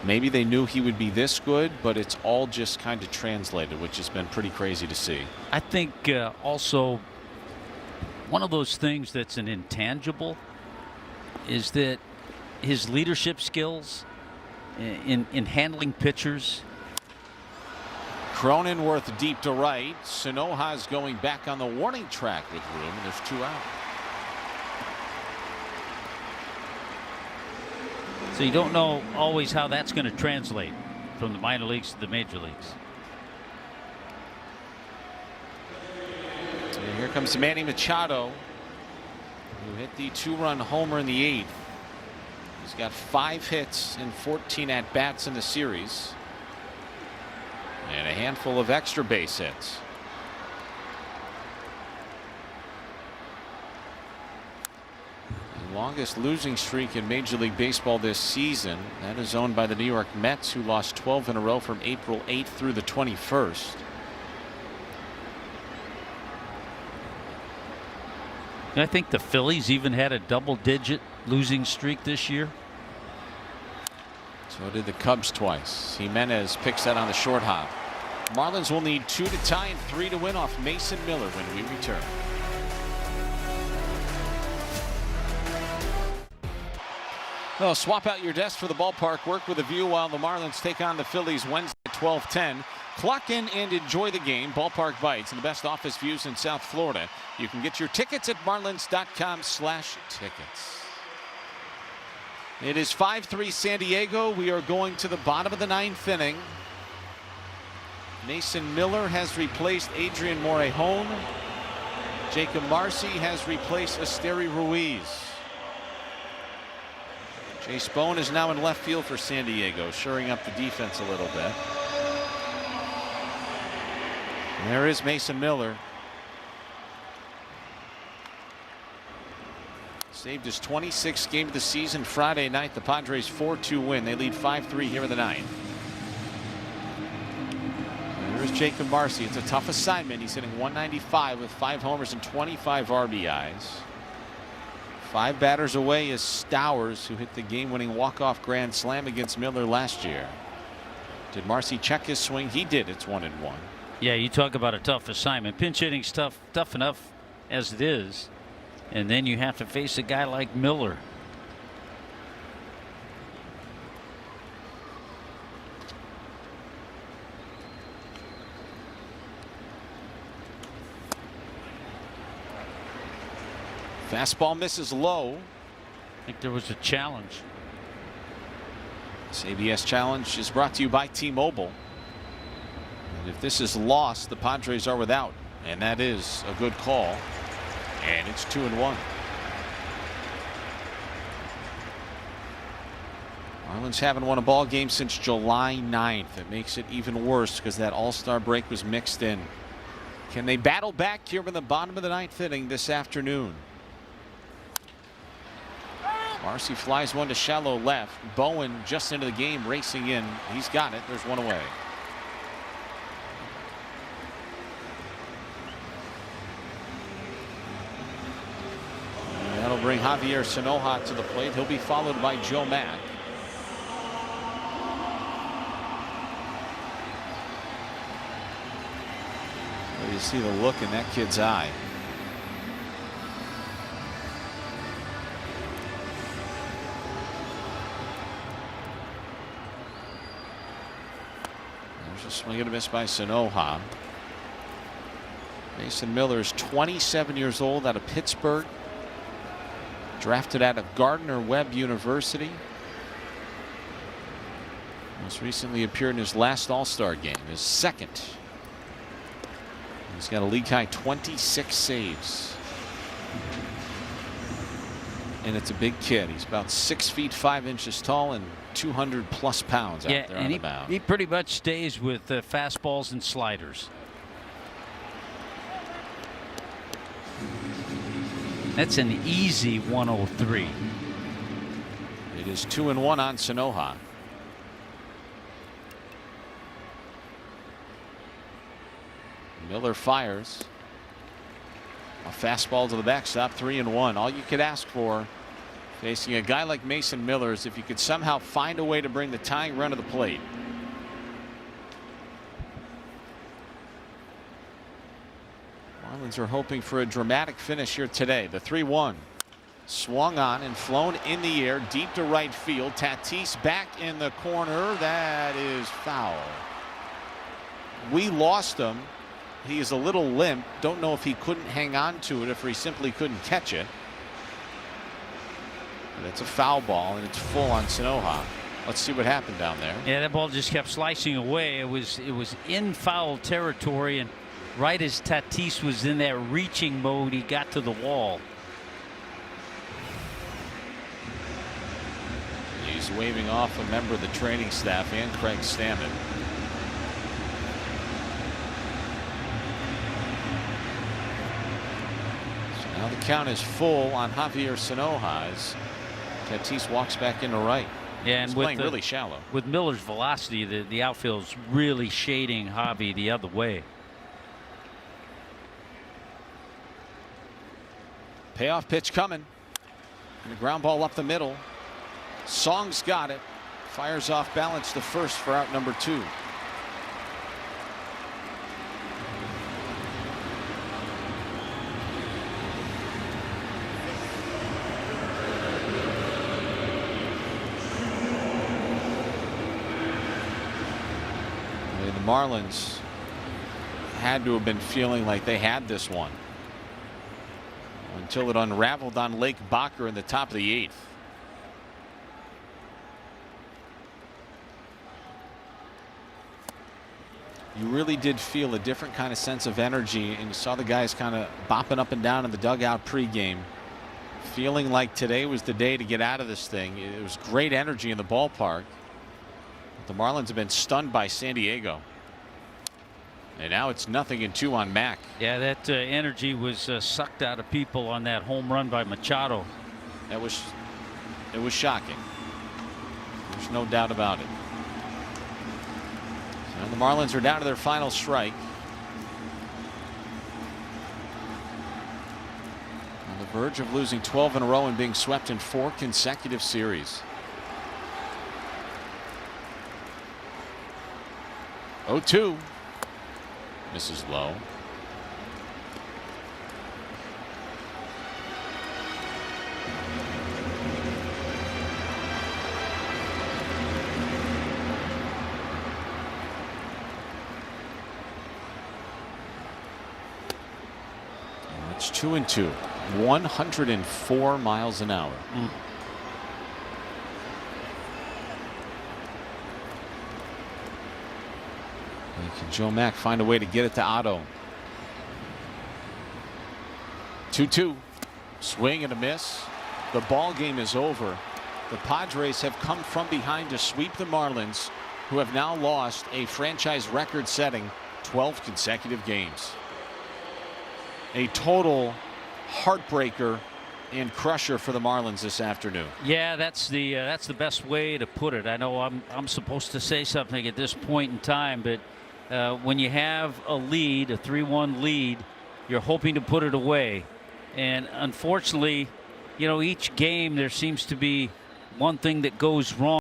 Maybe they knew he would be this good, but it's all just kind of translated, which has been pretty crazy to see. I think also one of those things that's an intangible is that his leadership skills in handling pitchers. Cronenworth deep to right. Sanoha's going back on the warning track with room, and there's 2 out. So you don't know always how that's going to translate from the minor leagues to the major leagues. And here comes Manny Machado, who hit the 2-run homer in the 8th. He's got 5 hits and 14 at-bats in the series. And a handful of extra base hits. The longest losing streak in Major League Baseball this season, that is owned by the New York Mets, who lost 12 in a row from April 8th through the 21st. I think the Phillies even had a double-digit losing streak this year. So did the Cubs twice. Jimenez picks that on the short hop. Marlins will need 2 to tie and 3 to win off Mason Miller when we return. Well, swap out your desk for the ballpark. Work with a view while the Marlins take on the Phillies Wednesday at 12:10. Clock in and enjoy the game. Ballpark Bites and the best office views in South Florida. You can get your tickets at marlins.com/tickets. It is 5-3 San Diego. We are going to the bottom of the 9th inning. Mason Miller has replaced Adrian Morejon. Jacob Marcy has replaced Esteury Ruiz. Chase Bone is now in left field for San Diego, shoring up the defense a little bit. And there is Mason Miller. Saved his 26th game of the season Friday night. The Padres 4-2 win. They lead 5-3 here in the 9th. There's Jacob Marcy. It's a tough assignment. He's hitting 195 with 5 homers and 25 RBIs. 5 batters away is Stowers, who hit the game-winning walk-off grand slam against Miller last year. Did Marcy check his swing? He did. It's 1-1. Yeah, you talk about a tough assignment. Pinch hitting's tough enough as it is. And then you have to face a guy like Miller. Fastball misses low. I think there was a challenge. This ABS challenge is brought to you by T-Mobile. And if this is lost, the Padres are without. And that is a good call. And it's 2-1. Marlins haven't won a ball game since July 9th. It makes it even worse because that all-star break was mixed in. Can they battle back here in the bottom of the 9th inning this afternoon? Marcy flies one to shallow left. Bowen just into the game, racing in. He's got it. There's one away. That'll bring Javier Sanoha to the plate. He'll be followed by Joe Mack. You see the look in that kid's eye. There's a swing and a miss by Sanoha. Mason Miller is 27 years old, out of Pittsburgh. Drafted out of Gardner-Webb University. Most recently appeared in his last All-Star game, his second. He's got a league high 26 saves. And it's a big kid. He's about 6 feet 5 inches tall and 200 plus pounds out there on the mound. He pretty much stays with fastballs and sliders. That's an easy 103. It is 2-1 on Sanoha. Miller fires. A fastball to the backstop, 3-1. All you could ask for facing a guy like Mason Miller is if you could somehow find a way to bring the tying run to the plate. Marlins are hoping for a dramatic finish here today. The 3-1 swung on and flown in the air deep to right field. Tatis back in the corner. That is foul. We lost him. He is a little limp. Don't know if he couldn't hang on to it, if he simply couldn't catch it. But it's a foul ball and it's full on Sanoha. Let's see what happened down there. Yeah, that ball just kept slicing away. It was in foul territory, and right as Tatis was in that reaching mode, he got to the wall. He's waving off a member of the training staff and Craig Stammen. So now the count is full on Javier Sanoja as Tatis walks back into right. Yeah, and he's with playing really shallow. With Miller's velocity, the outfield's really shading Javi the other way. Payoff pitch coming. And the ground ball up the middle. Song's got it. Fires off balance to first for out number 2. The Marlins had to have been feeling like they had this one until it unraveled on Lake Bacher in the top of the 8th. You really did feel a different kind of sense of energy, and you saw the guys kind of bopping up and down in the dugout pregame, feeling like today was the day to get out of this thing. It was great energy in the ballpark. The Marlins have been stunned by San Diego. And now it's 0-2 on Mac. Yeah, that energy was sucked out of people on that home run by Machado. It was shocking. There's no doubt about it. So the Marlins are down to their final strike. On the verge of losing 12 in a row and being swept in 4 consecutive series. 0-2. Misses low. It's 2-2. 104 miles an hour. Can Joe Mack find a way to get it to Otto? 2-2. Swing and a miss. The ball game is over. The Padres have come from behind to sweep the Marlins, who have now lost a franchise record-setting 12 consecutive games. A total heartbreaker and crusher for the Marlins this afternoon. Yeah, that's the best way to put it. I know I'm supposed to say something at this point in time, but when you have a lead, a 3-1 lead, you're hoping to put it away. And unfortunately, you know, each game there seems to be one thing that goes wrong.